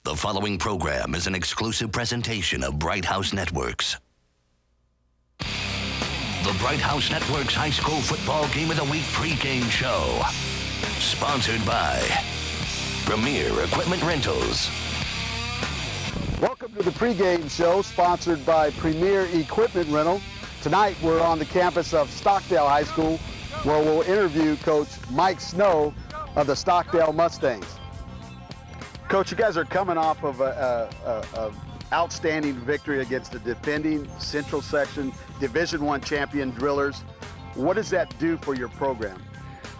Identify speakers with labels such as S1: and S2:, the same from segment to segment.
S1: The following program is an exclusive presentation of Bright House Networks. The Bright House Networks High School Football Game of the Week pregame show. Sponsored by Premier Equipment Rentals.
S2: Welcome to the pregame show, sponsored by Premier Equipment Rental. Tonight we're on the campus of Stockdale High School, where we'll interview Coach Mike Snow of the Stockdale Mustangs. Coach, you guys are coming off of a outstanding victory against the defending Central Section Division I champion Drillers. What does that do for your program?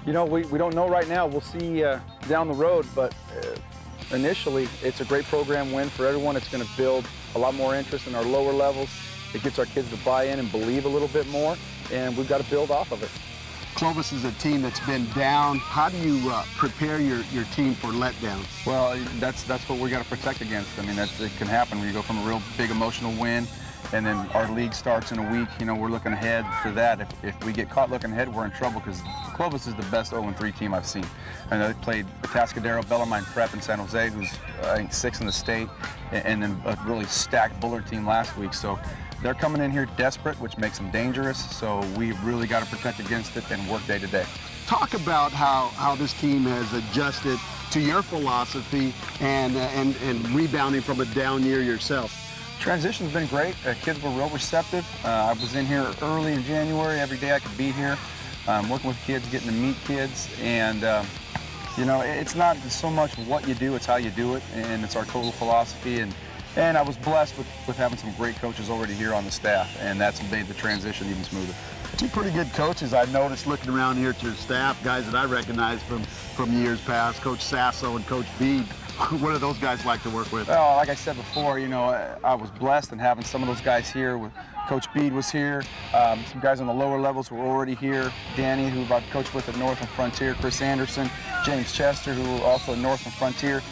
S3: You know, we don't know right now. We'll see down the road, but initially it's a great program win for everyone. It's going to build a lot more interest in our lower levels. It gets our kids to buy in and believe a little bit more, and we've got to build off of it.
S2: Clovis is a team that's been down. How do you prepare your team for letdown?
S3: Well, that's what we got to protect against. I mean, it can happen when you go from a real big emotional win, and then our league starts in a week. You know, we're looking ahead for that. If we get caught looking ahead, we're in trouble, because Clovis is the best 0-3 team I've seen. And they played Atascadero, Bellarmine Prep in San Jose, who's I think 6th in the state, and then a really stacked Bullard team last week. So they're coming in here desperate, which makes them dangerous. So we've really got to protect against it and work day to day.
S2: Talk about how this team has adjusted to your philosophy and rebounding from a down year yourself.
S3: Transition's been great. Kids were real receptive. I was in here early in January. Every day I could be here, working with kids, getting to meet kids. And, you know, it's not so much what you do, it's how you do it. And it's our total philosophy. And I was blessed with having some great coaches already here on the staff, and that's made the transition even smoother.
S2: Two pretty good coaches I've noticed looking around here at your staff, guys that I recognize from years past, Coach Sasso and Coach Bede. What do those guys like to work with?
S3: Well, like I said before, you know, I was blessed in having some of those guys here. Coach Bede was here. Some guys on the lower levels were already here. Danny, who I've coached with at North and Frontier. Chris Anderson, James Chester, who also at North and Frontier.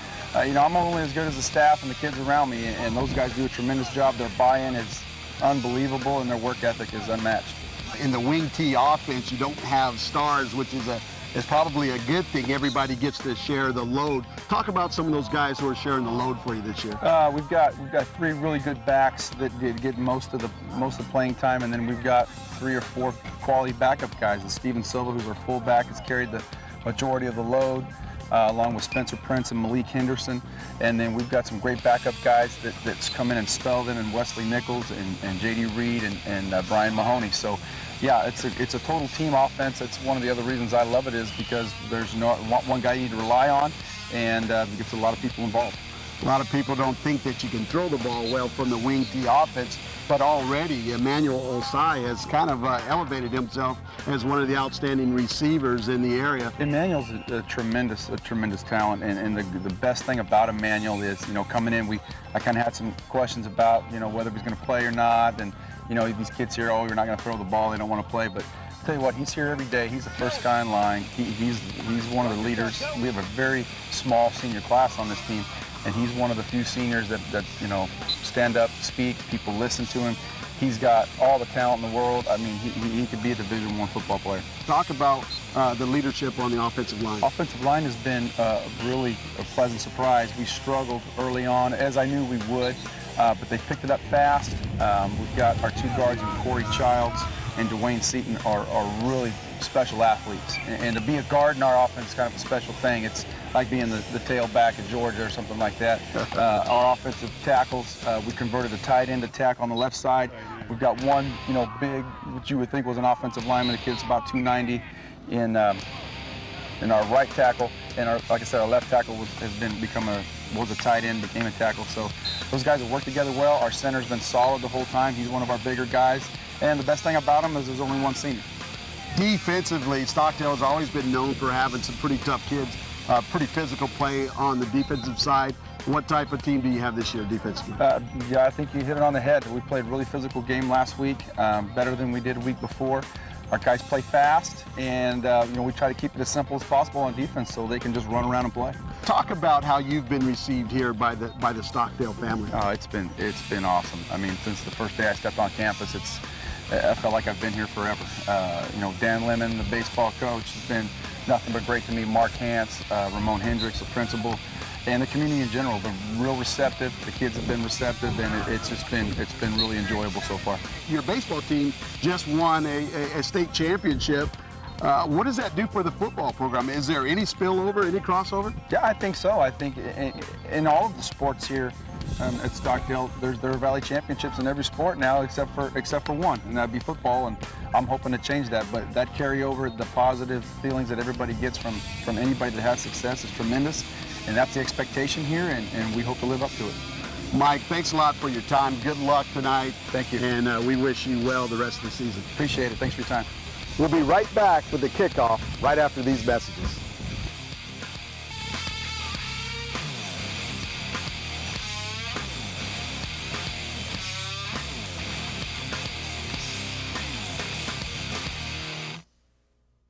S3: You know, I'm only as good as the staff and the kids around me, and those guys do a tremendous job. Their buy-in is unbelievable, and their work ethic is unmatched.
S2: In the wing T offense, you don't have stars, which is probably a good thing. Everybody gets to share the load. Talk about some of those guys who are sharing the load for you this year.
S3: We've got 3 really good backs that did get most of the playing time, and then we've got 3 or 4 quality backup guys. Steven Silva, who's our fullback, has carried the majority of the load. Along with Spencer Prince and Malik Henderson. And then we've got some great backup guys that's come in and spelled in, and Wesley Nichols and J.D. Reed and Brian Mahoney. So, yeah, it's a total team offense. That's one of the other reasons I love it, is because there's not one guy you need to rely on, and it gets a lot of people involved.
S2: A lot of people don't think that you can throw the ball well from the wing T offense, but already Emmanuel Osai has kind of elevated himself as one of the outstanding receivers in the area.
S3: Emmanuel's a tremendous talent, and the best thing about Emmanuel is, you know, coming in, I kind of had some questions about, you know, whether he's going to play or not, and, you know, these kids here, you're not going to throw the ball, they don't want to play, but I'll tell you what, he's here every day. He's the first guy in line. He's one of the leaders. We have a very small senior class on this team, and he's one of the few seniors that you know, stand up, speak, people listen to him. He's got all the talent in the world. I mean, he could be a Division I football player.
S2: Talk about the leadership on the offensive line.
S3: Offensive line has been really a pleasant surprise. We struggled early on, as I knew we would, but they picked it up fast. We've got our 2 guards, Corey Childs and Dwayne Seaton, are really special athletes. And to be a guard in our offense is kind of a special thing. It's like being the tailback at Georgia or something like that. Our offensive tackles, we converted a tight end to tackle on the left side. We've got one, you know, big, what you would think was an offensive lineman. The kid's about 290 in our right tackle, and like I said, our left tackle was a tight end, became a tackle. So those guys have worked together well. Our center's been solid the whole time. He's one of our bigger guys, and the best thing about him is there's only one senior.
S2: Defensively, Stockdale has always been known for having some pretty tough kids, pretty physical play on the defensive side. What type of team do you have this year defensively?
S3: Yeah, I think you hit it on the head. We played a really physical game last week, better than we did a week before. Our guys play fast, and you know, we try to keep it as simple as possible on defense so they can just run around and play.
S2: Talk about how you've been received here by the Stockdale family.
S3: It's been awesome. I mean, since the first day I stepped on campus, I felt like I've been here forever. You know, Dan Lemon, the baseball coach, has been nothing but great to me. Mark Hance, Ramon Hendricks, the principal. and the community in general have been real receptive. The kids have been receptive, and it's been really enjoyable so far.
S2: Your baseball team just won a state championship. What does that do for the football program? Is there any spillover, any crossover?
S3: Yeah, I think so. I think in all of the sports here at Stockdale, there are Valley championships in every sport now except for one, and that'd be football. And I'm hoping to change that. But that carryover, the positive feelings that everybody gets from anybody that has success is tremendous, and that's the expectation here, and we hope to live up to it.
S2: Mike, thanks a lot for your time. Good luck tonight.
S3: Thank you.
S2: And we wish you well the rest of the season.
S3: Appreciate it. Thanks for your time.
S2: We'll be right back with the kickoff right after these messages.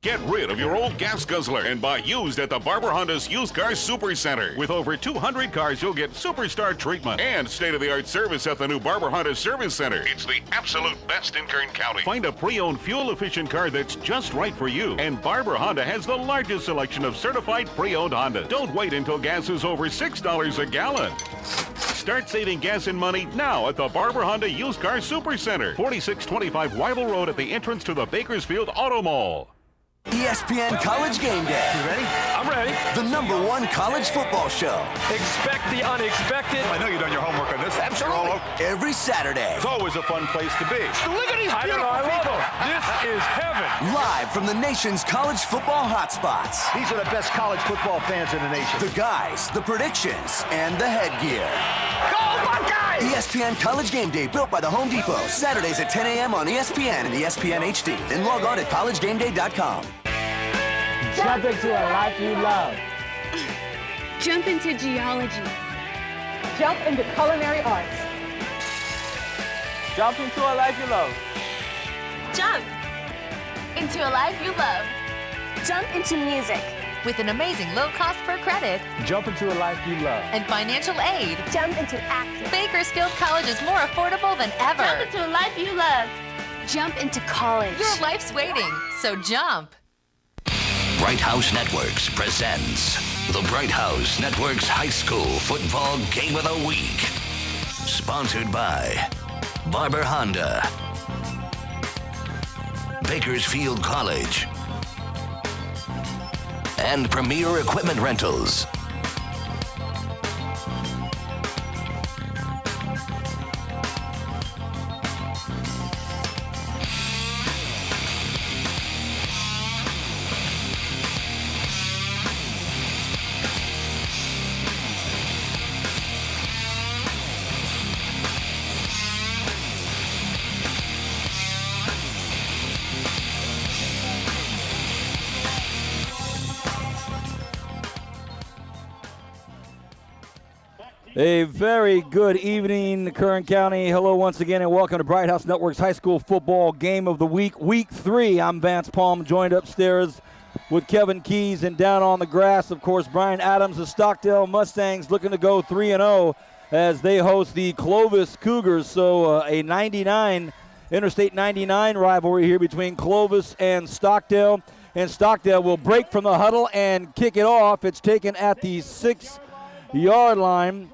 S4: Get rid of your old gas guzzler and buy used at the Barber Honda's Used Car Super Center. With over 200 cars, you'll get superstar treatment and state-of-the-art service at the new Barber Honda Service Center. It's the absolute best in Kern County. Find a pre-owned, fuel-efficient car that's just right for you. And Barber Honda has the largest selection of certified pre-owned Hondas. Don't wait until gas is over $6 a gallon. Start saving gas and money now at the Barber Honda Used Car Super Center, 4625 Weibel Road at the entrance to the Bakersfield Auto Mall.
S1: ESPN College Game Day.
S5: You ready? I'm ready.
S1: The #1 college football show.
S5: Expect the unexpected.
S6: I know you've done your homework on this.
S1: Absolutely. Every Saturday.
S6: It's always a fun place to be.
S5: Look at these beautiful people. This is heaven.
S1: Live from the nation's college football hotspots.
S6: These are the best college football fans in the nation.
S1: The guys, the predictions, and the headgear.
S5: Go Buckeyes!
S1: ESPN College Game Day, built by the Home Depot. Saturdays at 10 a.m. on ESPN and ESPN HD. Then log on at collegegameday.com.
S7: Jump into a life you love.
S8: Jump into geology.
S7: Jump into culinary arts. Jump into a life you love.
S8: Jump into a life you love. Jump into music.
S9: With an amazing low cost per credit
S7: Jump into a life you love.
S9: and financial aid,
S8: Jump into acting.
S9: Bakersfield College is more affordable than ever.
S8: Jump into a life you love. Jump into college.
S9: Your life's waiting, so jump.
S1: Bright House Networks presents the Bright House Networks High School Football Game of the Week. Sponsored by Barber Honda, Bakersfield College, and Premier Equipment Rentals.
S10: A very good evening, Kern County. Hello once again, and welcome to Bright House Network's High School Football Game of the Week, Week 3. I'm Vance Palm, joined upstairs with Kevin Keys, and down on the grass, of course, Brian Adams. The Stockdale Mustangs looking to go 3-0 as they host the Clovis Cougars. So a Interstate 99 rivalry here between Clovis and Stockdale. And Stockdale will break from the huddle and kick it off. It's taken at the 6-yard line.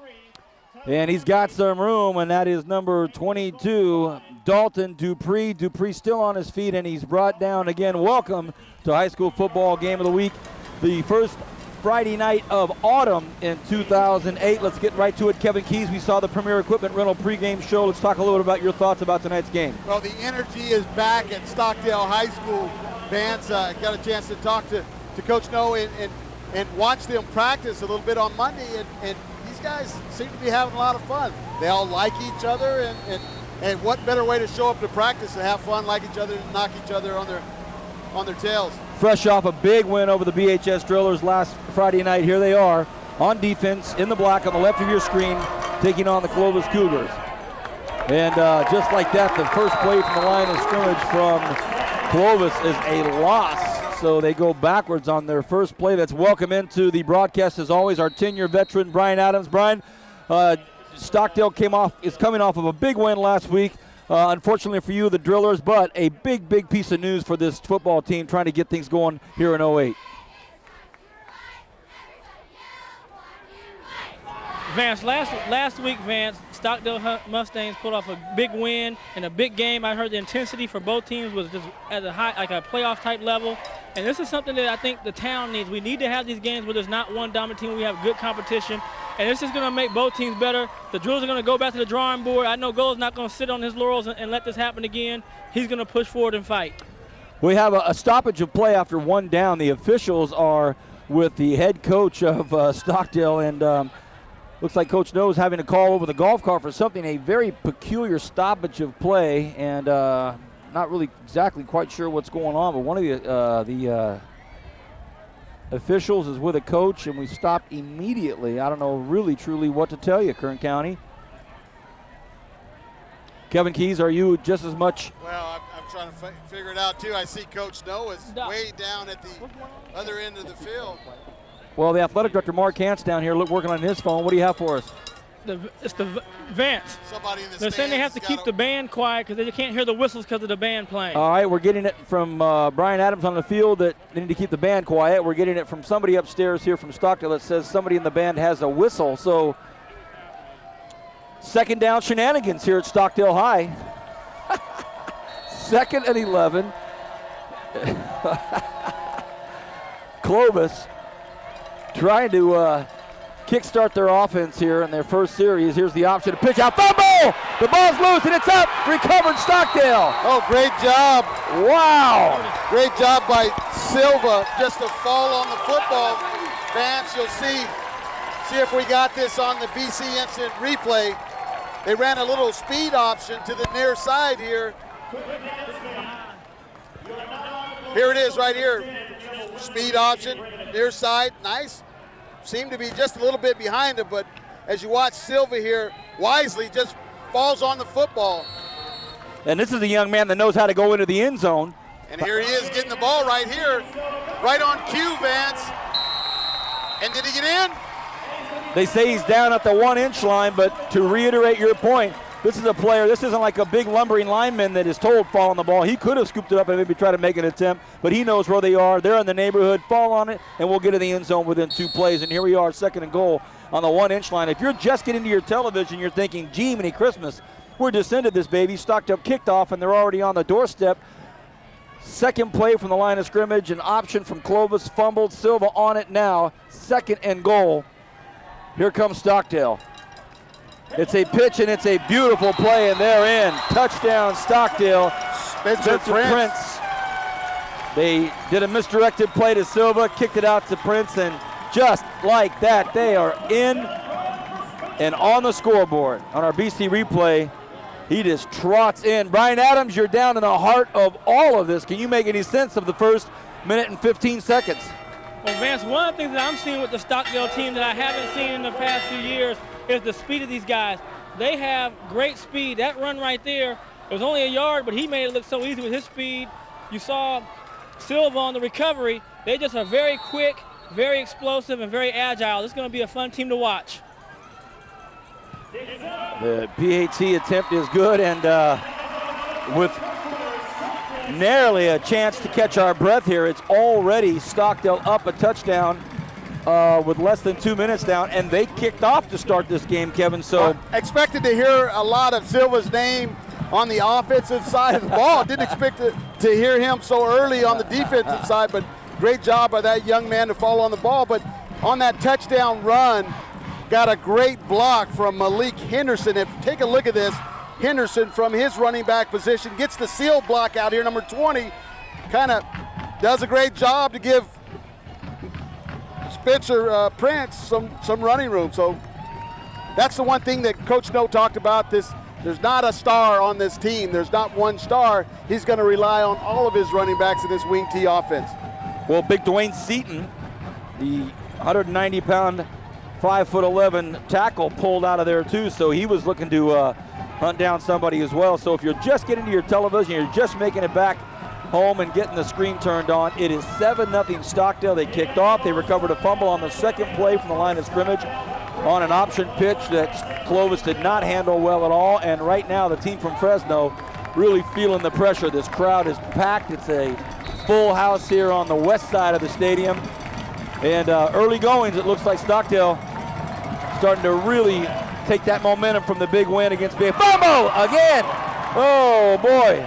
S10: And he's got some room, and that is number 22, Dalton Dupree. Dupree still on his feet, and he's brought down again. Welcome to High School Football Game of the Week, the first Friday night of autumn in 2008. Let's get right to it. Kevin Keys, we saw the Premier Equipment Rental pregame show. Let's talk a little bit about your thoughts about tonight's game.
S2: Well, the energy is back at Stockdale High School. Vance got a chance to talk to Coach Noe and watch them practice a little bit on Monday, and guys seem to be having a lot of fun. They all like each other, and what better way to show up to practice and have fun, like each other, and knock each other on their tails.
S10: Fresh off a big win over the BHS Drillers last Friday night, here they are on defense in the block on the left of your screen, taking on the Clovis Cougars. And just like that, the first play from the line of scrimmage from Clovis is a loss. So they go backwards on their first play. Let's welcome into the broadcast, as always, our 10-year veteran, Brian Adams. Brian, Stockdale is coming off of a big win last week. Unfortunately for you, the Drillers, but a big piece of news for this football team trying to get things going here in 08.
S11: Vance, last week, Vance, Stockdale Mustangs pulled off a big win in a big game. I heard the intensity for both teams was just at a high, like a playoff type level. And this is something that I think the town needs. We need to have these games where there's not one dominant team. We have good competition. And this is going to make both teams better. The Drills are going to go back to the drawing board. I know Gold's not going to sit on his laurels and let this happen again. He's going to push forward and fight.
S10: We have a stoppage of play after one down. The officials are with the head coach of Stockdale, and looks like Coach Snow is having to call over the golf cart for something, a very peculiar stoppage of play, and not really exactly quite sure what's going on, but one of the officials is with a coach, and we stopped immediately. I don't know really truly what to tell you, Kern County. Kevin Keys, are you just as much?
S12: Well, I'm trying to figure it out too. I see Coach Snow is way down at the other end of the field.
S10: Well, the athletic director, Mark Hance, down here working on his phone. What do you have for us?
S11: It's the Vance.
S12: Somebody in the
S11: They're saying they have to keep the band quiet because they can't hear the whistles because of the band playing.
S10: All right, we're getting it from Brian Adams on the field that they need to keep the band quiet. We're getting it from somebody upstairs here from Stockdale that says somebody in the band has a whistle. So second down shenanigans here at Stockdale High. 2nd and 11. Clovis trying to kickstart their offense here in their first series. Here's the option to pitch out. Fumble! The ball's loose and it's up. Recovered Stockdale.
S12: Oh, great job.
S10: Wow.
S12: Great job by Silva just to fall on the football. Vance, you'll see if we got this on the BC instant replay. They ran a little speed option to the near side here. Here it is right here. Speed option, near side, nice. Seemed to be just a little bit behind him, but as you watch Silva here, wisely just falls on the football.
S10: And this is a young man that knows how to go into the end zone.
S12: And here he is getting the ball right here, right on cue, Vance. And did he get in?
S10: They say he's down at the 1-inch line, but to reiterate your point, this is a player, this isn't like a big lumbering lineman that is told fall on the ball. He could have scooped it up and maybe tried to make an attempt, but he knows where they are. They're in the neighborhood, fall on it, and we'll get in the end zone within 2 plays. And here we are, 2nd and goal on the 1-inch line. If you're just getting to your television, you're thinking, gee, many Christmas, we're just into this, baby. Stockdale kicked off, and they're already on the doorstep. Second play from the line of scrimmage, an option from Clovis, fumbled. Silva on it now, 2nd and goal. Here comes Stockdale. It's a pitch, and it's a beautiful play, and they're in. Touchdown, Stockdale. Spencer Prince. They did a misdirected play to Silva, kicked it out to Prince, and just like that, they are in and on the scoreboard. On our BC replay, he just trots in. Brian Adams, you're down in the heart of all of this. Can you make any sense of the first minute and 15 seconds?
S11: Well, Vance, one of the things that I'm seeing with the Stockdale team that I haven't seen in the past few years is the speed of these guys. They have great speed. That run right there, it was only a yard, but he made it look so easy with his speed. You saw Silva on the recovery. They just are very quick, very explosive, and very agile. This is going to be a fun team to watch.
S10: The PAT attempt is good, and with narrowly a chance to catch our breath here, it's already Stockdale up a touchdown with less than 2 minutes down, and they kicked off to start this game, Kevin. So
S12: expected to hear a lot of Silva's name on the offensive side of the ball. Didn't expect to hear him so early on the defensive side, but great job by that young man to fall on the ball. But on that touchdown run, got a great block from Malik Henderson. And take a look at this. Henderson from his running back position gets the seal block out here, number 20. Kind of does a great job to give Spencer Prince some running room. So that's the one thing that Coach Snow talked about. There's not a star on this team. There's not one star. He's going to rely on all of his running backs in this wing T offense.
S10: Well, big Dwayne Seaton, the 190-pound, 5'11" tackle, pulled out of there too. So he was looking to hunt down somebody as well. So if you're just getting to your television, you're just making it back home and getting the screen turned on, it is 7-0 Stockdale. They kicked off. They recovered a fumble on the second play from the line of scrimmage on an option pitch that Clovis did not handle well at all. And right now the team from Fresno really feeling the pressure. This crowd is packed. It's a full house here on the west side of the stadium. And early goings, it looks like Stockdale starting to really take that momentum from the big win against Big. Fumble again. Oh, boy.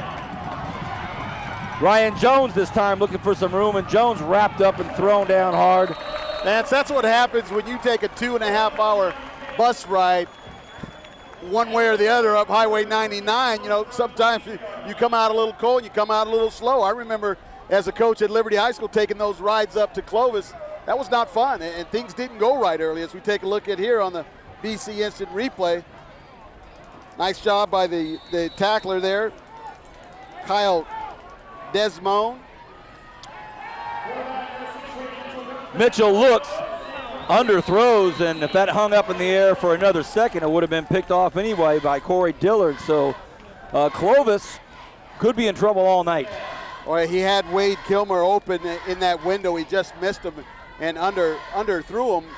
S10: Ryan Jones this time looking for some room, and Jones wrapped up and thrown down hard.
S12: Lance, that's what happens when you take a 2.5-hour bus ride one way or the other up Highway 99. You know, sometimes you come out a little cold, you come out a little slow. I remember as a coach at Liberty High School taking those rides up to Clovis. That was not fun, and things didn't go right early, as we take a look at here on the BC Instant Replay. Nice job by the tackler there, Kyle Desmond.
S10: Mitchell looks, underthrows, and if that hung up in the air for another second, it would have been picked off anyway by Corey Dillard. So Clovis could be in trouble all night.
S12: Well, he had Wade Kilmer open in that window. He just missed him and underthrew him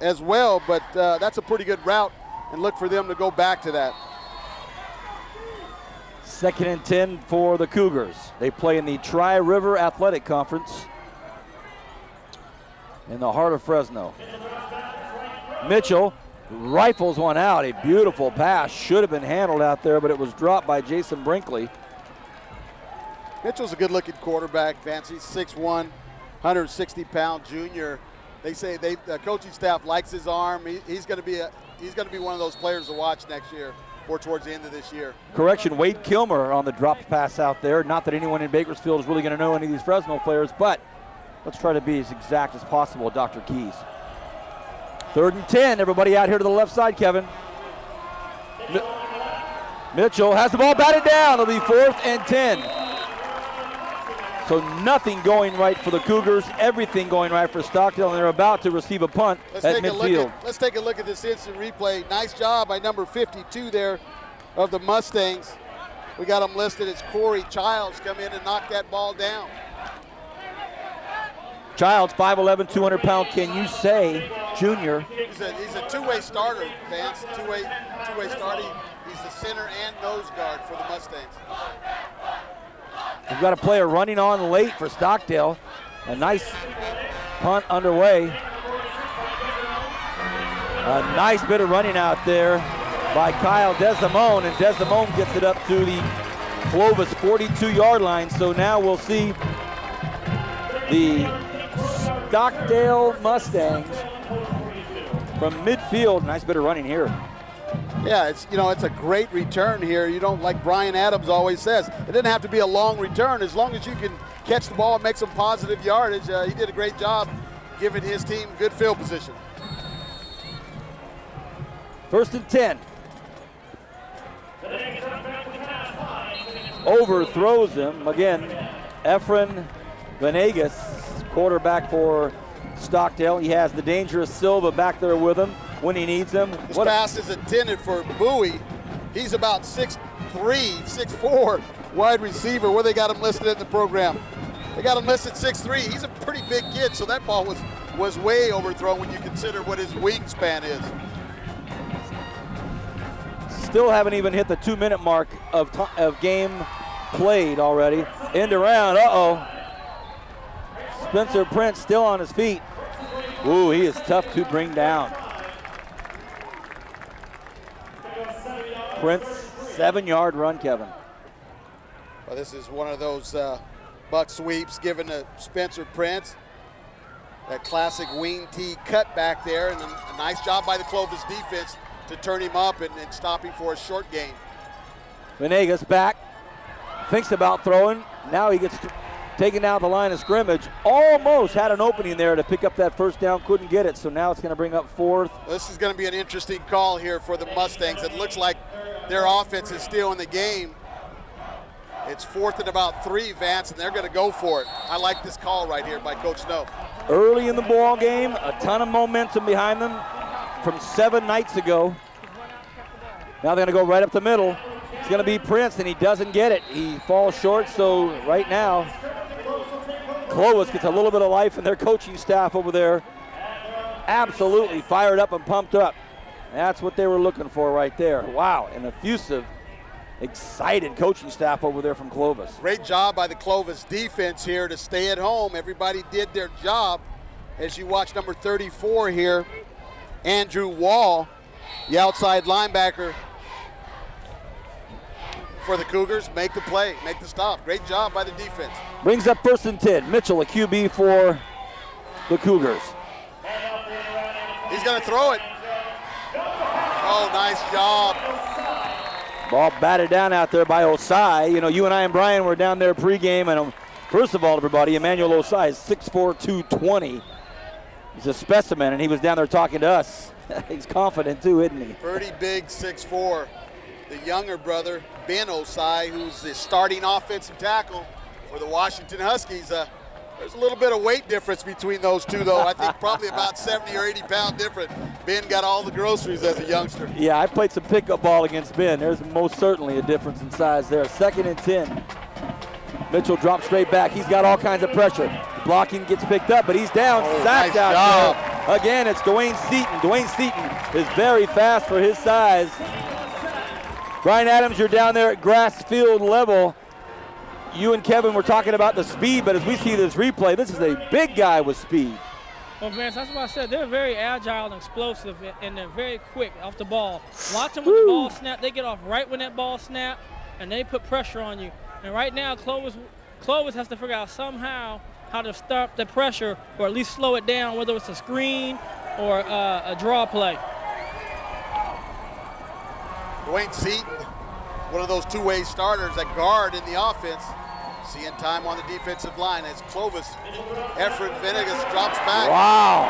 S12: as well, but that's a pretty good route, and look for them to go back to that.
S10: 2nd and 10 for the Cougars. They play in the Tri-River Athletic Conference in the heart of Fresno. Mitchell rifles one out. A beautiful pass. Should have been handled out there, but it was dropped by Jason Brinkley.
S12: Mitchell's a good-looking quarterback, Vance. He's 6'1", 160-pound junior. They say the coaching staff likes his arm. He's going to be one of those players to watch next year or towards the end of this year.
S10: Correction, Wade Kilmer on the dropped pass out there. Not that anyone in Bakersfield is really going to know any of these Fresno players, but let's try to be as exact as possible, Dr. Keys. 3rd and 10. Everybody out here to the left side, Kevin. Mitchell has the ball batted down. It'll be 4th and 10. So nothing going right for the Cougars, everything going right for Stockdale, and they're about to receive a punt at midfield.
S12: Let's take a look at this instant replay. Nice job by number 52 there of the Mustangs. We got him listed as Corey Childs, come in and knock that ball down.
S10: Childs, 5'11", 200-pound. Can you say junior?
S12: He's a two-way starter, Vance. Two-way starter. He's the center and nose guard for the Mustangs.
S10: We've got a player running on late for Stockdale. A nice punt underway. A nice bit of running out there by Kyle Desimone, and Desimone gets it up to the Clovis 42-yard line. So now we'll see the Stockdale Mustangs from midfield. Nice bit of running here.
S12: Yeah, it's a great return here. You don't, like Brian Adams always says, it doesn't have to be a long return. As long as you can catch the ball and make some positive yardage, he did a great job giving his team good field position.
S10: 1st and 10. Overthrows him. Again, Efren Venegas, quarterback for Stockdale. He has the dangerous Silva back there with him when he needs him.
S12: This pass is intended for Bowie. He's about 6'3", 6'4", wide receiver. Where they got him listed in the program? They got him listed 6'3". He's a pretty big kid, so that ball was way overthrown when you consider what his wingspan is.
S10: Still haven't even hit the 2-minute mark of game played already. End around, Spencer Prince still on his feet. Ooh, he is tough to bring down. Prince, 7-yard run, Kevin.
S12: Well, this is one of those buck sweeps given to Spencer Prince. That classic wing tee cut back there, and a nice job by the Clovis defense to turn him up and stop him for a short gain.
S10: Venegas back, thinks about throwing. Now he gets taken down the line of scrimmage. Almost had an opening there to pick up that first down, couldn't get it, so now it's going to bring up 4th.
S12: This is going to be an interesting call here for the Mustangs. It looks like their offense is still in the game. It's 4th and about 3, Vance, and they're going to go for it. I like this call right here by Coach Snow.
S10: Early in the ball game, a ton of momentum behind them from 7 nights ago. Now they're going to go right up the middle. It's going to be Prince, and he doesn't get it. He falls short, so right now, Clovis gets a little bit of life, and their coaching staff over there absolutely fired up and pumped up. That's what they were looking for right there. Wow, an effusive, excited coaching staff over there from Clovis.
S12: Great job by the Clovis defense here to stay at home. Everybody did their job. As you watch number 34 here, Andrew Wall, the outside linebacker for the Cougars, make the play, make the stop. Great job by the defense.
S10: Brings up 1st and 10. Mitchell, a QB for the Cougars.
S12: He's going to throw it. Oh, nice job.
S10: Ball batted down out there by Osai. You know, you and I and Brian were down there pregame, and first of all, everybody, Emmanuel Osai is 6'4", 220. He's a specimen, and he was down there talking to us. He's confident too, isn't he?
S12: Pretty big 6'4". The younger brother, Ben Osai, who's the starting offensive tackle for the Washington Huskies. There's a little bit of weight difference between those two, though. I think probably about 70 or 80 pound difference. Ben got all the groceries as a youngster.
S10: Yeah, I played some pickup ball against Ben. There's most certainly a difference in size there. 2nd and 10. Mitchell drops straight back. He's got all kinds of pressure. Blocking gets picked up, but he's down. Sacked
S12: nice
S10: out
S12: job.
S10: there. Again, it's Dwayne Seaton. Dwayne Seaton is very fast for his size. Brian Adams, you're down there at grass field level. You and Kevin were talking about the speed, but as we see this replay, this is a big guy with speed.
S11: Well, Vance, that's what I said. They're very agile and explosive, and they're very quick off the ball. Watch them when the ball snap. They get off right when that ball snap, and they put pressure on you. And right now, Clovis has to figure out somehow how to stop the pressure or at least slow it down, whether it's a screen or a draw play.
S12: Dwayne Seaton, one of those two-way starters at guard in the offense. Seeing time on the defensive line as Clovis, Efren Venegas drops back.
S10: Wow.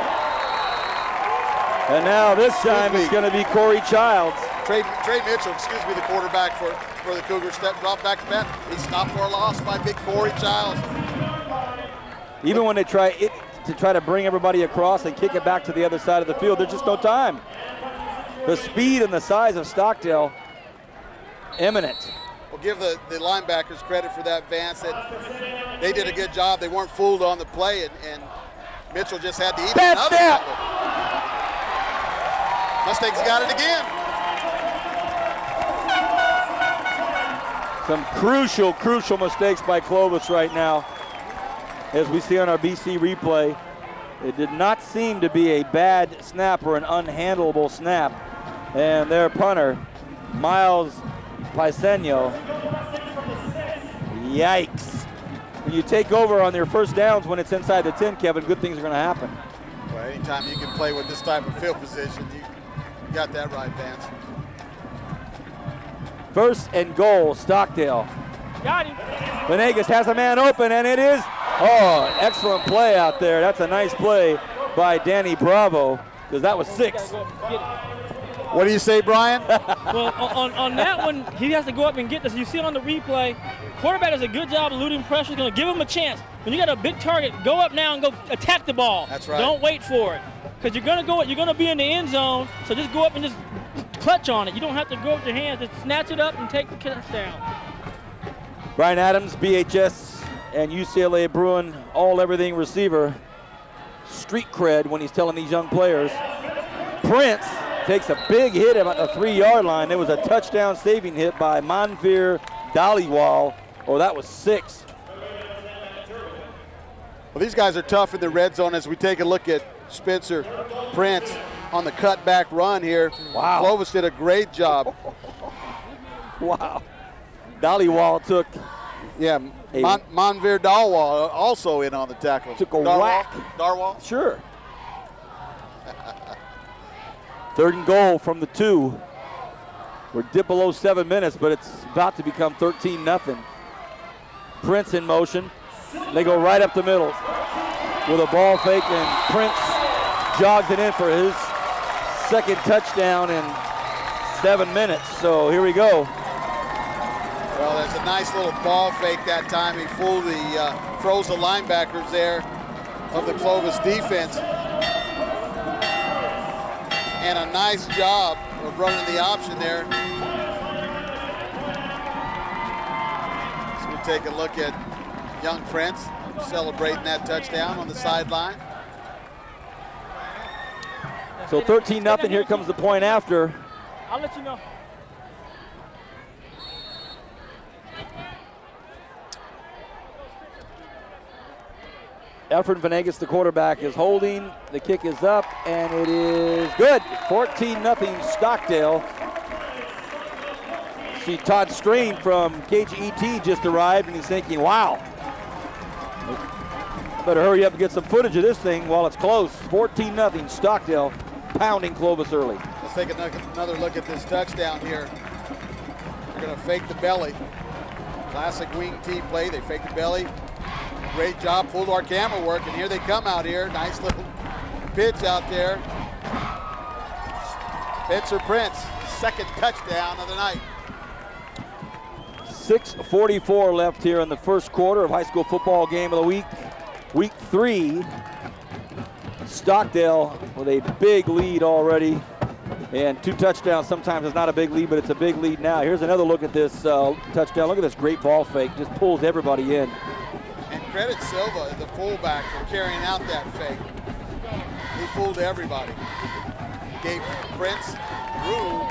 S10: And now this time it's going to be Corey Childs.
S12: Trey Mitchell, the quarterback for the Cougars, dropped back to bat. He stopped for a loss by big Corey Childs.
S10: Even when they try to bring everybody across and kick it back to the other side of the field, there's just no time. The speed and the size of Stockdale, imminent.
S12: We'll give the linebackers credit for that, Vance. That they did a good job. They weren't fooled on the play, and Mitchell just had to eat another tackle. Mustangs got it again.
S10: Some crucial mistakes by Clovis right now. As we see on our BC replay, it did not seem to be a bad snap or an unhandleable snap. And their punter, Miles Paiseno, yikes. When you take over on your first downs when it's inside the 10, Kevin, good things are going to happen.
S12: Well, anytime you can play with this type of field position, you got that right, Vance.
S10: 1st and goal, Stockdale.
S11: Got him.
S10: Venegas has a man open, and it is, excellent play out there. That's a nice play by Danny Bravo, because that was 6.
S12: What do you say, Brian?
S11: Well, on that one, he has to go up and get this. You see on the replay, quarterback does a good job of eluding pressure. He's going to give him a chance. When you got a big target, go up now and go attack the ball.
S12: That's right.
S11: Don't wait for it, because you're going to be in the end zone. So just go up and just clutch on it. You don't have to go with your hands. Just snatch it up and take the touchdown.
S10: Brian Adams, BHS and UCLA Bruin all-everything receiver. Street cred when he's telling these young players. Prince takes a big hit about the 3-yard line. There was a touchdown saving hit by Manveer Dhaliwal. Oh, that was 6.
S12: Well, these guys are tough in the red zone as we take a look at Spencer Prince on the cutback run here.
S10: Wow.
S12: Clovis did a great job.
S10: Wow. Dhaliwal took
S12: Manveer Dhaliwal also in on the tackle.
S10: Took a whack.
S12: Darwal?
S10: Sure. 3rd and goal from the 2. We're dip below 7 minutes, but it's about to become 13-0. Prince in motion. They go right up the middle with a ball fake, and Prince jogs it in for his 2nd touchdown in 7 minutes. So here we go.
S12: Well, there's a nice little ball fake that time. He froze the linebackers there of the Clovis defense. And a nice job of running the option there. So we take a look at young Prince celebrating that touchdown on the sideline.
S10: So 13-0, here comes the point after.
S11: I'll let you know.
S10: Efren Venegas, the quarterback, is holding. The kick is up, and it is good. 14-0 Stockdale. See Todd Strain from KGET just arrived, and he's thinking, wow, better hurry up and get some footage of this thing while it's close. 14-0 Stockdale pounding Clovis early.
S12: Let's take another look at this touchdown here. They're going to fake the belly. Classic wing T play. They fake the belly. Great job, pulled our camera work, and here they come out here. Nice little pitch out there. Spencer Prince, second touchdown of the night.
S10: 6:44 left here in the first quarter of high school football game of the week. Week 3. Stockdale with a big lead already. And 2 touchdowns sometimes is not a big lead, but it's a big lead now. Here's another look at this touchdown. Look at this great ball fake. Just pulls everybody in.
S12: And credit Silva, the fullback, for carrying out that fake. He fooled everybody. Gave Prince room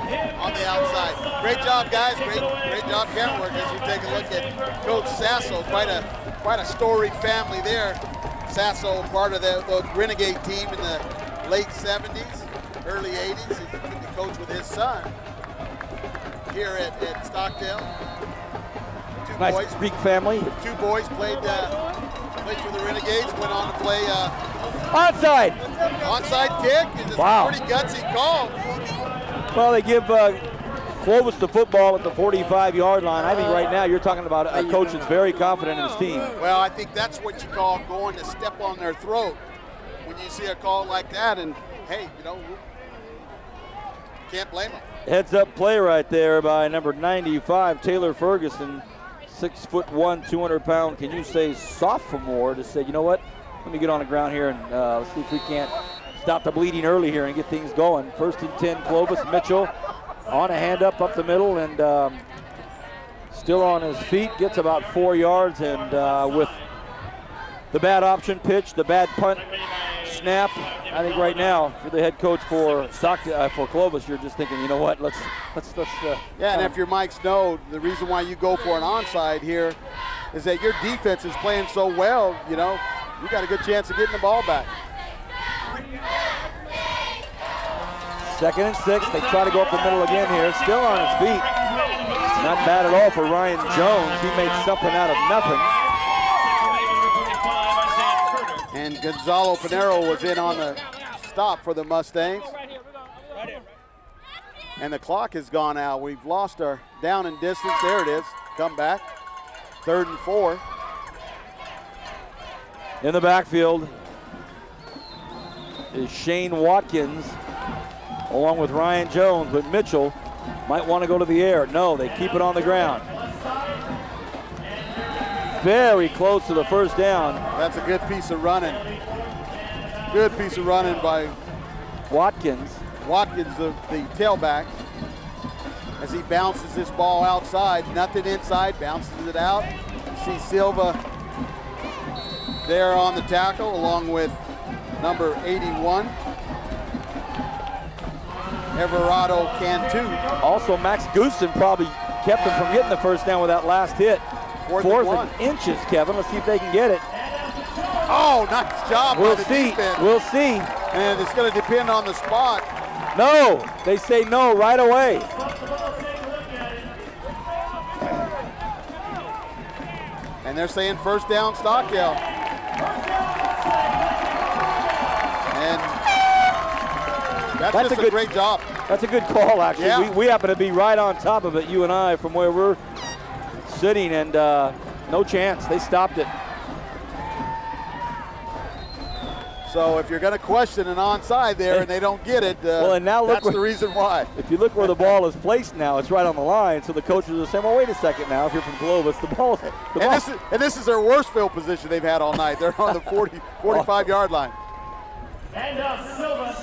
S12: on the outside. Great job, guys. Great job camera work as you take a look at Coach Sasso. Quite a storied family there. Sasso, part of the Renegade team in the late 70s, early 80s. He coached with his son here at Stockdale.
S10: Nice Greek family.
S12: 2 boys played for the Renegades, went on to play
S10: onside
S12: kick.
S10: Wow.
S12: Pretty gutsy call.
S10: Well, they give Clovis the football at the 45-yard line. I think right now you're talking about a coach that's very confident in his team.
S12: Well, I think that's what you call going to step on their throat when you see a call like that. And, hey, can't blame them.
S10: Heads up play right there by number 95, Taylor Ferguson. 6'1", 200-pound, can you say sophomore, to say, you know what, let me get on the ground here and let's see if we can't stop the bleeding early here and get things going. 1st and 10, Clovis. Mitchell on a hand up the middle and still on his feet, gets about 4 yards, and with the bad option pitch, the bad punt snap, I think right now, for the head coach for for Clovis, you're just thinking, you know what, let's
S12: yeah, and if you're Mike Snow, the reason why you go for an onside here is that your defense is playing so well, you got a good chance of getting the ball back.
S10: 2nd and 6, they try to go up the middle again here, still on his feet. Not bad at all for Ryan Jones. He made something out of nothing.
S12: And Gonzalo Pinero was in on the stop for the Mustangs. And the clock has gone out. We've lost our down and distance. There it is. Come back. 3rd and 4.
S10: In the backfield is Shane Watkins along with Ryan Jones, but Mitchell might want to go to the air. No, they keep it on the ground. Very close to the first down.
S12: That's a good piece of running. Good piece of running by
S10: Watkins.
S12: Watkins, the tailback, as he bounces this ball outside. Nothing inside, bounces it out. You see Silva there on the tackle along with number 81. Everardo Cantu.
S10: Also, Max Goosen probably kept him from getting the first down with that last hit. 4th and inches, Kevin. Let's see if they can get it.
S12: Oh, nice job by the defense.
S10: We'll see.
S12: And it's going to depend on the spot.
S10: No, they say no right away.
S12: And they're saying first down Stockdale. And that's just a great job.
S10: That's a good call, actually.
S12: Yeah.
S10: We happen to be right on top of it, you and I, from where we're sitting, and no chance. They stopped it.
S12: So if you're going to question an onside there and they don't get it,
S10: well, and now look
S12: that's the reason why.
S10: If you look where the ball is placed now, it's right on the line. So the coaches are saying, well, wait a second now. If you're from Clovis, the ball.
S12: This is their worst field position they've had all night. They're on the 45-yard line.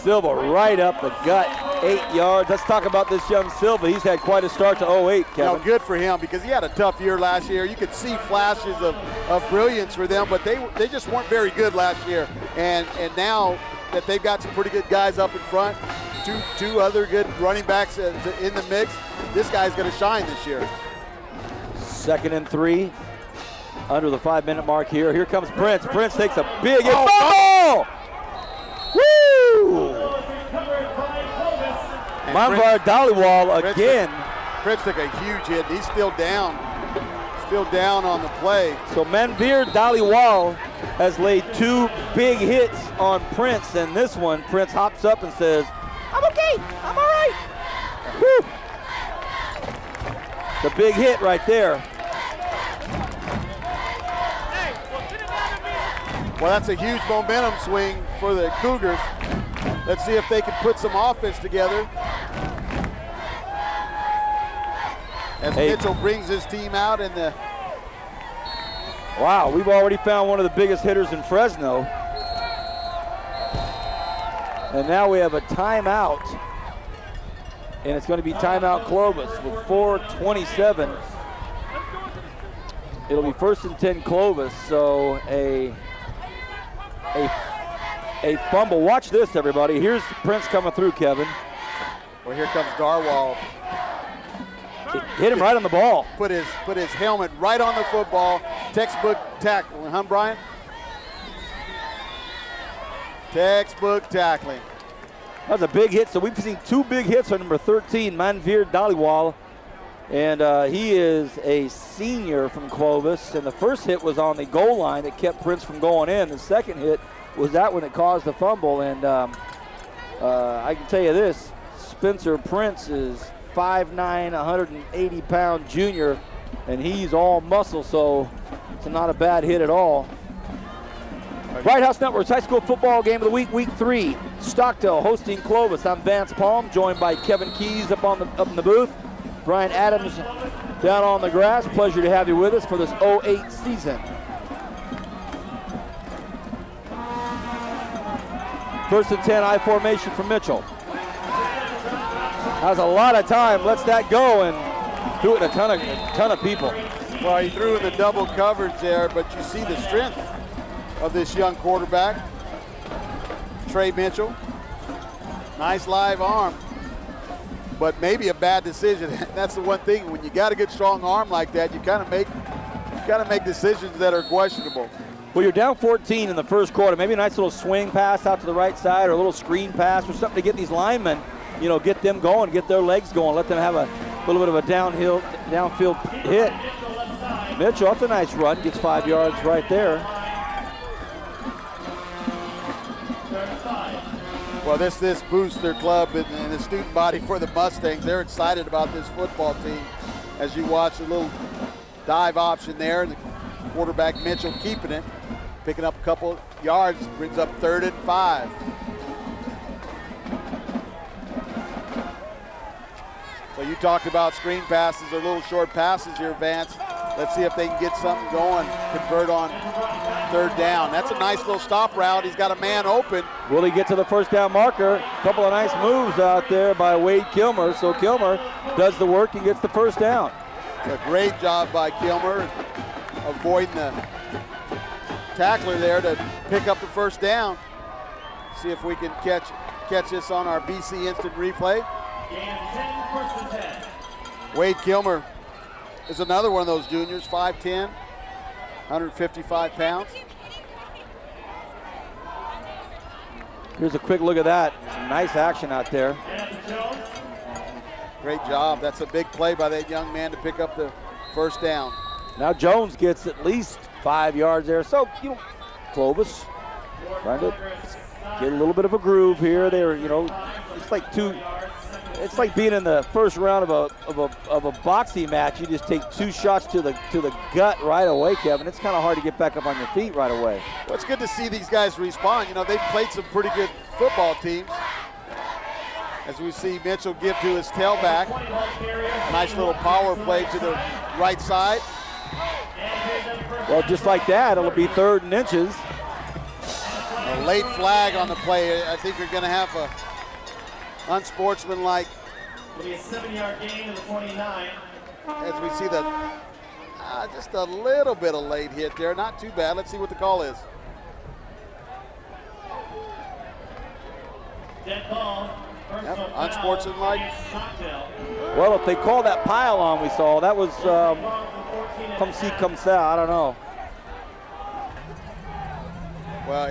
S10: Silva right up the gut, 8 yards. Let's talk about this young Silva. He's had quite a start to 08, Kevin.
S12: Good for him because he had a tough year last year. You could see flashes of brilliance for them, but they just weren't very good last year. And now that they've got some pretty good guys up in front, two other good running backs in the mix, this guy's going to shine this year.
S10: 2nd and 3. under the 5-minute mark here. Here comes Prince. Prince takes a big hit. Oh! Woo! Manvar Dhaliwal again.
S12: Prince took a huge hit. He's still down. Still down on the play.
S10: So Manvar Dhaliwal has laid 2 big hits on Prince, and this one, Prince hops up and says, "I'm okay, I'm all right." Woo! The big hit right there.
S12: Well, that's a huge momentum swing for the Cougars. Let's see if they can put some offense together. As Mitchell brings his team out in the...
S10: Wow, we've already found one of the biggest hitters in Fresno. And now we have a timeout. And it's going to be timeout Clovis with 4:27. It'll be 1st and 10 Clovis, so a fumble. Watch this, everybody. Here's Prince coming through, Kevin.
S12: Well, here comes Darwall.
S10: Hit him right on the ball.
S12: Put his helmet right on the football. Textbook tackling, huh, Brian? Textbook tackling.
S10: That was a big hit. So we've seen 2 big hits on number 13, Manvar Dhaliwal. And he is a senior from Clovis. And the first hit was on the goal line that kept Prince from going in. The second hit was that one that caused the fumble. And I can tell you this, Spencer Prince is 5'9", 180-pound junior, and he's all muscle, so it's not a bad hit at all. Bright House Network's high school football game of the week, week 3. Stockdale hosting Clovis. I'm Vance Palm, joined by Kevin Keys up in the booth. Brian Adams down on the grass. Pleasure to have you with us for this 08 season. First and 10, I formation for Mitchell. Has a lot of time, lets that go and threw it a ton of people.
S12: Well, he threw in the double coverage there, but you see the strength of this young quarterback, Trey Mitchell. Nice live arm, but maybe a bad decision. That's the one thing, when you got a good strong arm like that, you gotta make decisions that are questionable.
S10: Well, you're down 14 in the first quarter. Maybe a nice little swing pass out to the right side, or a little screen pass, or something to get these linemen, get them going, get their legs going, let them have a little bit of a downfield hit. Mitchell, that's a nice run, gets 5 yards right there.
S12: Well, this boosts their club and the student body for the Mustangs. They're excited about this football team. As you watch a little dive option there, and the quarterback Mitchell keeping it, picking up a couple yards, brings up 3rd and 5. So you talked about screen passes or little short passes here, Vance. Let's see if they can get something going, convert on 3rd down. That's a nice little stop route. He's got a man open.
S10: Will he get to the 1st down marker? A couple of nice moves out there by Wade Kilmer. So Kilmer does the work and gets the 1st down.
S12: It's a great job by Kilmer, avoiding the tackler there to pick up the 1st down. See if we can catch this on our BC Instant Replay. Wade Kilmer is another one of those juniors, 5'10", 155 pounds.
S10: Here's a quick look at that. Some nice action out there.
S12: Great job. That's a big play by that young man to pick up the 1st down.
S10: Now Jones gets at least 5 yards there. So, Clovis trying to get a little bit of a groove here. They're, it's like being in the first round of a boxing match. You just take 2 shots to the gut right away, Kevin. It's kind of hard to get back up on your feet right away.
S12: Well, it's good to see these guys respond. They've played some pretty good football teams. As we see Mitchell give to his tailback. Nice little power play to the right side.
S10: Well, just like that, it'll be 3rd and inches.
S12: A late flag on the play. I think you're going to have a unsportsmanlike.
S13: It'll be a 7-yard gain to the 29.
S12: As we see just a little bit of late hit there. Not too bad. Let's see what the call is.
S13: Dead ball.
S12: Yep, unsportsmanlike.
S10: Well, if they call that pile on we saw, that was come see, come ça, I don't know.
S12: Well,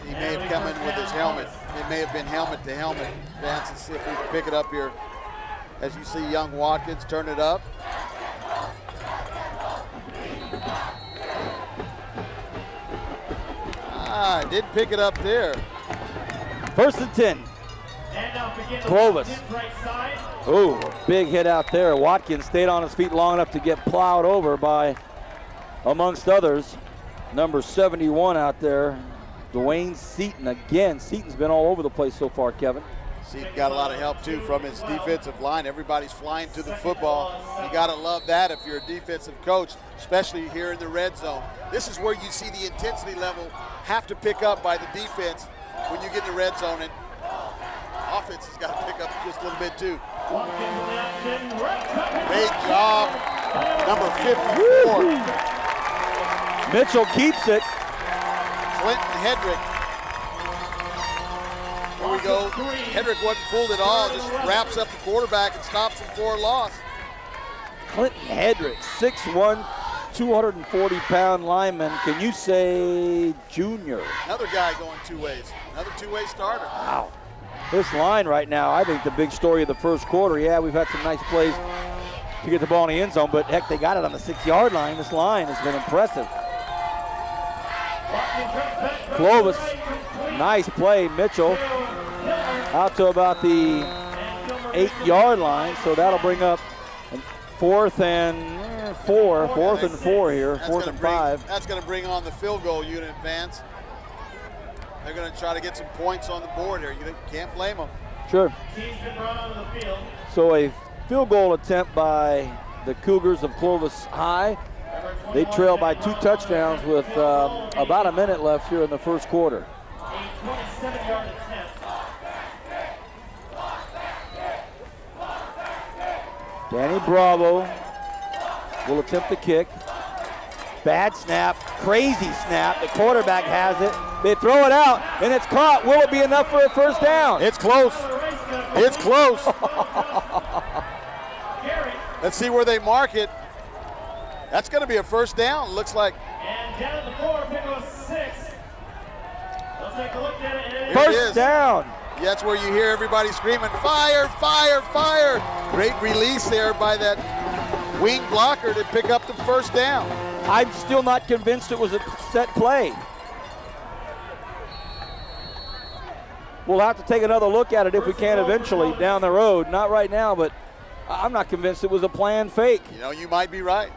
S12: he may have come in with his helmet. It may have been helmet to helmet. Vance, let's see if we can pick it up here. As you see young Watkins turn it up. Didn't pick it up there.
S10: 1st and 10. Clovis. Ooh, big hit out there. Watkins stayed on his feet long enough to get plowed over by, amongst others, number 71 out there, Dwayne Seaton again. Seaton's been all over the place so far, Kevin.
S12: Seaton got a lot of help too from his defensive line. Everybody's flying to the football. You gotta love that if you're a defensive coach, especially here in the red zone. This is where you see the intensity level have to pick up by the defense when you get in the red zone, and offense has got to pick up just a little bit too. Great job, number 54.
S10: Mitchell keeps it.
S12: Clinton Hedrick. Here we go. Hedrick wasn't fooled at all, just wraps up the quarterback and stops him for a loss.
S10: Clinton Hedrick, 6'1", 240-pound lineman. Can you say junior?
S12: Another guy going two ways. Another two-way starter.
S10: Wow. This line right now, I think the big story of the first quarter. Yeah, we've had some nice plays to get the ball in the end zone, but heck, they got it on the 6-yard line. This line has been impressive. Clovis, nice play. Mitchell out to about the 8-yard line, so that'll bring up 4th and 4 here, 4th and 5.
S12: That's going to bring on the field goal unit, Vance. They're going to try to get some points on the board here. You can't blame them.
S10: Sure. So a field goal attempt by the Cougars of Clovis High. They trail by 2 touchdowns with about a minute left here in the first quarter. Danny Bravo will attempt the kick. Bad snap, crazy snap. The quarterback has it. They throw it out, and it's caught. Will it be enough for a first down?
S12: It's close. It's close. Let's see where they mark it. That's going to be a first down, looks like.
S13: And down at the 4, pick up 6. Let's take a look at it.
S10: First down.
S12: Yeah, that's where you hear everybody screaming, fire, fire, fire. Great release there by that wing blocker to pick up the first down.
S10: I'm still not convinced it was a set play. We'll have to take another look at it if we can eventually down the road. Not right now, but I'm not convinced it was a planned fake.
S12: You know, you might be right.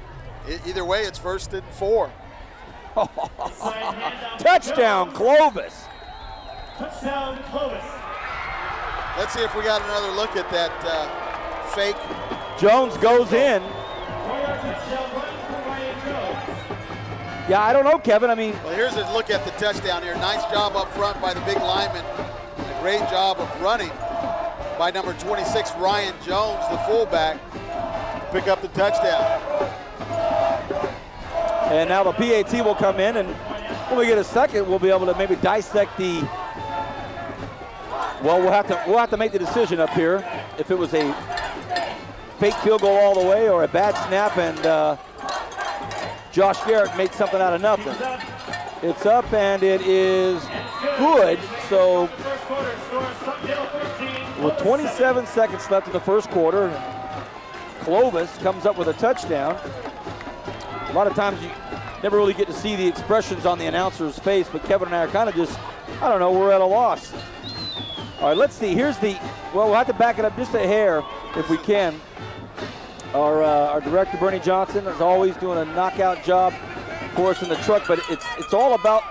S12: Either way, it's 1st and 4.
S10: Touchdown, Clovis.
S13: Touchdown, Clovis.
S12: Let's see if we got another look at that fake.
S10: Jones goes in. Yeah, I don't know, Kevin. I mean,
S12: well, here's a look at the touchdown here. Nice job up front by the big lineman. A great job of running by number 26, Ryan Jones, the fullback, pick up the touchdown.
S10: And now the PAT will come in, and when we get a second, we'll be able to maybe dissect the. Well, we'll have to make the decision up here if it was a fake field goal all the way or a bad snap, and Josh Garrett made something out of nothing. It's up and it is good. So with 27 seconds left in the first quarter, Clovis comes up with a touchdown. A lot of times you never really get to see the expressions on the announcer's face, but Kevin and I are kind of just, I don't know, we're at a loss. All right, let's see. Here's the, well, we'll have to back it up just a hair if we can. Our director, Bernie Johnson, is always doing a knockout job for us in the truck, but it's all about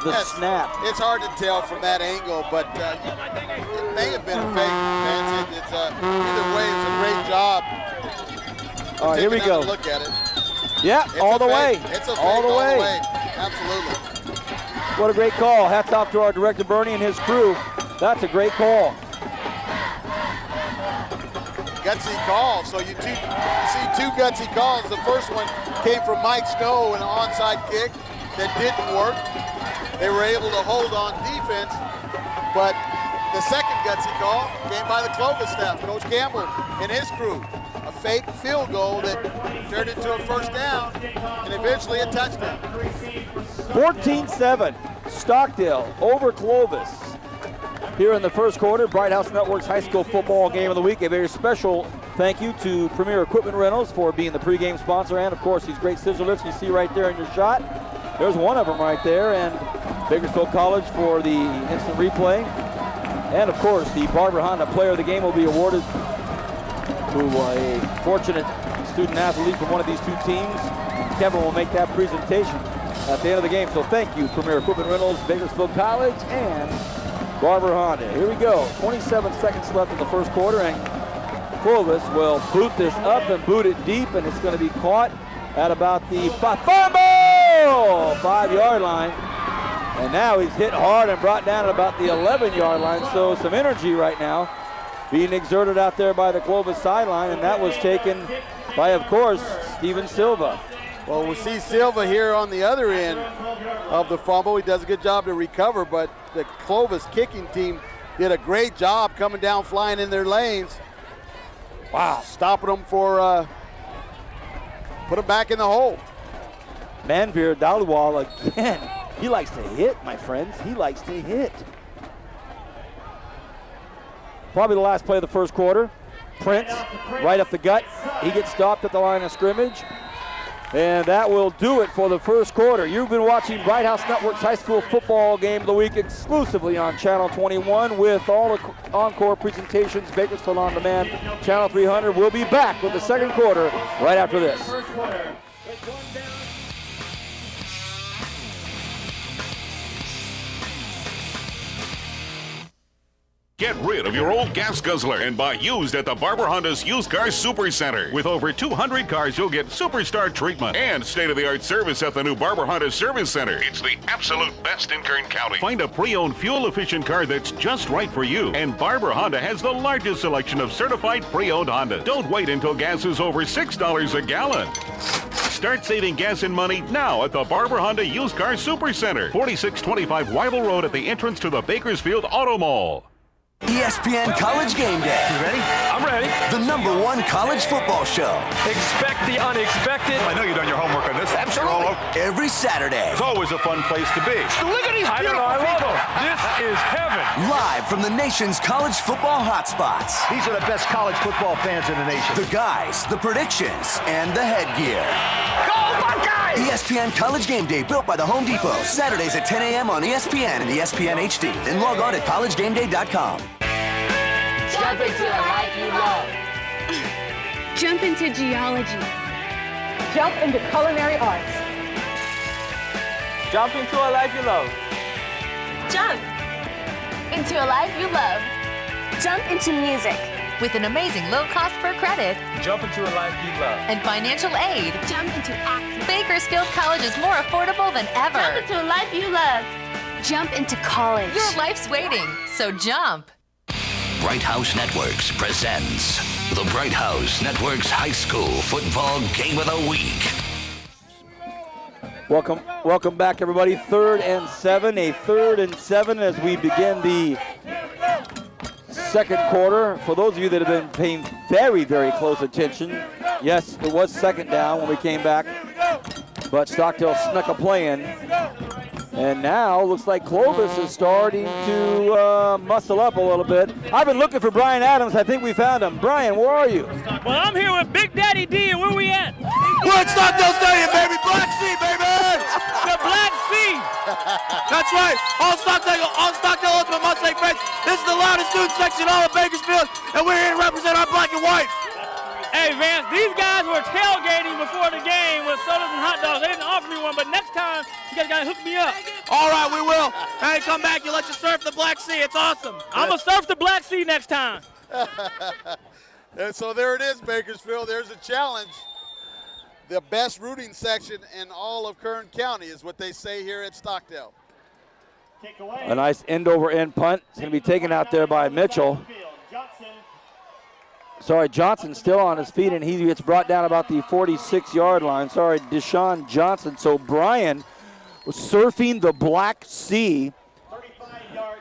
S10: the snap.
S12: It's hard to tell from that angle, but it may have been a fake, man. Either way, it's a great job.
S10: All right, here we go.
S12: Look at it.
S10: Yeah,
S12: it's
S10: all the way.
S12: It's a fake
S10: all the way.
S12: Absolutely.
S10: What a great call. Hats off to our director, Bernie, and his crew. That's a great call.
S12: Gutsy call. So you see 2 gutsy calls. The first one came from Mike Snow, an onside kick that didn't work. They were able to hold on defense, but the second gutsy call came by the Clovis staff, Coach Campbell and his crew. A fake field goal that turned into a first down and eventually a touchdown.
S10: 14-7. Stockdale over Clovis. Here in the first quarter, Bright House Network's high school football game of the week. A very special thank you to Premier Equipment Rentals for being the pregame sponsor, and of course these great scissor lifts you see right there in your shot. There's one of them right there, and Bakersfield College for the instant replay. And of course the Barber Honda Player of the Game will be awarded to a fortunate student athlete from one of these two teams. Kevin will make that presentation at the end of the game. So thank you, Premier Equipment Rentals, Bakersfield College, and Barber Honda. Here we go. 27 seconds left in the first quarter, and Clovis will boot this up and boot it deep, and it's going to be caught at about the 5-yard line. And now he's hit hard and brought down at about the 11-yard line. So some energy right now being exerted out there by the Clovis sideline, and that was taken by, of course, Steven Silva.
S12: Well, we see Silva here on the other end of the fumble. He does a good job to recover, but the Clovis kicking team did a great job coming down, flying in their lanes. Wow, stopping them for, put them back in the hole.
S10: Manveer Daliwal again. He likes to hit, my friends. He likes to hit. Probably the last play of the first quarter. Prince, right up the gut. He gets stopped at the line of scrimmage. And that will do it for the first quarter. You've been watching Bright House Network's high school football game of the week exclusively on Channel 21 with all the encore presentations, Bakersfield On Demand. Channel 300 will be back with the second quarter right after this.
S4: Get rid of your old gas guzzler and buy used at the Barber Honda's Used Car Super Center. With over 200 cars, you'll get Superstar treatment and state-of-the-art service at the new Barber Honda Service Center. It's the absolute best in Kern County. Find a pre-owned, fuel-efficient car that's just right for you. And Barber Honda has the largest selection of certified pre-owned Hondas. Don't wait until gas is over $6 a gallon. Start saving gas and money now at the Barber Honda Used Car Super Center, 4625 Wyville Road at the entrance to the Bakersfield Auto Mall.
S1: ESPN College Game Day.
S5: You ready? I'm ready.
S1: The #1 college football show.
S5: Expect the unexpected.
S6: I know you've done your homework on this. Absolutely.
S1: Every Saturday.
S6: It's always a fun place to be.
S5: Look at these beautiful people. This is heaven.
S1: Live from the nation's college football hotspots.
S6: These are the best college football fans in the nation.
S1: The guys, the predictions, and the headgear.
S5: Go Buckeyes!
S1: ESPN College Game Day, built by the Home Depot. Saturdays at 10 a.m. on ESPN and ESPN HD. Then log on at collegegameday.com.
S8: Jump into a life you love.
S14: Jump into geology.
S7: Jump into culinary arts. Jump into a life you love.
S8: Jump into a life you love.
S14: Jump into music.
S9: With an amazing low cost per credit
S7: Jump into a life you love.
S9: and financial aid,
S14: Jump into acting.
S9: Bakersfield College is more affordable than ever.
S8: Jump into a life you love.
S14: Jump into college.
S9: Your life's waiting, so jump.
S1: Bright House Networks presents the Bright House Networks High School Football Game of the Week.
S10: Welcome back, everybody. 3rd and 7, a 3rd and 7 as we begin the second quarter. For those of you that have been paying very, very close attention, yes, it was second down when we came back, but Stockdale snuck a play in. And now looks like Clovis is starting to muscle up a little bit. I've been looking for Brian Adams. I think we found him. Brian, where are you?
S11: Well, I'm here with Big Daddy D, and where we at?
S12: We're at Stockdale Stadium, baby. Black Sea, baby.
S11: The Black Sea.
S12: That's right. All Stockdale Ultimate Mustang fans. This is the loudest student section all of Bakersfield, and we're here to represent our black and white.
S11: Hey, Vance, these guys were tailgating before the game with sodas and hot dogs. They didn't offer me one, but next time, you guys got to hook me up.
S12: All right, we will. Hey, come back. You let you surf the Black Sea. It's awesome.
S11: I'm going to surf the Black Sea next time.
S12: And so there it is, Bakersfield. There's a challenge. The best rooting section in all of Kern County is what they say here at Stockdale.
S10: A nice end-over-end punt. It's going to be taken out there by Mitchell. Sorry, Johnson still on his feet, and he gets brought down about the 46-yard line. Sorry, Deshaun Johnson. So Brian was surfing the Black Sea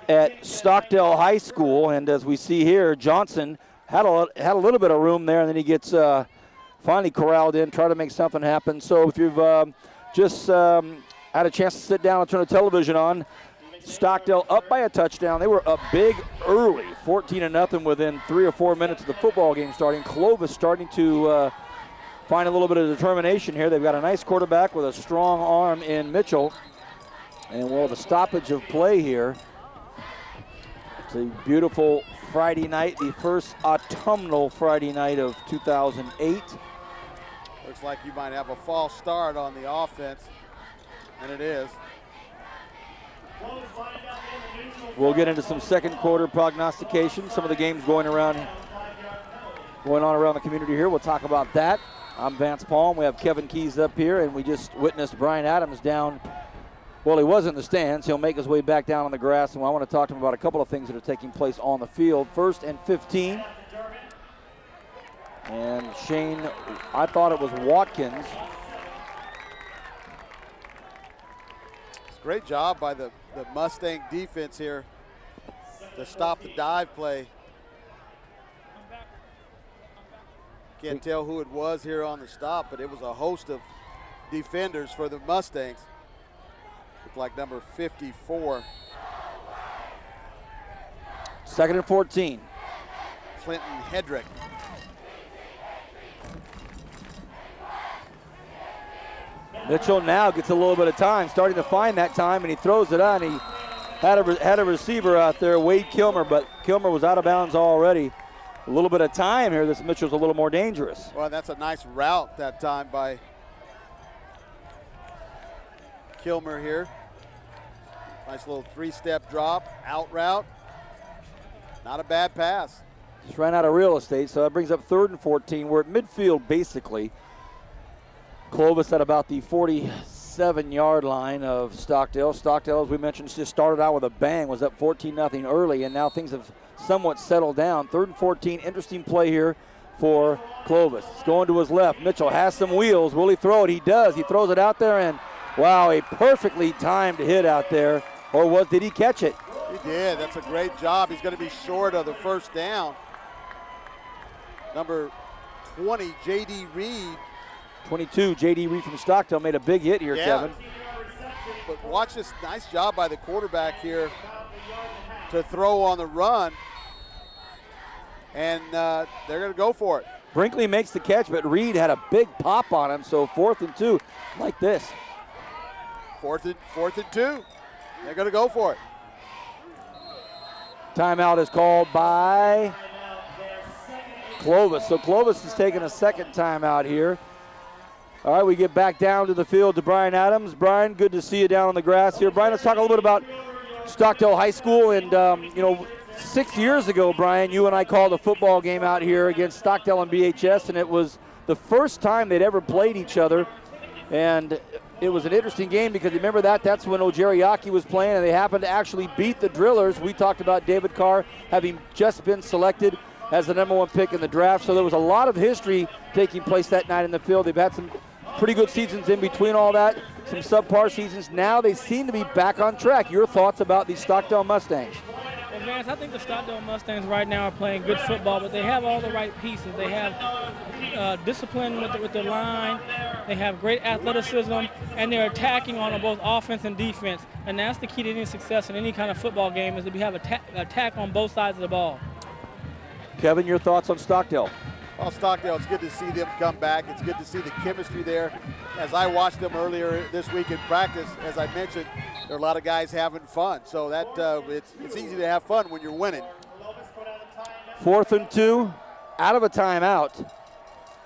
S10: at Stockdale High School, and as we see here, Johnson had a little bit of room there, and then he gets finally corralled in, try to make something happen. So if you've just had a chance to sit down and turn the television on. Stockdale up by a touchdown. They were up big early, 14-0 within 3 or 4 minutes of the football game starting. Clovis starting to find a little bit of determination here. They've got a nice quarterback with a strong arm in Mitchell. And well, the stoppage of play here. It's a beautiful Friday night, the first autumnal Friday night of 2008.
S12: Looks like you might have a false start on the offense, and it is.
S10: We'll get into some second quarter prognostication. Some of the games going on around the community here. We'll talk about that. I'm Vance Palm. We have Kevin Keys up here, and we just witnessed Brian Adams down. Well, he was in the stands. He'll make his way back down on the grass, and I want to talk to him about a couple of things that are taking place on the field. 1st and 15. And Shane, I thought it was Watkins.
S12: Great job by the Mustang defense here to stop the dive play. Can't tell who it was here on the stop, but it was a host of defenders for the Mustangs. Looked like number 54.
S10: 2nd and 14.
S12: Clinton Hedrick.
S10: Mitchell now gets a little bit of time, starting to find that time, and he throws it on. He had a receiver out there, Wade Kilmer, but Kilmer was out of bounds already. A little bit of time here. This Mitchell's a little more dangerous.
S12: Well, that's a nice route that time by Kilmer here. Nice little 3-step drop, out route. Not a bad pass.
S10: Just ran out of real estate, so that brings up 3rd and 14. We're at midfield, basically. Clovis at about the 47-yard line of Stockdale. Stockdale, as we mentioned, just started out with a bang, was up 14-0 early, and now things have somewhat settled down. 3rd and 14, interesting play here for Clovis. It's going to his left. Mitchell has some wheels. Will he throw it? He does. He throws it out there, and wow, a perfectly timed hit out there. Or did he catch it?
S12: He did. That's a great job. He's going to be short of the first down. Number 20, J.D. Reed.
S10: 22, J.D. Reed from Stockdale made a big hit here, Kevin.
S12: But watch this nice job by the quarterback here to throw on the run. And they're going to go for it.
S10: Brinkley makes the catch, but Reed had a big pop on him, so 4th and 2, like this.
S12: 4th and 2. They're going to go for it.
S10: Timeout is called by Clovis. So Clovis is taking a second timeout here. All right, we get back down to the field to Brian Adams. Brian, good to see you down on the grass here. Brian, let's talk a little bit about Stockdale High School. And, 6 years ago, Brian, you and I called a football game out here against Stockdale and BHS, and it was the first time they'd ever played each other. And it was an interesting game because remember that's when Ojeriaki was playing, and they happened to actually beat the Drillers. We talked about David Carr having just been selected as the #1 pick in the draft. So there was a lot of history taking place that night in the field. They've had some pretty good seasons in between all that, some subpar seasons. Now they seem to be back on track. Your thoughts about the Stockdale Mustangs?
S11: Well, Vance, I think the Stockdale Mustangs right now are playing good football, but they have all the right pieces. They have discipline with the line. They have great athleticism, and they're attacking on both offense and defense. And that's the key to any success in any kind of football game is that we have attack on both sides of the ball.
S10: Kevin, your thoughts on Stockdale?
S12: Well, Stockdale, it's good to see them come back. It's good to see the chemistry there. As I watched them earlier this week in practice, as I mentioned, there are a lot of guys having fun. So that it's easy to have fun when you're winning.
S10: 4th and 2, out of a timeout.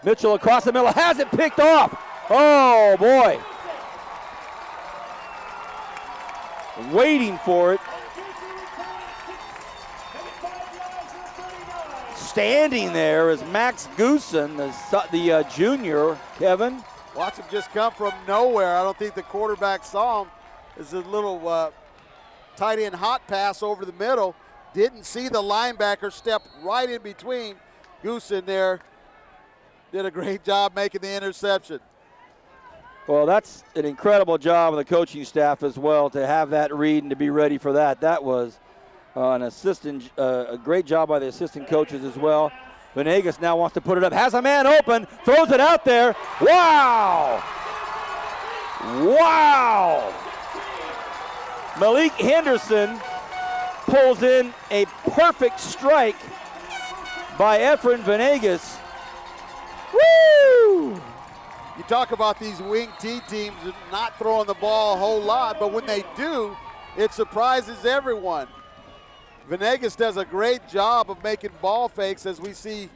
S10: Mitchell across the middle, has it picked off. Oh, boy. Waiting for it. Standing there is Max Goosen, the junior, Kevin.
S12: Watch him just come from nowhere. I don't think the quarterback saw him. It's a little tight end hot pass over the middle. Didn't see the linebacker step right in between. Goosen there did a great job making the interception.
S10: Well, that's an incredible job of the coaching staff as well to have that read and to be ready for that. That was a great job by the assistant coaches as well. Venegas now wants to put it up, has a man open, throws it out there. Wow! Wow! Malik Henderson pulls in a perfect strike by Efren Venegas. Woo!
S12: You talk about these wing T teams not throwing the ball a whole lot, but when they do, it surprises everyone. Venegas does a great job of making ball fakes as we see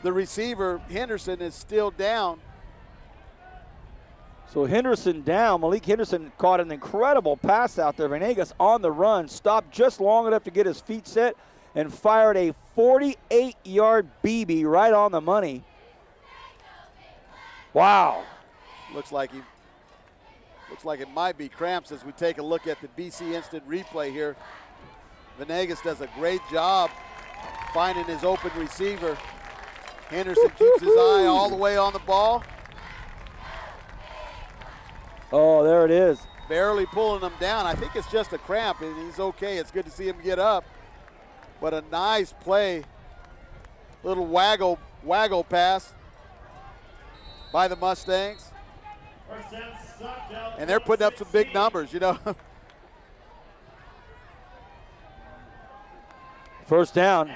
S12: the receiver, Henderson, is still down.
S10: So Henderson down. Malik Henderson caught an incredible pass out there. Venegas on the run, stopped just long enough to get his feet set and fired a 48-yard BB right on the money. Wow.
S12: Looks like it might be cramps as we take a look at the BC Instant Replay here. Venegas does a great job finding his open receiver. Henderson keeps his eye all the way on the ball.
S10: Oh, there it is.
S12: Barely pulling him down. I think it's just a cramp, and he's okay. It's good to see him get up. But a nice play. Little waggle pass by the Mustangs. And they're putting up some big numbers, you know.
S10: First down.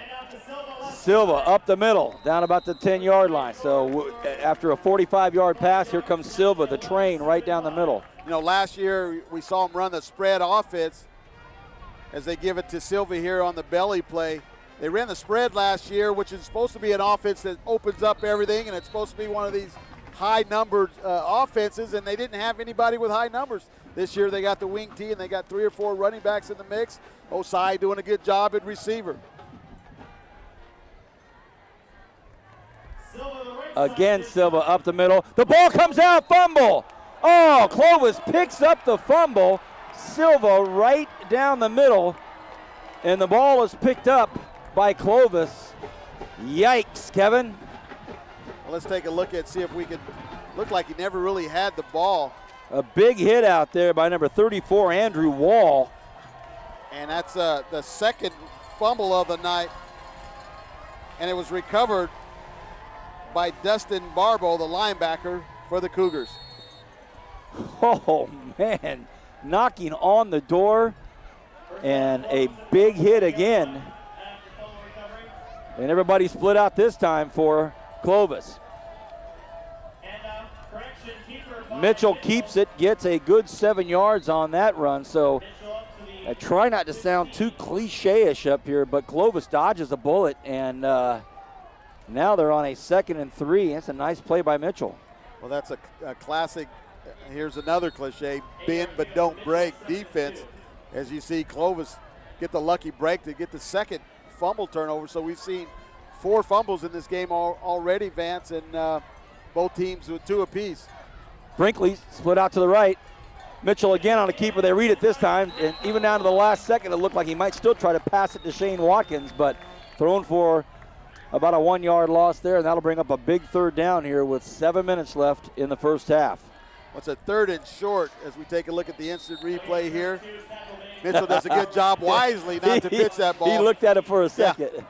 S10: Silva up the middle, down about the 10-yard line. So after a 45-yard pass, here comes Silva, the train, right down the middle.
S12: You know, last year we saw him run the spread offense as they give it to Silva here on the belly play. They ran the spread last year, which is supposed to be an offense that opens up everything, and it's supposed to be one of these high-numbered offenses, and they didn't have anybody with high numbers. This year they got the wing T, and they got 3 or 4 running backs in the mix. Osai doing a good job at receiver.
S10: Again, Silva up the middle. The ball comes out, fumble. Oh, Clovis picks up the fumble. Silva right down the middle, and the ball is picked up by Clovis. Yikes, Kevin.
S12: Well, let's take a look at, see if we can, look like he never really had the ball.
S10: A big hit out there by number 34, Andrew Wall.
S12: And that's the second fumble of the night. And it was recovered by Dustin Barbo, the linebacker for the Cougars.
S10: Oh, man. Knocking on the door, and a big hit again. And everybody split out this time for Clovis. Mitchell keeps it, gets a good 7 yards on that run. So I try not to sound too cliche-ish up here, but Clovis dodges a bullet, and now they're on a 2nd and 3. That's a nice play by Mitchell.
S12: Well, that's a classic. Here's another cliche, bend but don't break defense. As you see Clovis get the lucky break to get the second fumble turnover. So we've seen 4 fumbles in this game already, Vance, and both teams with 2 apiece.
S10: Brinkley split out to the right. Mitchell again on a keeper. They read it this time, and even down to the last second, it looked like he might still try to pass it to Shane Watkins, but thrown for about a 1-yard loss there, and that'll bring up a big 3rd down here with 7 minutes left in the first half.
S12: What's a 3rd and short as we take a look at the instant replay here. Mitchell does a good job wisely not to pitch that ball.
S10: He looked at it for a second.
S12: Yeah.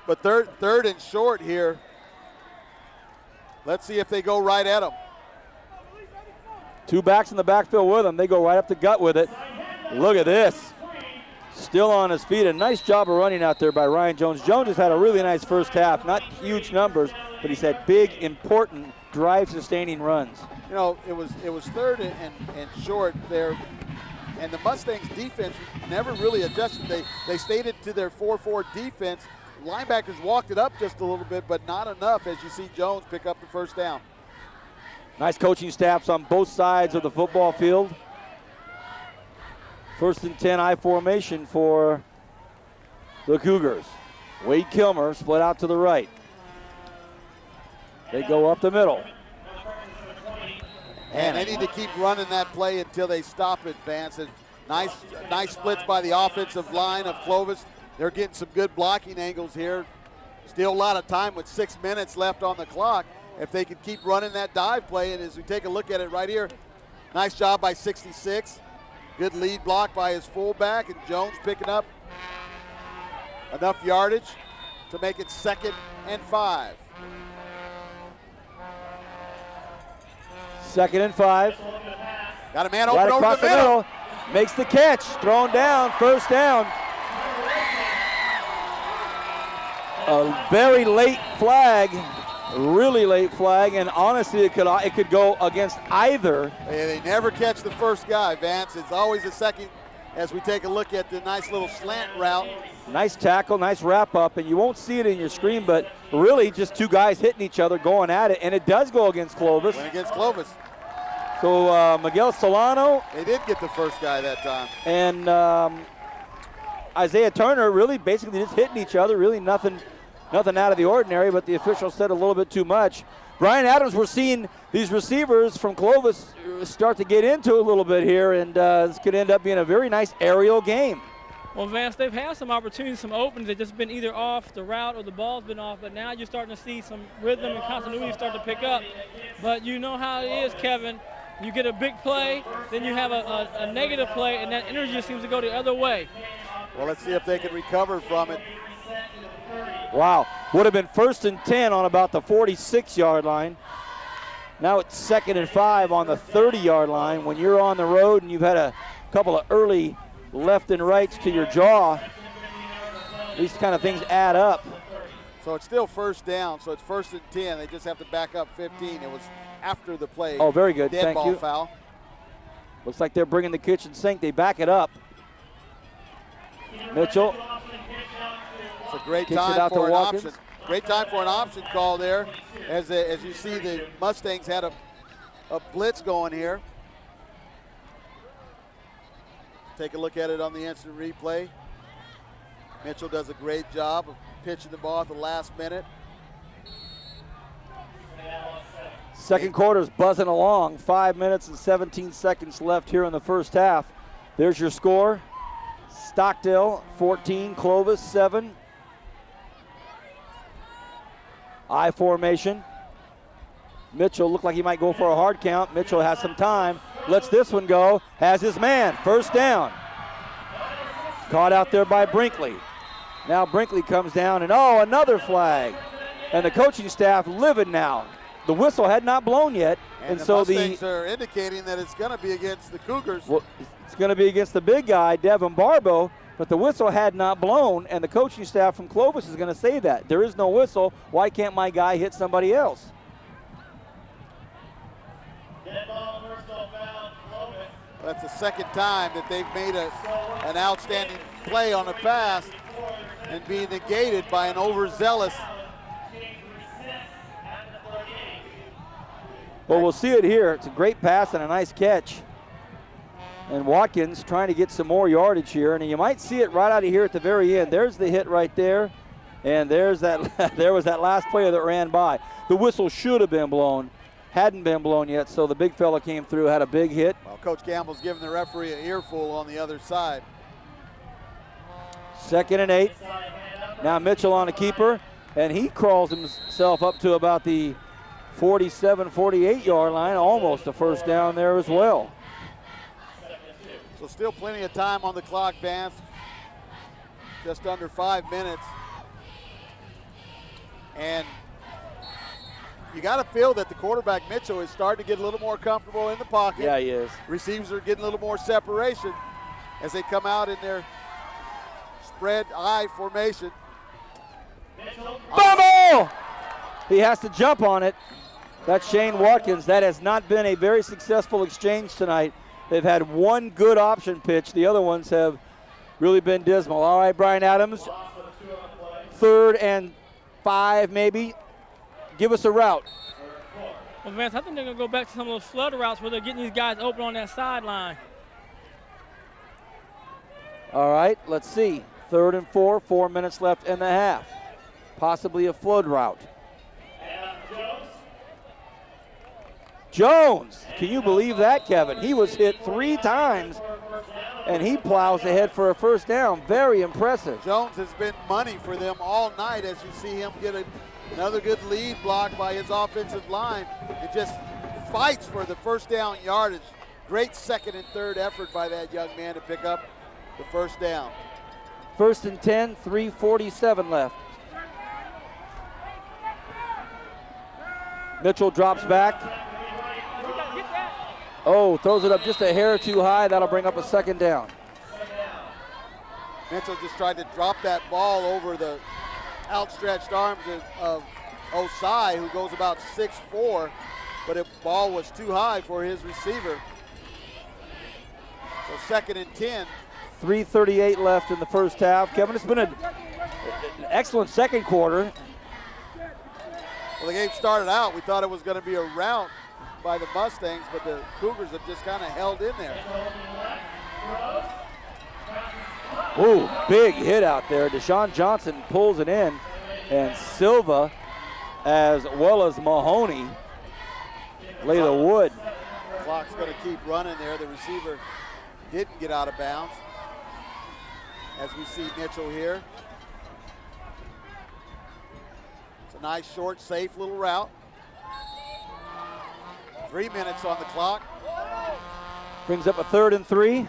S12: But third and short here. Let's see if they go right at him.
S10: 2 backs in the backfield with him. They go right up the gut with it. Look at this. Still on his feet. A nice job of running out there by Ryan Jones. Jones has had a really nice first half. Not huge numbers, but he's had big, important, drive-sustaining runs.
S12: You know, it was 3rd and short there, and the Mustangs defense never really adjusted. They stayed to their 4-4 defense. Linebackers walked it up just a little bit, but not enough as you see Jones pick up the first down.
S10: Nice coaching staffs on both sides of the football field. 1st and 10 I formation for the Cougars. Wade Kilmer split out to the right. They go up the middle.
S12: And they need to keep running that play until they stop it, Vance. And nice splits by the offensive line of Clovis. They're getting some good blocking angles here. Still a lot of time with 6 minutes left on the clock. If they could keep running that dive play, and as we take a look at it right here, nice job by 66. Good lead block by his fullback, and Jones picking up enough yardage to make it 2nd and 5.
S10: 2nd and 5.
S12: Got a man
S10: Right
S12: open over
S10: across
S12: the middle.
S10: Makes the catch. Thrown down. First down. A very late flag. Really late flag, and honestly, it could go against either.
S12: They never catch the first guy, Vance. It's always the second as we take a look at the nice little slant route.
S10: Nice tackle, nice wrap up, and you won't see it in your screen, but really just two guys hitting each other, going at it, and it does go against Clovis.
S12: Went against Clovis.
S10: So Miguel Solano.
S12: They did get the first guy that time.
S10: And Isaiah Turner really basically just hitting each other, really nothing out of the ordinary, but the official said a little bit too much. Brian Adams, we're seeing these receivers from Clovis start to get into a little bit here, and this could end up being a very nice aerial game.
S11: Well, Vance, they've had some opportunities, some openings. They've just been either off the route or the ball's been off, but now you're starting to see some rhythm and continuity start to pick up. But you know how it is, Kevin. You get a big play, then you have a negative play, and that energy seems to go the other way.
S12: Well, let's see if they can recover from it.
S10: Wow, would have been 1st and 10 on about the 46-yard line. Now it's 2nd and 5 on the 30-yard line. When you're on the road and you've had a couple of early left and rights to your jaw, these kind of things add up.
S12: So it's still first down, so it's 1st and 10. They just have to back up 15. It was after the play.
S10: Oh, very good,
S12: Dead
S10: thank
S12: ball
S10: you.
S12: Foul.
S10: Looks like they're bringing the kitchen sink. They back it up. Mitchell.
S12: It's a great
S10: Kicks it
S12: time
S10: out
S12: for
S10: to
S12: an
S10: Watkins.
S12: option. Great time for an option call there. As you see, the Mustangs had a blitz going here. Take a look at it on the instant replay. Mitchell does a great job of pitching the ball at the last minute.
S10: Second quarter's buzzing along. 5 minutes and 17 seconds left here in the first half. There's your score. Stockdale 14, Clovis 7. I formation. Mitchell looked like he might go for a hard count. Mitchell has some time. Lets this one go. Has his man. First down. Caught out there by Brinkley. Now Brinkley comes down and another flag. And the coaching staff livid now. The whistle had not blown yet.
S12: And
S10: so
S12: the Mustangs are indicating that it's going to be against the Cougars.
S10: Well, it's going to be against the big guy, Devin Barbo, but the whistle had not blown, and the coaching staff from Clovis is going to say that. There is no whistle. Why can't my guy hit somebody else?
S12: That's the second time that they've made an outstanding play on a pass and being negated by an overzealous.
S10: Well, we'll see it here. It's a great pass and a nice catch. And Watkins trying to get some more yardage here, and you might see it right out of here at the very end. There's the hit right there, and there's that. There was that last player that ran by. The whistle should have been blown, hadn't been blown yet, so the big fella came through, had a big hit.
S12: Well, Coach Campbell's giving the referee an earful on the other side.
S10: 2nd and 8. Now Mitchell on a keeper, and he crawls himself up to about the 47, 48-yard line, almost a first down there as well.
S12: So still plenty of time on the clock, Vance. Just under 5 minutes. And you got to feel that the quarterback, Mitchell, is starting to get a little more comfortable in the pocket.
S10: Yeah, he is.
S12: Receivers are getting a little more separation as they come out in their spread I formation.
S10: Bubble! He has to jump on it. That's Shane Watkins. That has not been a very successful exchange tonight. They've had one good option pitch. The other ones have really been dismal. All right, Brian Adams. 3rd and 5 maybe. Give us a route.
S11: Well, Vance, I think they're going to go back to some of those flood routes where they're getting these guys open on that sideline.
S10: All right, let's see. 3rd and 4, 4 minutes left in the half. Possibly a flood route. Jones, can you believe that, Kevin? He was hit 3 times, and he plows ahead for a first down. Very impressive.
S12: Jones has been money for them all night as you see him get another good lead block by his offensive line. It just fights for the first down yardage. Great 2nd and 3rd effort by that young man to pick up the first down.
S10: 1st and 10, 3:47 left. Mitchell drops back. Oh, throws it up just a hair too high. That'll bring up a second down.
S12: Mitchell just tried to drop that ball over the outstretched arms of Osai, who goes about 6'4", but the ball was too high for his receiver. So 2nd and 10.
S10: 3:38 left in the first half. Kevin, it's been an excellent second quarter.
S12: Well, the game started out, we thought it was going to be a rout by the Mustangs, but the Cougars have just kind of held in there.
S10: Ooh, big hit out there. Deshaun Johnson pulls it in, and Silva, as well as Mahoney, lay the wood.
S12: Clock's going to keep running there. The receiver didn't get out of bounds. As we see Mitchell here. It's a nice, short, safe little route. 3 minutes on the clock.
S10: Brings up a 3rd and 3.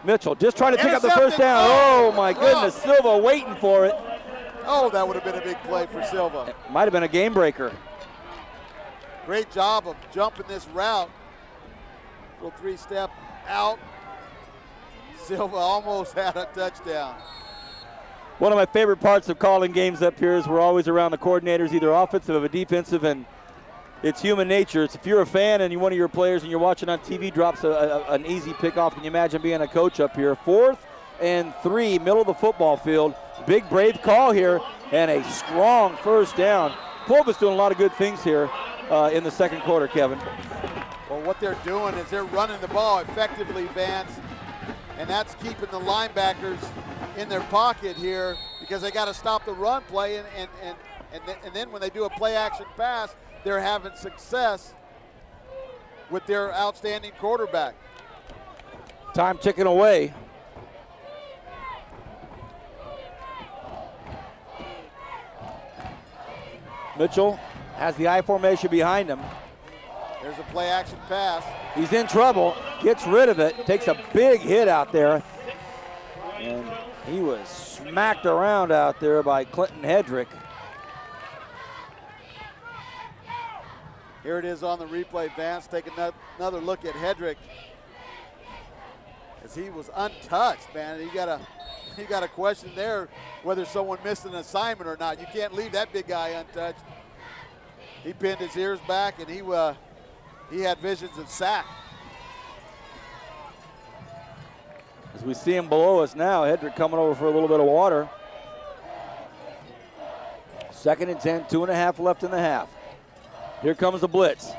S10: Mitchell just trying to pick up the first down. Oh my goodness, Silva waiting for it.
S12: Oh, that would have been a big play for Silva.
S10: Might have been a game breaker.
S12: Great job of jumping this route. Little 3-step out. Silva almost had a touchdown.
S10: One of my favorite parts of calling games up here is we're always around the coordinators, either offensive or defensive, and it's human nature. It's if you're a fan and one of your players and you're watching on TV drops an easy pickoff, can you imagine being a coach up here? 4th and 3, middle of the football field. Big, brave call here, and a strong first down. Clovis doing a lot of good things here in the second quarter, Kevin.
S12: Well, what they're doing is they're running the ball effectively, Vance, and that's keeping the linebackers in their pocket here because they got to stop the run play, and then when they do a play-action pass, they're having success with their outstanding quarterback.
S10: Time ticking away. Mitchell has the I formation behind him.
S12: There's a play-action pass.
S10: He's in trouble, gets rid of it, takes a big hit out there, and he was smacked around out there by Clinton Hedrick.
S12: Here it is on the replay, Vance. Take another look at Hedrick as he was untouched, man. You got a question there whether someone missed an assignment or not. You can't leave that big guy untouched. He pinned his ears back, and he had visions of sack.
S10: As we see him below us now, Hedrick coming over for a little bit of water. 2nd and 10, 2.5 left in the half. Here comes the blitz.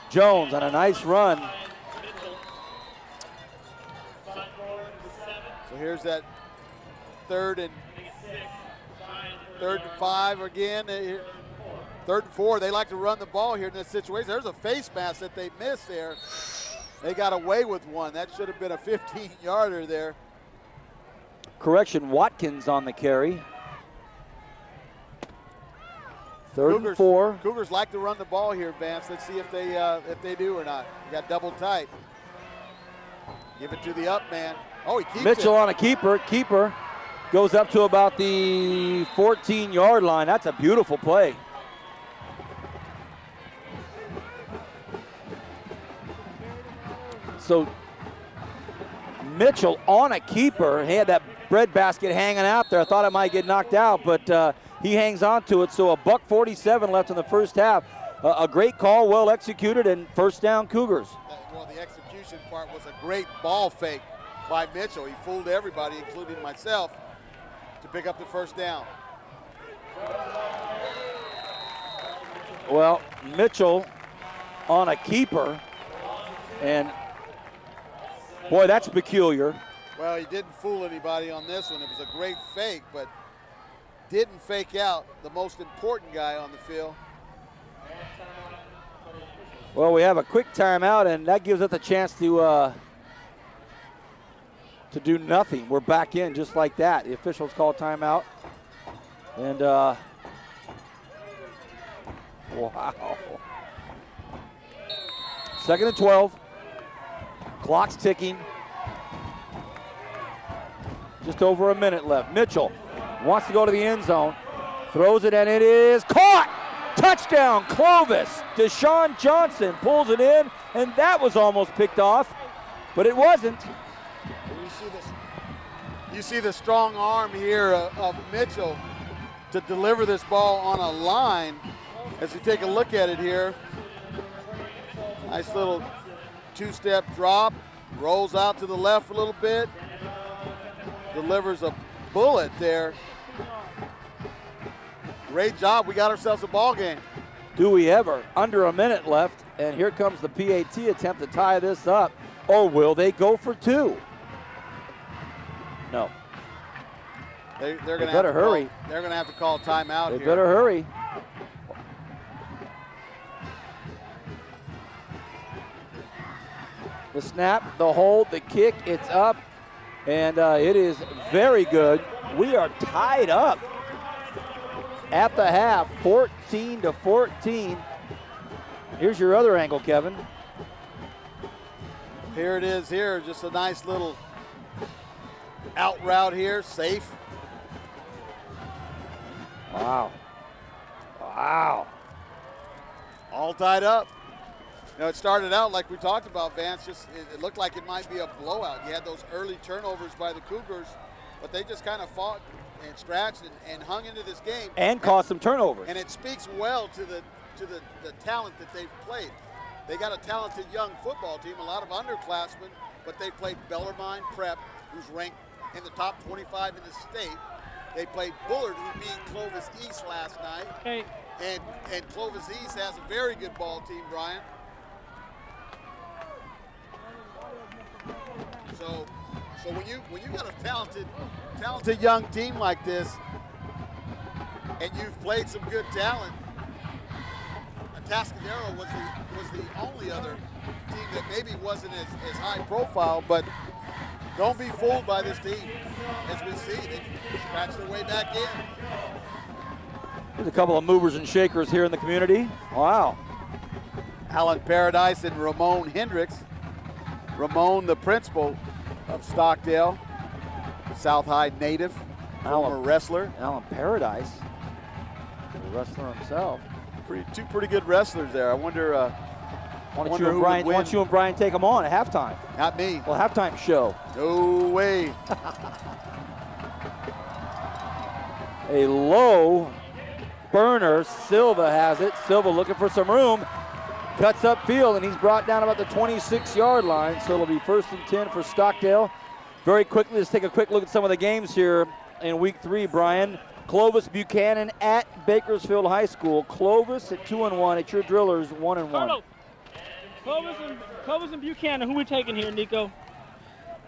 S10: Jones on a nice run.
S12: So here's that 3rd and 5 again. 3rd and 4. They like to run the ball here in this situation. There's a face mask that they missed there. They got away with one. That should have been a 15-yarder there.
S10: Correction, Watkins on the carry. 3rd and 4.
S12: Cougars like to run the ball here, Vance. Let's see if they do or not. You got double tight. Give it to the up man. Oh, he keeps
S10: Mitchell
S12: it.
S10: on a keeper. Keeper goes up to about the 14-yard line. That's a beautiful play. So Mitchell on a keeper. He had that bread basket hanging out there. I thought it might get knocked out, but he hangs on to it. So $1:47 left in the first half. A great call, well executed, and first down Cougars.
S12: Well, the execution part was a great ball fake by Mitchell. He fooled everybody, including myself, to pick up the first down.
S10: Well, Mitchell on a keeper, and boy, that's peculiar.
S12: Well, he didn't fool anybody on this one. It was a great fake, but didn't fake out the most important guy on the field.
S10: Well, we have a quick timeout, and that gives us a chance to do nothing. We're back in just like that. The officials call timeout. And, wow. 2nd and 12. Clock's ticking. Just over a minute left. Mitchell wants to go to the end zone. Throws it, and it is caught. Touchdown, Clovis. Deshaun Johnson pulls it in, and that was almost picked off, but it wasn't.
S12: You see the strong arm here of Mitchell to deliver this ball on a line. As you take a look at it here, nice little two-step drop, rolls out to the left a little bit, delivers a bullet there. Great job. We got ourselves a ball game.
S10: Do we ever? Under a minute left, and here comes the PAT attempt to tie this up. Or will they go for two? No.
S12: They're going to
S10: better hurry.
S12: They're going to have to call timeout here.
S10: They better hurry. The snap, the hold, the kick, it's up, and it is very good. We are tied up at the half, 14-14. Here's your other angle, Kevin.
S12: Here it is here, just a nice little out route here, safe.
S10: Wow. Wow.
S12: All tied up. You know, it started out like we talked about, Vance, just it looked like it might be a blowout. You had those early turnovers by the Cougars, but they just kind of fought and scratched and hung into this game.
S10: And caused some turnovers.
S12: And it speaks well to the talent that they've played. They got a talented young football team, a lot of underclassmen, but they played Bellarmine Prep, who's ranked in the top 25 in the state. They played Bullard, who beat Clovis East last night.
S11: Hey.
S12: And Clovis East has a very good ball team, Brian. So when you got a talented young team like this, and you've played some good talent, Atascadero was the only other team that maybe wasn't as high profile, but don't be fooled by this team. As we see, they scratched their way back in.
S10: There's a couple of movers and shakers here in the community. Wow.
S12: Alan Paradise and Ramon Hendricks. Ramon, the principal of Stockdale, South High native, former wrestler.
S10: Alan Paradise, the wrestler himself.
S12: Two pretty good wrestlers there. I wonder
S10: why don't you and Brian take them on at halftime?
S12: Not me.
S10: Well, halftime show.
S12: No way.
S10: A low burner. Silva has it. Silva looking for some room. Cuts upfield, and he's brought down about the 26-yard line, so it'll be 1st and 10 for Stockdale. Very quickly, let's take a quick look at some of the games here in Week 3, Brian. Clovis Buchanan at Bakersfield High School. Clovis at 2-1. It's your Drillers 1-1.
S11: Clovis and Buchanan, who we taking here, Nico?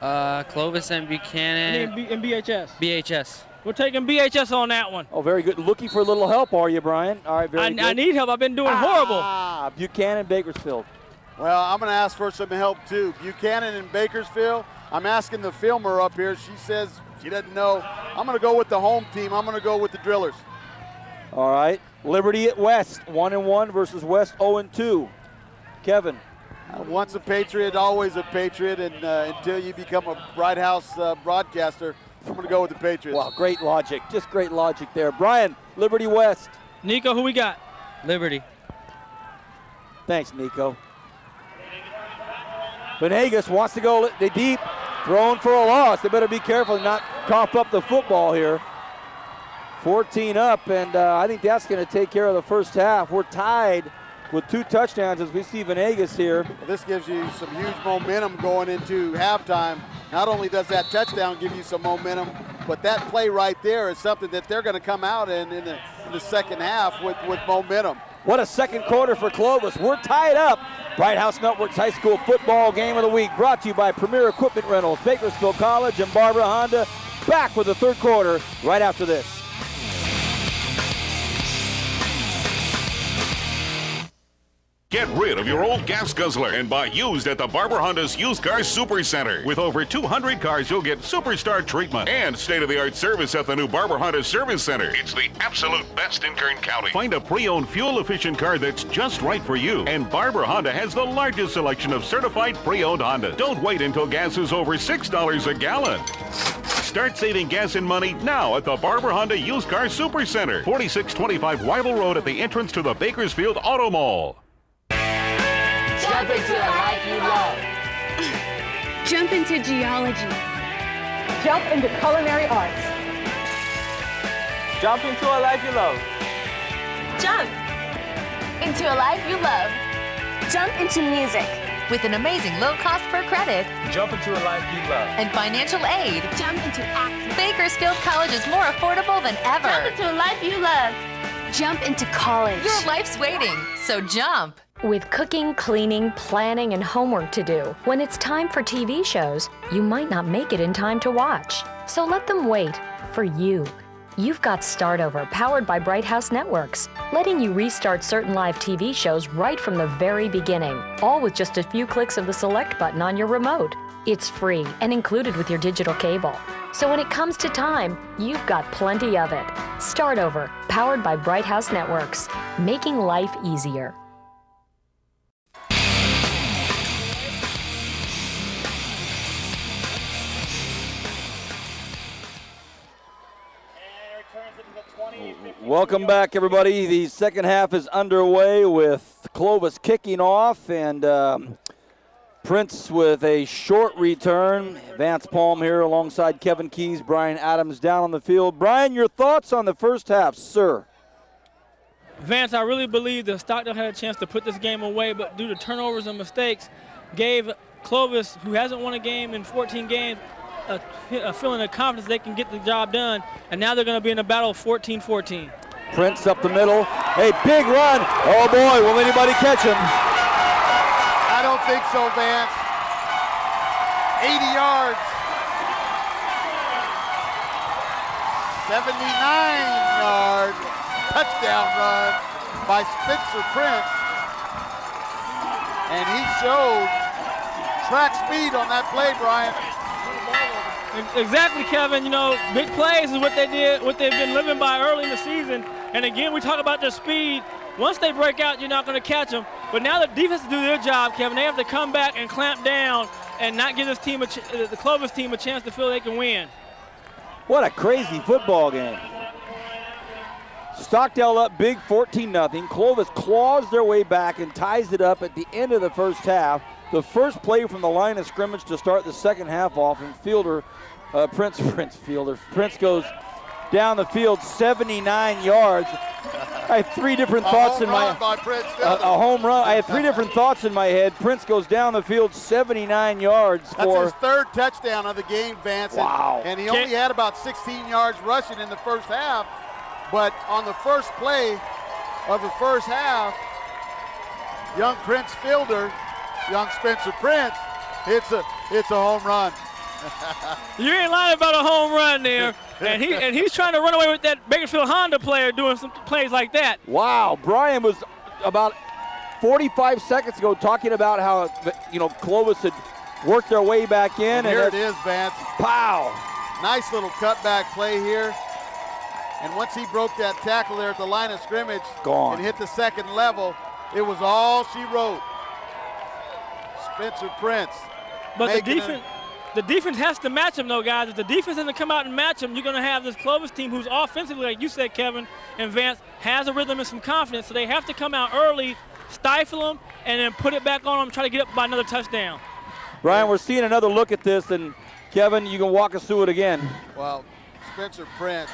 S15: Clovis and Buchanan.
S11: And BHS.
S15: BHS.
S11: We're taking BHS on that one.
S10: Oh, very good. Looking for a little help, are you, Brian? All right, very good.
S11: I need help. I've been doing horrible.
S10: Buchanan, Bakersfield.
S12: Well, I'm going to ask for some help, too. Buchanan and Bakersfield. I'm asking the filmer up here. She says she doesn't know. I'm going to go with the home team. I'm going to go with the Drillers.
S10: All right. Liberty at West, 1-1 versus West 0-2. Kevin.
S12: Once a Patriot, always a Patriot, and until you become a Bright House broadcaster, I'm going to go with the Patriots.
S10: Wow, great logic. Just great logic there. Brian, Liberty West.
S11: Nico, who we got?
S15: Liberty.
S10: Thanks, Nico. Venegas wants to go deep, throwing for a loss. They better be careful and not cough up the football here. 14 up, and I think that's going to take care of the first half. We're tied with 2 touchdowns as we see Venegas here.
S12: Well, this gives you some huge momentum going into halftime. Not only does that touchdown give you some momentum, but that play right there is something that they're going to come out in the second half with momentum.
S10: What a second quarter for Clovis. We're tied up. Bright House Network's high school football game of the week brought to you by Premier Equipment Rentals, Bakersfield College, and Barbara Honda. Back with the third quarter right after this.
S4: Get rid of your old gas guzzler and buy used at the Barber Honda's Used Car Super Center. With over 200 cars, you'll get Superstar treatment and state-of-the-art service at the new Barber Honda Service Center. It's the absolute best in Kern County. Find a pre-owned, fuel-efficient car that's just right for you. And Barber Honda has the largest selection of certified pre-owned Hondas. Don't wait until gas is over $6 a gallon. Start saving gas and money now at the Barber Honda Used Car Super Center, 4625 Weibel Road at the entrance to the Bakersfield Auto Mall.
S8: Jump into a life you love.
S14: Jump into geology.
S7: Jump into culinary arts.
S5: Jump into a life you love.
S8: Jump into a life you love.
S14: Jump into music.
S9: With an amazing low cost per credit
S5: Jump into a life you love.
S9: and financial aid,
S14: Jump into acting.
S9: Bakersfield College is more affordable than
S8: Jump
S9: ever.
S8: into a life you love.
S14: Jump into college.
S9: Your life's waiting, so jump.
S16: With cooking, cleaning, planning, and homework to do, when it's time for TV shows, you might not make it in time to watch. So let them wait for you. You've got Start Over, powered by Bright House Networks, letting you restart certain live TV shows right from the very beginning, all with just a few clicks of the select button on your remote. It's free and included with your digital cable. So when it comes to time, you've got plenty of it. Start Over, powered by Bright House Networks, making life easier.
S10: Welcome back, everybody. The second half is underway with Clovis kicking off and Prince with a short return. Vance Palm here alongside Kevin Keys, Brian Adams down on the field. Brian, your thoughts on the first half, sir?
S11: Vance, I really believe that Stockdale had a chance to put this game away, but due to turnovers and mistakes, gave Clovis, who hasn't won a game in 14 games, a feeling of confidence they can get the job done, and now they're going to be in a battle of 14-14.
S10: Prince up the middle. A big run. Oh, boy, will anybody catch him?
S12: I don't think so, Vance. 80 yards. 79-yard touchdown run by Spencer Prince. And he showed track speed on that play, Brian.
S11: Exactly, Kevin. You know, big plays is what they did, what they've been living by early in the season. And again, we talk about their speed. Once they break out, you're not going to catch them. But now the defense to do their job, Kevin. They have to come back and clamp down and not give this team, the Clovis team, a chance to feel they can win.
S10: What a crazy football game. Stockdale up big 14-0. Clovis claws their way back and ties it up at the end of the first half. The first play from the line of scrimmage to start the second half off, and Prince goes down the field 79 yards. I had three different thoughts in my a home run. I had three different thoughts in my head. Prince goes down the field 79 yards
S12: That's his third touchdown of the game, Vance.
S10: Wow.
S12: And he only had about 16 yards rushing in the first half. But on the first play of the first half, young Prince fielder, young Spencer Prince, it's a home run.
S11: You ain't lying about a home run there. And he's trying to run away with that Bakersfield Honda player doing some plays like that.
S10: Wow, Brian was about 45 seconds ago talking about how, Clovis had worked their way back in.
S12: And here it is, Vance.
S10: Pow.
S12: Nice little cutback play here. And once he broke that tackle there at the line of scrimmage
S10: Gone.
S12: and hit the second level, it was all she wrote. Spencer Prince.
S11: But the defense has to match him, though, guys. If the defense doesn't come out and match him, you're going to have this Clovis team who's offensively, like you said, Kevin and Vance, has a rhythm and some confidence. So they have to come out early, stifle them, and then put it back on them, try to get up by another touchdown.
S10: Brian, we're seeing another look at this, and Kevin, you can walk us through it again.
S12: Well, Spencer Prince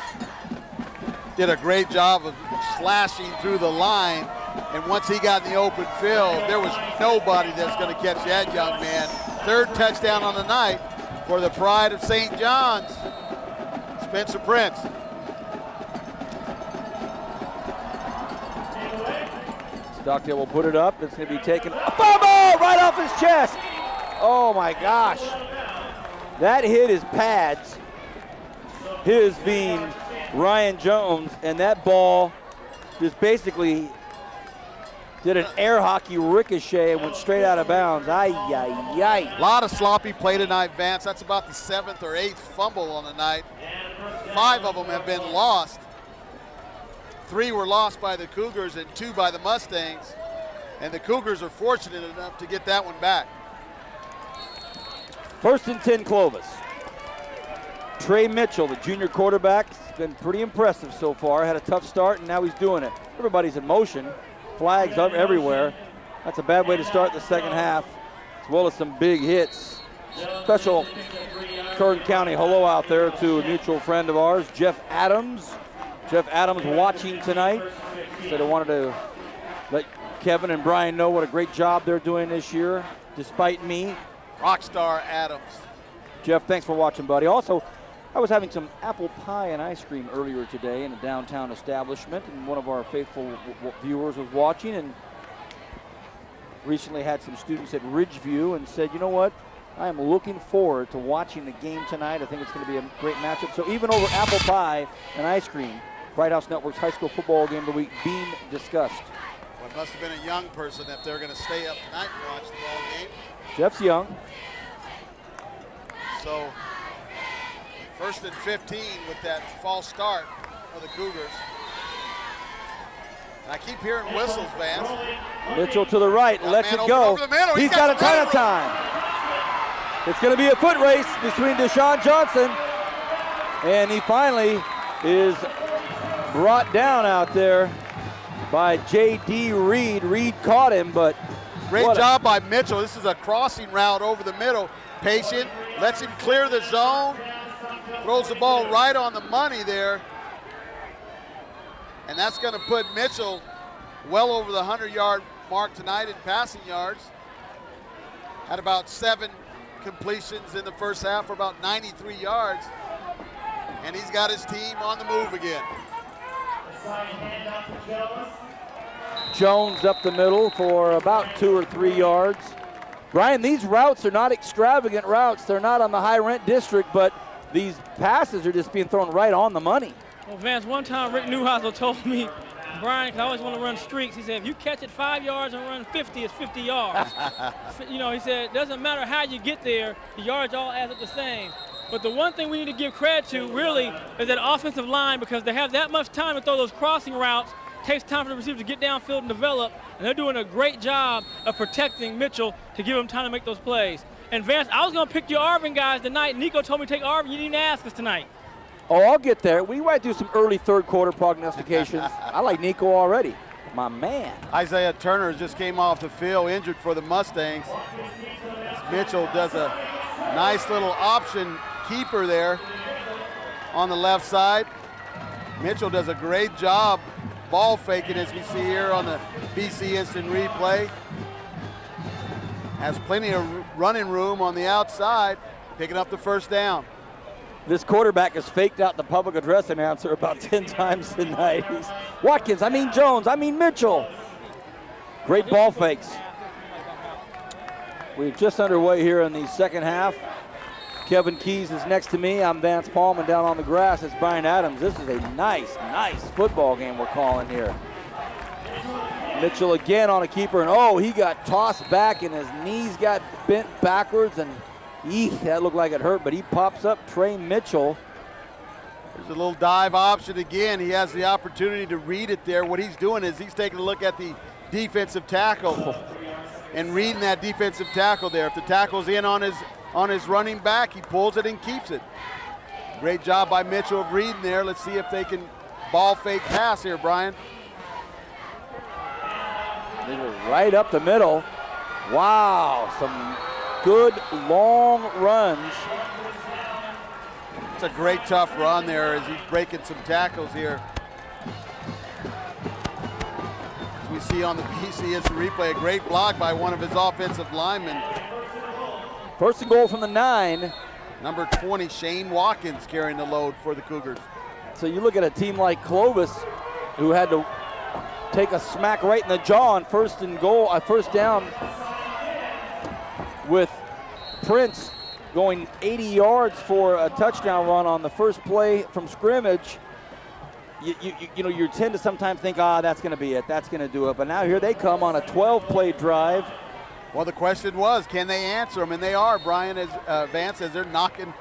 S12: did a great job of slashing through the line, and once he got in the open field, there was nobody that's going to catch that young man. Third touchdown on the night for the pride of St. John's, Spencer Prince.
S10: Stockdale will put it up. It's going to be taken. A fumble right off his chest. Oh, my gosh. That hit his pads. His being Ryan Jones, and that ball just basically did an air hockey ricochet and went straight out of bounds. Ay, ay, ay.
S12: A lot of sloppy play tonight, Vance. That's about the 7th or 8th fumble on the night. 5 of them have been lost. 3 were lost by the Cougars and 2 by the Mustangs. And the Cougars are fortunate enough to get that one back.
S10: 1st and 10 Clovis. Trey Mitchell, the junior quarterback, has been pretty impressive so far. Had a tough start, and now he's doing it. Everybody's in motion. Flags up everywhere. That's a bad way to start the second half, as well as some big hits. Special Kern County hello out there to a mutual friend of ours, Jeff Adams. Jeff Adams watching tonight. Said I wanted to let Kevin and Brian know what a great job they're doing this year, despite me.
S12: Rockstar Adams.
S10: Jeff, thanks for watching, buddy. Also, I was having some apple pie and ice cream earlier today in a downtown establishment, and one of our faithful viewers was watching and recently had some students at Ridgeview and said, you know what, I am looking forward to watching the game tonight. I think it's going to be a great matchup. So even over apple pie and ice cream, Bright House Network's high school football game of the week being discussed.
S12: Well, it must have been a young person if they're going to stay up tonight and watch the ball game.
S10: Jeff's young.
S12: So, 1st and 15 with that false start for the Cougars. And I keep hearing whistles, Vance.
S10: Mitchell to the right, lets it go. He's got a ton of time. It's going to be a foot race between Deshaun Johnson, and he finally is brought down out there by J.D. Reed. Reed caught him, but
S12: great job by Mitchell. This is a crossing route over the middle. Patient, lets him clear the zone, throws the ball right on the money there. And that's going to put Mitchell well over the 100-yard mark tonight in passing yards. Had about 7 completions in the first half for about 93 yards. And he's got his team on the move again.
S10: Jones up the middle for about 2 or 3 yards. Brian, these routes are not extravagant routes. They're not on the high rent district, but these passes are just being thrown right on the money.
S11: Well, Vance, one time Rick Newhouse told me, Brian, 'cause I always want to run streaks. He said, if you catch it 5 yards and run 50, it's 50 yards. You know, he said, it doesn't matter how you get there, the yards all add up the same. But the one thing we need to give credit to, really, is that offensive line, because they have that much time to throw those crossing routes. Takes time for the receivers to get downfield and develop, and they're doing a great job of protecting Mitchell to give him time to make those plays. And Vance, I was going to pick your Arvin guys tonight. Nico told me to take Arvin. You didn't ask us tonight.
S10: Oh, I'll get there. We might do some early third quarter prognostications. I like Nico already. My man.
S12: Isaiah Turner just came off the field injured for the Mustangs. Mitchell does a nice little option keeper there on the left side. Mitchell does a great job ball faking, as we see here on the BC Instant Replay. Has plenty of running room on the outside, picking up the first down.
S10: This quarterback has faked out the public address announcer about 10 times tonight. He's Watkins, I mean Jones, I mean Mitchell. Great ball fakes. We're just underway here in the second half. Kevin Keys is next to me. I'm Vance Palm, and down on the grass is Brian Adams. This is a nice football game we're calling here. Mitchell again on a keeper, and oh, he got tossed back and his knees got bent backwards, and that looked like it hurt, but he pops up Trey Mitchell.
S12: There's a little dive option again. He has the opportunity to read it there. What he's doing is he's taking a look at the defensive tackle and reading that defensive tackle there. If the tackle's in on his running back, he pulls it and keeps it. Great job by Mitchell of reading there. Let's see if they can ball fake pass here, Brian.
S10: They were right up the middle. Wow, some good long runs.
S12: It's a great tough run there as he's breaking some tackles here. As we see on the PC Instant Replay, a great block by one of his offensive linemen.
S10: First and goal from the 9.
S12: Number 20, Shane Watkins carrying the load for the Cougars.
S10: So you look at a team like Clovis, who had to take a smack right in the jaw on first down, with Prince going 80 yards for a touchdown run on the first play from scrimmage. You tend to sometimes think, that's going to be it, that's going to do it. But now here they come on a 12-play drive.
S12: Well, the question was, can they answer them? And they are, Brian, as Vance, as they're knocking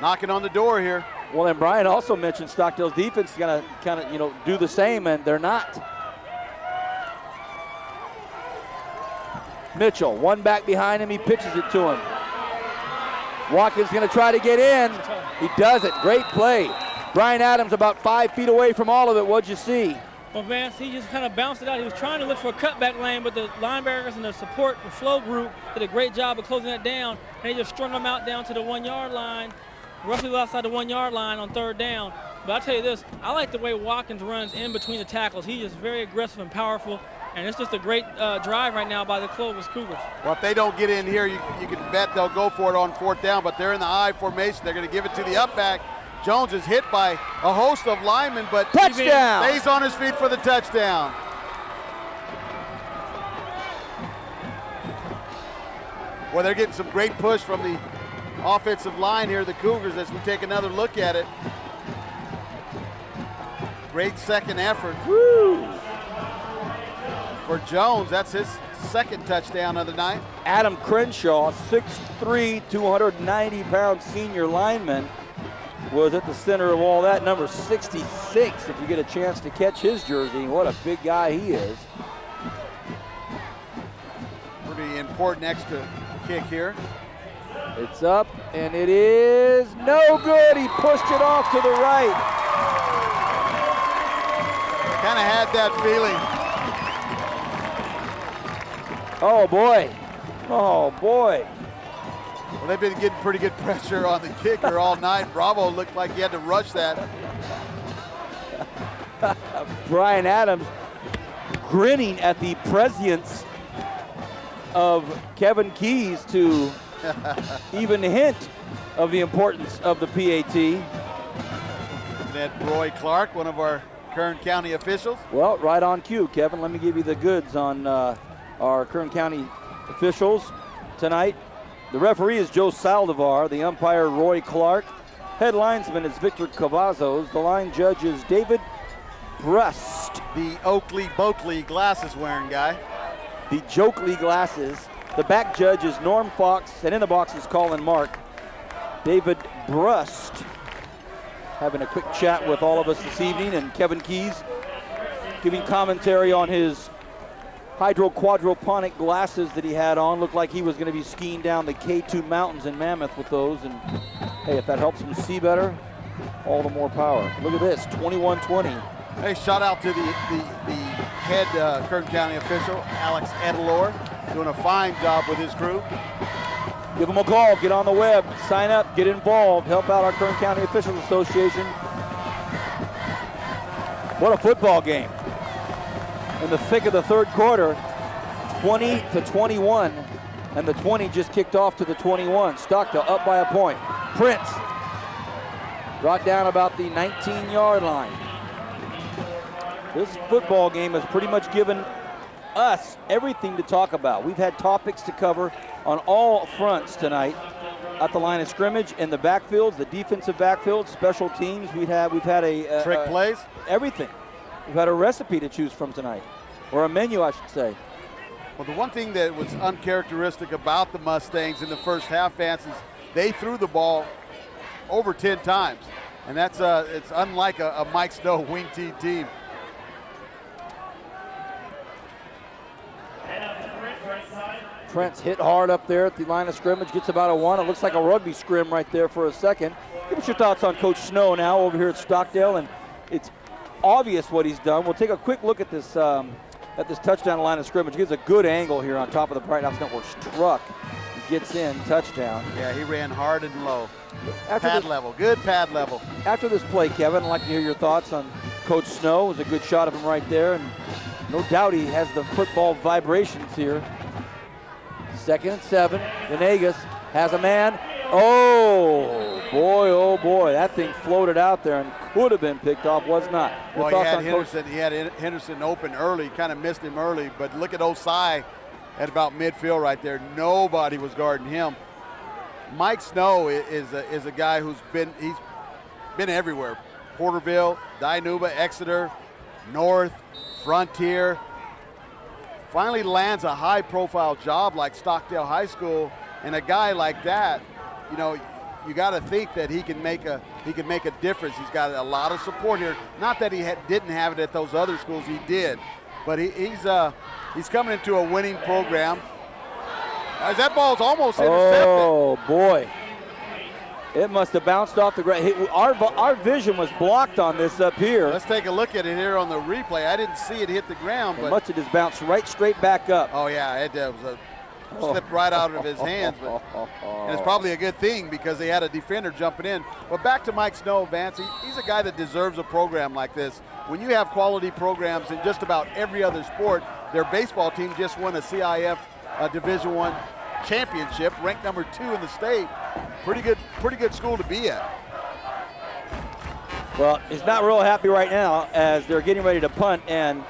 S12: on the door here.
S10: Well, and Brian also mentioned Stockdale's defense is going to kind of, do the same, and they're not. Mitchell, one back behind him, he pitches it to him. Watkins going to try to get in. He does it. Great play. Brian Adams about 5 feet away from all of it. What'd you see?
S11: Well, Vance, he just kind of bounced it out. He was trying to look for a cutback lane, but the linebackers and the support, the flow group, did a great job of closing that down, and they just strung him out down to the 1 yard line, roughly outside the 1 yard line on third down. But I'll tell you this, I like the way Watkins runs in between the tackles. He is very aggressive and powerful, and it's just a great drive right now by the Clovis Cougars.
S12: Well, if they don't get in here, you can bet they'll go for it on fourth down, but they're in the I formation. They're going to give it to the up back. Jones is hit by a host of linemen, but
S10: touchdown!
S12: Stays on his feet for the touchdown. Well, they're getting some great push from the offensive line here, the Cougars, as we take another look at it. Great second effort.
S10: Woo!
S12: For Jones. That's his second touchdown of the night.
S10: Adam Crenshaw, 6'3", 290-pound senior lineman, was at the center of all that. Number 66, if you get a chance to catch his jersey. What a big guy he is.
S12: Pretty important extra kick here.
S10: It's up, and it is no good. He pushed it off to the right.
S12: Kind of had that feeling.
S10: Oh, boy. Oh, boy.
S12: Well, they've been getting pretty good pressure on the kicker all night. Bravo looked like he had to rush that.
S10: Brian Adams grinning at the prescience of Kevin Keys to even hint of the importance of the PAT.
S12: That Roy Clark, one of our Kern County officials.
S10: Well, right on cue, Kevin. Let me give you the goods on our Kern County officials tonight. The referee is Joe Saldivar, the umpire Roy Clark. Head linesman is Victor Cavazos. The line judge is David Brust.
S12: The Oakley-Boakley glasses wearing guy.
S10: The Jokley glasses. The back judge is Norm Fox, and in the box is Colin Mark. David Brust having a quick chat with all of us this evening, and Kevin Keys giving commentary on his hydroquadroponic glasses that he had on. Looked like he was going to be skiing down the K2 mountains in Mammoth with those, and hey, if that helps him see better, all the more power. Look at this, 21-20.
S12: Hey, shout out to the head Kern County official, Alex Edelor, doing a fine job with his crew.
S10: Give them a call, get on the web, sign up, get involved, help out our Kern County Officials Association. What a football game. In the thick of the third quarter, 20-21, and the 20 just kicked off to the 21. Stockdale up by a point. Prince brought down about the 19-yard line. This football game has pretty much given us everything to talk about. We've had topics to cover on all fronts tonight. At the line of scrimmage, in the backfields, the defensive backfield, special teams. We've had a
S12: trick plays,
S10: everything. We've had a recipe to choose from tonight, or a menu, I should say.
S12: Well, the one thing that was uncharacteristic about the Mustangs in the first half, Vance, is they threw the ball over 10 times, and that's it's unlike a Mike Snow wing T team.
S10: Trent's hit hard up there at the line of scrimmage, gets about a one. It looks like a rugby scrim right there for a second. Give us your thoughts on Coach Snow now over here at Stockdale, and it's obvious what he's done. We'll take a quick look at this touchdown line of scrimmage. Gives a good angle here on top of the Bright House Network's truck. He gets in, touchdown.
S12: Yeah, he ran hard and low.
S10: Good
S12: pad level.
S10: After this play, Kevin, I'd like to hear your thoughts on Coach Snow. It was a good shot of him right there, and no doubt he has the football vibrations here. 2nd and 7. Venegas has a man. Oh boy, that thing floated out there and could have been picked off, was not.
S12: Well, he had Henderson open early, kind of missed him early, but look at Osai at about midfield right there. Nobody was guarding him. Mike Snow is a guy he's been everywhere. Porterville, Dinuba, Exeter, North, Frontier. Finally lands a high-profile job like Stockdale High School, and a guy like that, you know, you got to think that he can make a difference. He's got a lot of support here. Not that he didn't have it at those other schools, he did, but he's coming into a winning program. As that ball's almost intercepted.
S10: Oh boy! It must have bounced off the ground. Our vision was blocked on this up here.
S12: Let's take a look at it here on the replay. I didn't see it hit the ground, but
S10: it must have just bounced right straight back up.
S12: Oh yeah, it was slipped right out of his hands. But, and it's probably a good thing because they had a defender jumping in. But back to Mike Snow, Vance. He's a guy that deserves a program like this. When you have quality programs in just about every other sport, their baseball team just won a CIF Division I championship, ranked number 2 in the state. Pretty good school to be at.
S10: Well, he's not real happy right now as they're getting ready to punt, and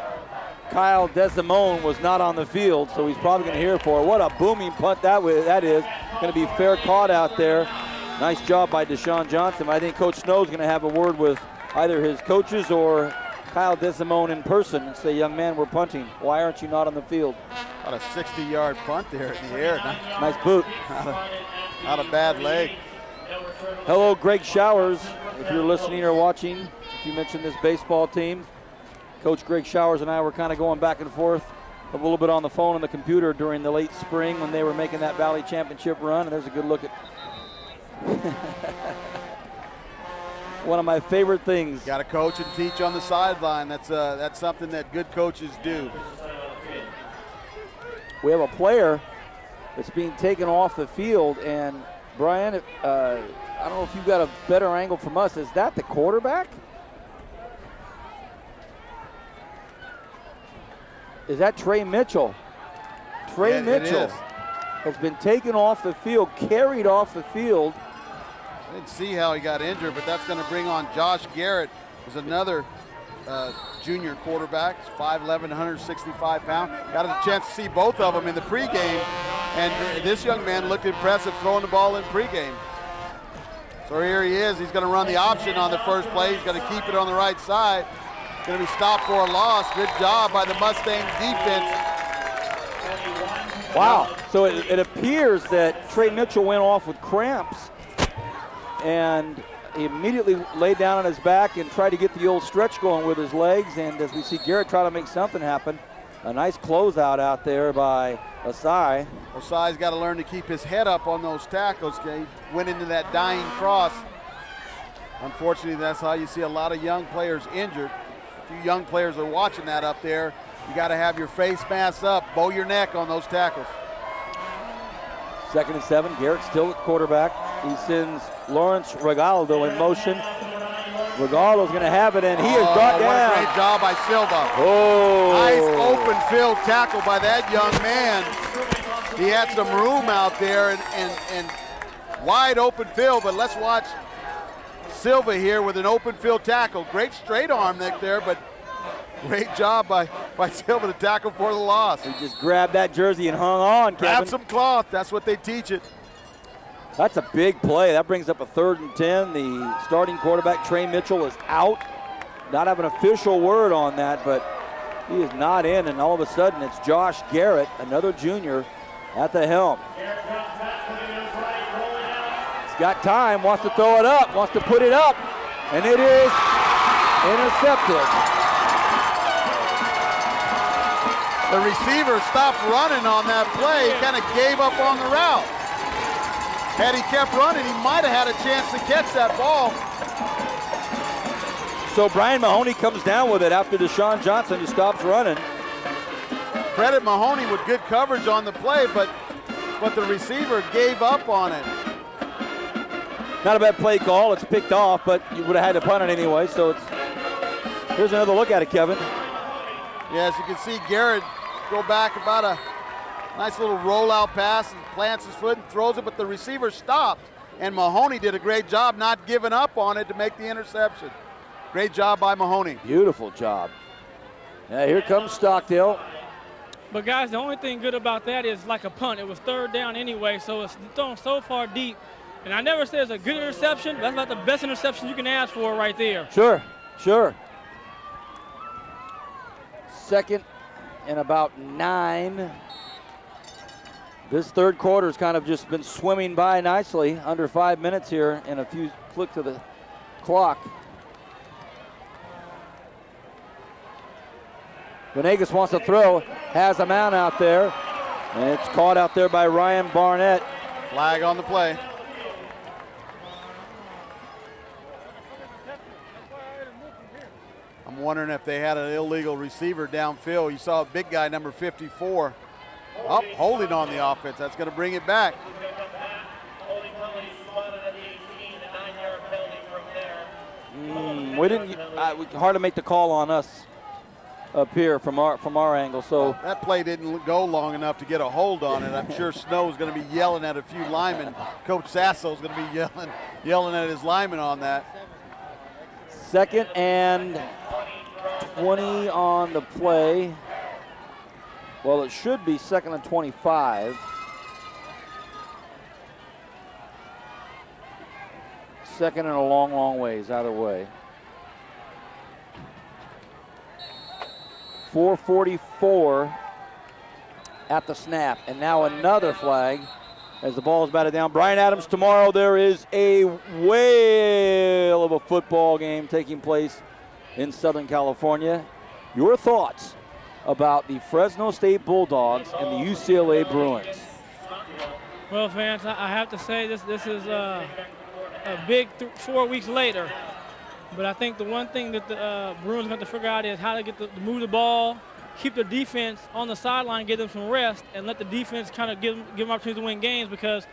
S10: Kyle Desimone was not on the field, so he's probably going to hear for it. What a booming punt that is. Going to be fair caught out there. Nice job by Deshaun Johnson. I think Coach Snow's going to have a word with either his coaches or Kyle Desimone in person and say, young man, we're punting. Why aren't you not on the field?
S12: About a 60-yard punt there in the air.
S10: Nice boot.
S12: Not a bad leg.
S10: Hello, Greg Showers. If you're listening or watching, if you mentioned this baseball team, Coach Greg Showers and I were kind of going back and forth a little bit on the phone and the computer during the late spring when they were making that Valley Championship run. And there's a good look at one of my favorite things.
S12: Got to coach and teach on the sideline. That's something that good coaches do.
S10: We have a player that's being taken off the field, and Brian, I don't know if you've got a better angle from us. Is that the quarterback? Is that Trey Mitchell? Trey Mitchell has been taken off the field, carried off the field.
S12: I didn't see how he got injured, but that's going to bring on Josh Garrett, who's another junior quarterback. He's 5'11", 165 pounds. Got a chance to see both of them in the pregame, and this young man looked impressive throwing the ball in pregame. So here he is. He's going to run the option on the first play. He's going to keep it on the right side. Going to be stopped for a loss. Good job by the Mustang defense.
S10: Wow. So it appears that Trey Mitchell went off with cramps, and he immediately laid down on his back and tried to get the old stretch going with his legs. And as we see Garrett try to make something happen, a nice closeout out there by Osai.
S12: Osai's got to learn to keep his head up on those tackles. He went into that dying cross. Unfortunately, that's how you see a lot of young players injured. A few young players are watching that up there. You got to have your face mask up, bow your neck on those tackles.
S10: 2nd and 7. Garrett still at quarterback. He sends Lawrence Regaldo in motion. Regaldo's going to have it, and he is brought down.
S12: What a great job by Silva.
S10: Oh.
S12: Nice open field tackle by that young man. He had some room out there and wide open field, but let's watch Silva here with an open field tackle. Great straight arm there, but great job by Silva to tackle for the loss.
S10: He just grabbed that jersey and hung on, Kevin.
S12: Grab some cloth. That's what they teach it.
S10: That's a big play. That brings up a 3rd and 10. The starting quarterback, Trey Mitchell, is out. Not have an official word on that, but he is not in, and all of a sudden it's Josh Garrett, another junior, at the helm. He's got time, wants to throw it up, wants to put it up, and it is intercepted.
S12: The receiver stopped running on that play. He kind of gave up on the route. Had he kept running, he might have had a chance to catch that ball.
S10: So Brian Mahoney comes down with it after Deshaun Johnson, who stops running.
S12: Credit Mahoney with good coverage on the play, but the receiver gave up on it.
S10: Not a bad play call. It's picked off, but you would have had to punt it anyway. So here's another look at it, Kevin.
S12: Yes, you can see Garrett go back about a nice little rollout pass and plants his foot and throws it, but the receiver stopped. And Mahoney did a great job not giving up on it to make the interception. Great job by Mahoney.
S10: Beautiful job. Yeah, here comes Stockdale.
S11: But guys, the only thing good about that is like a punt. It was 3rd down anyway, so it's thrown so far deep. And I never say it's a good interception. That's about the best interception you can ask for right there.
S10: Sure. 2nd and about 9. This 3rd quarter has kind of just been swimming by nicely. Under 5 minutes here and a few clicks of the clock. Venegas wants to throw, has a man out there, and it's caught out there by Ryan Barnett.
S12: Flag on the play. I'm wondering if they had an illegal receiver downfield. You saw a big guy, number 54, up holding on the offense. That's going to bring it back.
S10: We didn't. Hard to make the call on us up here from our angle. So
S12: that play didn't go long enough to get a hold on it. I'm sure Snow's going to be yelling at a few linemen. Coach Sasso's going to be yelling at his linemen on that.
S10: 2nd and 20 on the play. Well, it should be 2nd and 25. 2nd and a long, long ways either way. 4:44 at the snap, and now another flag as the ball is batted down. Brian Adams, tomorrow there is a whale of a football game taking place in Southern California. Your thoughts about the Fresno State Bulldogs and the UCLA Bruins?
S11: Well, fans, I have to say this is a big 4 weeks later. But I think the one thing that the Bruins have to figure out is how to get to move the ball, keep the defense on the sideline, give them some rest, and let the defense kind of give them opportunity to win games, because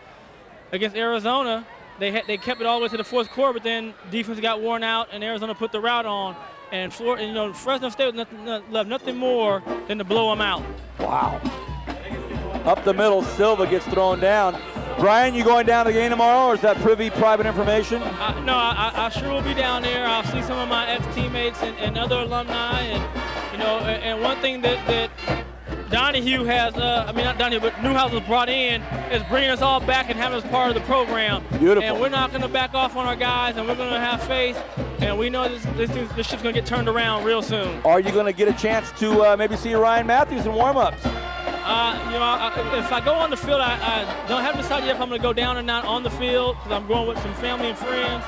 S11: against Arizona, they kept it all the way to the fourth quarter, but then defense got worn out and Arizona put the route on. And Fresno State left nothing more than to blow them out.
S10: Wow. Up the middle, Silva gets thrown down. Brian, you going down to the game tomorrow, or is that private information?
S11: No, I sure will be down there. I'll see some of my ex-teammates and other alumni, and one thing that Donahue has, not Donahue, but Newhouse has brought in is bringing us all back and having us part of the program.
S10: Beautiful.
S11: And we're not going to back off on our guys, and we're going to have faith, and we know this shit's going to get turned around real soon.
S10: Are you going to get a chance to maybe see Ryan Matthews in warm-ups?
S11: If I go on the field, I don't have decided yet if I'm going to go down or not on the field, because I'm going with some family and friends.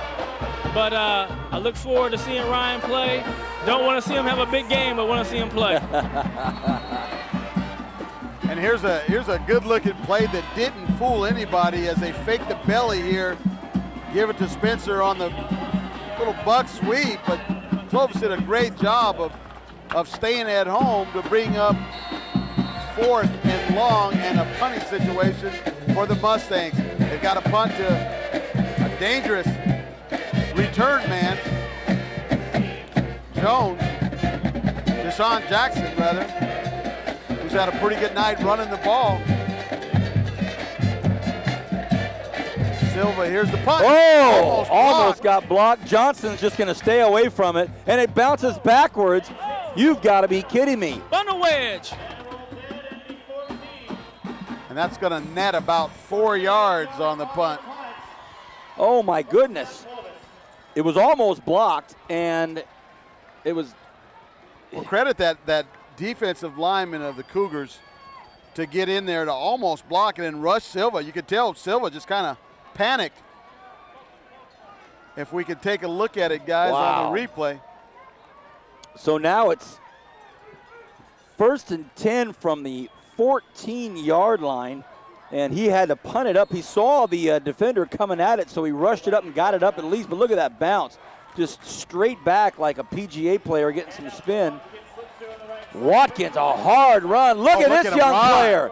S11: But I look forward to seeing Ryan play. Don't want to see him have a big game, but want to see him play.
S12: And here's a good-looking play that didn't fool anybody as they fake the belly here. Give it to Spencer on the little buck sweep, but Clovis did a great job of staying at home to bring up 4th and long and a punting situation for the Mustangs. They've got to punt to a dangerous return man, Deshaun Jackson, who's had a pretty good night running the ball. Silva, here's the punt.
S10: Oh, almost got blocked. Johnson's just going to stay away from it, and it bounces backwards. You've got to be kidding me.
S11: On the wedge.
S12: And that's going to net about 4 yards on the punt.
S10: Oh, my goodness. It was almost blocked, and it was.
S12: Well, credit that defensive lineman of the Cougars to get in there to almost block it and rush Silva. You could tell Silva just kind of panicked. If we could take a look at it, guys, on the replay.
S10: So now it's 1st and 10 from the 14-yard line, and he had to punt it up. He saw the defender coming at it, so he rushed it up and got it up at least. But look at that bounce. Just straight back like a PGA player getting some spin. Watkins, a hard run. Look at this young player.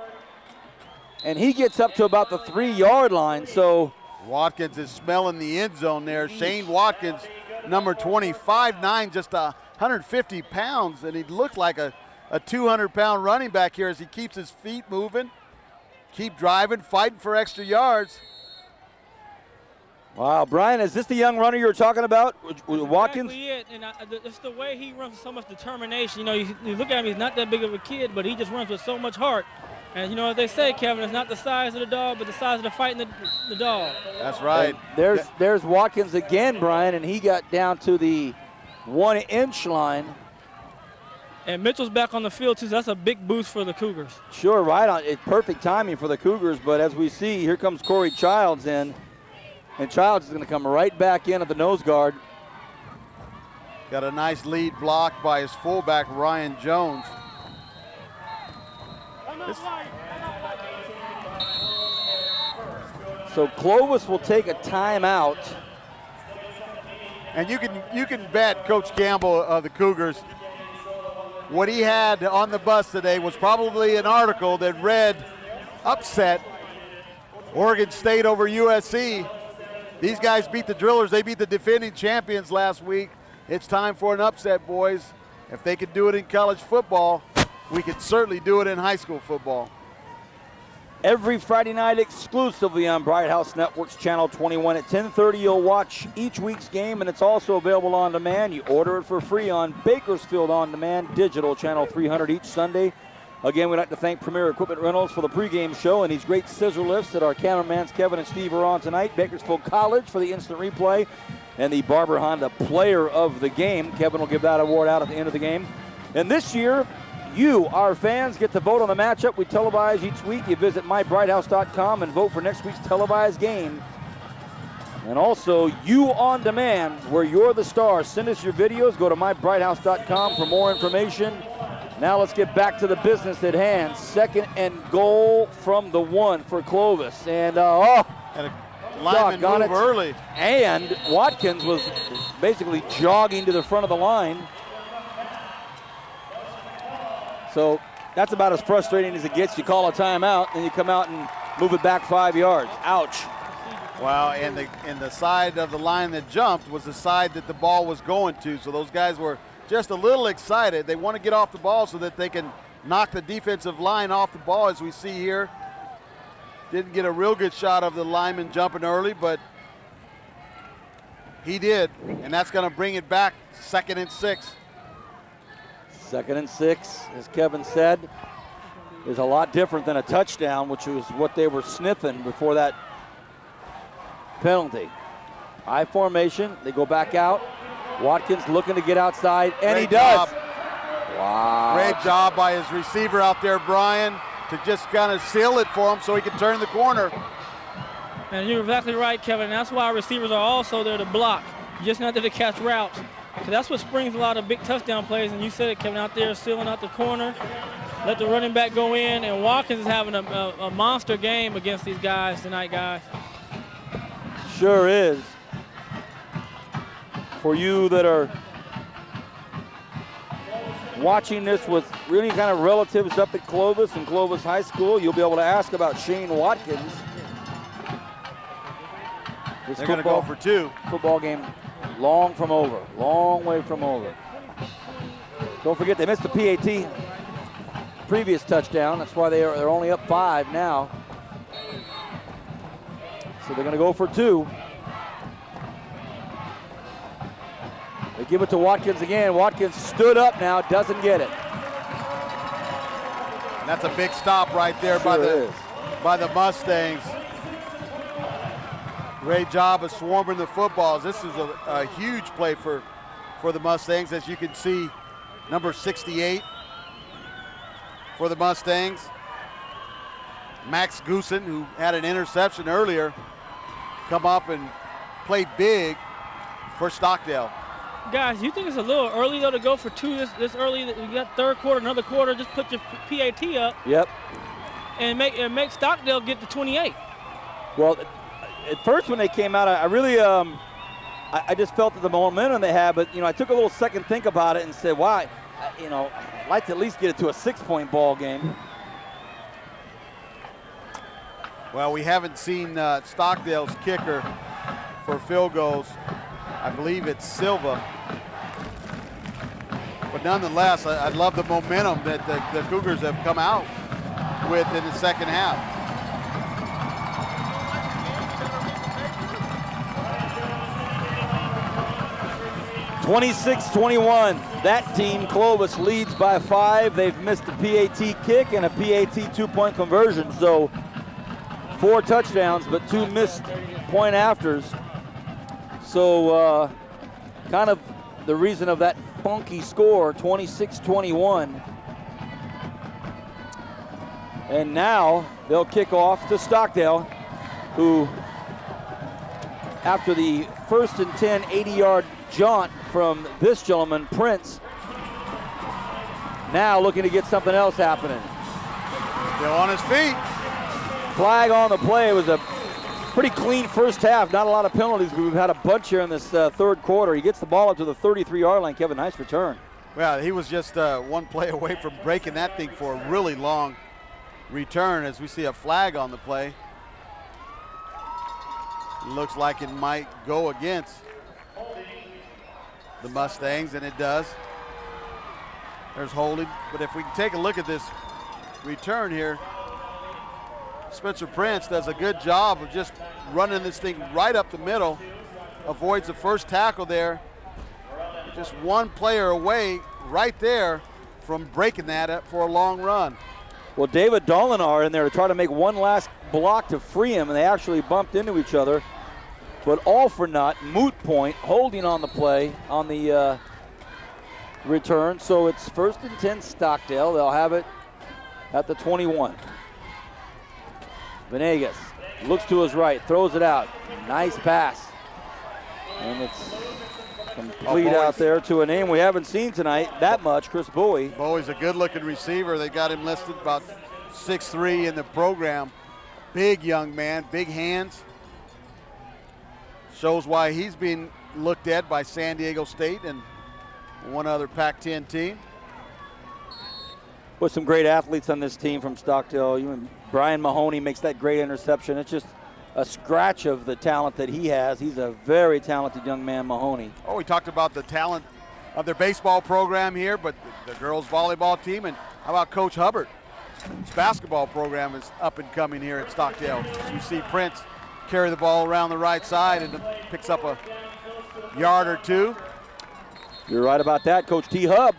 S10: And he gets up to about the 3-yard line. So
S12: Watkins is smelling the end zone there. Shane Watkins, number 25'9", just 150 pounds, and he looked like a 200-pound running back here as he keeps his feet moving, keep driving, fighting for extra yards.
S10: Wow, Brian, is this the young runner you were talking about, Watkins?
S11: Exactly it, and it's the way he runs with so much determination. You look at him, he's not that big of a kid, but he just runs with so much heart. And as they say, Kevin, it's not the size of the dog, but the size of the fight in the dog.
S12: That's right.
S10: And there's Watkins again, Brian, and he got down to the 1-inch line.
S11: And Mitchell's back on the field, too, so that's a big boost for the Cougars.
S10: Sure, right on. It's perfect timing for the Cougars, but as we see, here comes Corey Childs in. And Childs is going to come right back in at the nose guard.
S12: Got a nice lead block by his fullback, Ryan Jones. So
S10: Clovis will take a timeout.
S12: And you you can bet Coach Campbell of the Cougars, what he had on the bus today was probably an article that read, upset, Oregon State over USC. These guys beat the Drillers. They beat the defending champions last week. It's time for an upset, boys. If they could do it in college football, we could certainly do it in high school football.
S10: Every Friday night exclusively on Bright House Networks Channel 21 at 10:30. You'll watch each week's game, and it's also available on demand. You order it for free on Bakersfield On Demand Digital Channel 300 each Sunday. Again, we'd like to thank Premier Equipment Rentals for the pregame show and these great scissor lifts that our cameramans Kevin and Steve are on tonight. Bakersfield College for the instant replay, and the Barber Honda Player of the Game. Kevin will give that award out at the end of the game. And this year, you, our fans, get to vote on the matchup we televise each week. You visit mybrighthouse.com and vote for next week's televised game. And also, you on demand, where you're the star. Send us your videos. Go to mybrighthouse.com for more information. Now let's get back to the business at hand. 2nd and goal from the 1 for Clovis. And,
S12: and a lineman move early.
S10: And Watkins was basically jogging to the front of the line. So that's about as frustrating as it gets. You call a timeout, and you come out and move it back 5 yards. Ouch.
S12: Wow, and the side of the line that jumped was the side that the ball was going to. So those guys were just a little excited. They want to get off the ball so that they can knock the defensive line off the ball, as we see here. Didn't get a real good shot of the lineman jumping early, but he did. And that's going to bring it back 2nd and 6.
S10: 2nd and 6, as Kevin said, is a lot different than a touchdown, which was what they were sniffing before that penalty. High formation, they go back out. Watkins looking to get outside, and he does. Wow.
S12: Great job by his receiver out there, Brian, to just kind of seal it for him so he can turn the corner.
S11: And you're exactly right, Kevin. That's why receivers are also there to block, just not there to catch routes. So that's what springs a lot of big touchdown plays, and you said it, Kevin, out there sealing out the corner. Let the running back go in, and Watkins is having a monster game against these guys tonight, guys.
S10: Sure is. For you that are watching this with really kind of relatives up at Clovis and Clovis High School, you'll be able to ask about Shane Watkins.
S12: They're going to go for 2.
S10: Football game long from over, long way from over. Don't forget they missed the PAT previous touchdown. That's why they're only up 5 now. So they're going to go for 2. They give it to Watkins again. Watkins stood up now, doesn't get it.
S12: And that's a big stop right there by the Mustangs. Great job of swarming the footballs. This is a huge play for the Mustangs. As you can see, number 68 for the Mustangs. Max Goosen, who had an interception earlier, come up and play big for Stockdale.
S11: Guys, you think it's a little early, though, to go for 2 this early? You got third quarter, another quarter, just put your PAT up.
S10: Yep.
S11: And make Stockdale get to 28.
S10: Well, at first when they came out, I really, I just felt that the momentum they had, but, I took a little second think about it and said, why, I'd like to at least get it to a 6-point ball game.
S12: Well, we haven't seen Stockdale's kicker for field goals. I believe it's Silva. But nonetheless, I love the momentum that the Cougars have come out with in the second half.
S10: (26-21). That team, Clovis, leads by 5. They've missed a PAT kick and a PAT 2-point conversion. So 4 touchdowns, but 2 missed point afters. So kind of the reason of that funky score, 26-21. And now they'll kick off to Stockdale, who, after the 1st and 10 80-yard jaunt from this gentleman, Prince, now looking to get something else happening.
S12: Still on his feet.
S10: Flag on the play. It was a Pretty clean first half. Not a lot of penalties, but we've had a bunch here in this third quarter. He gets the ball up to the 33-yard line. Kevin, nice return.
S12: Well, he was just one play away from breaking that thing for a really long return as we see a flag on the play. Looks like it might go against the Mustangs, and it does. There's holding, but if we can take a look at this return here, Spencer Prince does a good job of just running this thing right up the middle, avoids the first tackle there. Just one player away right there from breaking that up for a long run.
S10: Well, David Dolinar in there to try to make one last block to free him, and they actually bumped into each other. But all for naught, moot point, holding on the play on the return. So it's 1st and 10 Stockdale. They'll have it at the 21. Venegas looks to his right, throws it out. Nice pass. And it's complete out there to a name we haven't seen tonight that much, Chris Bowie.
S12: Bowie's a good-looking receiver. They got him listed about 6'3" in the program. Big young man, big hands. Shows why he's being looked at by San Diego State and one other Pac-10 team.
S10: With some great athletes on this team from Stockdale. Even Brian Mahoney makes that great interception. It's just a scratch of the talent that he has. He's a very talented young man, Mahoney.
S12: Oh, we talked about the talent of their baseball program here, but the girls volleyball team, and how about Coach Hubbard? His basketball program is up and coming here at Stockdale. You see Prince carry the ball around the right side and picks up a yard or two.
S10: You're right about that, Coach T. Hub.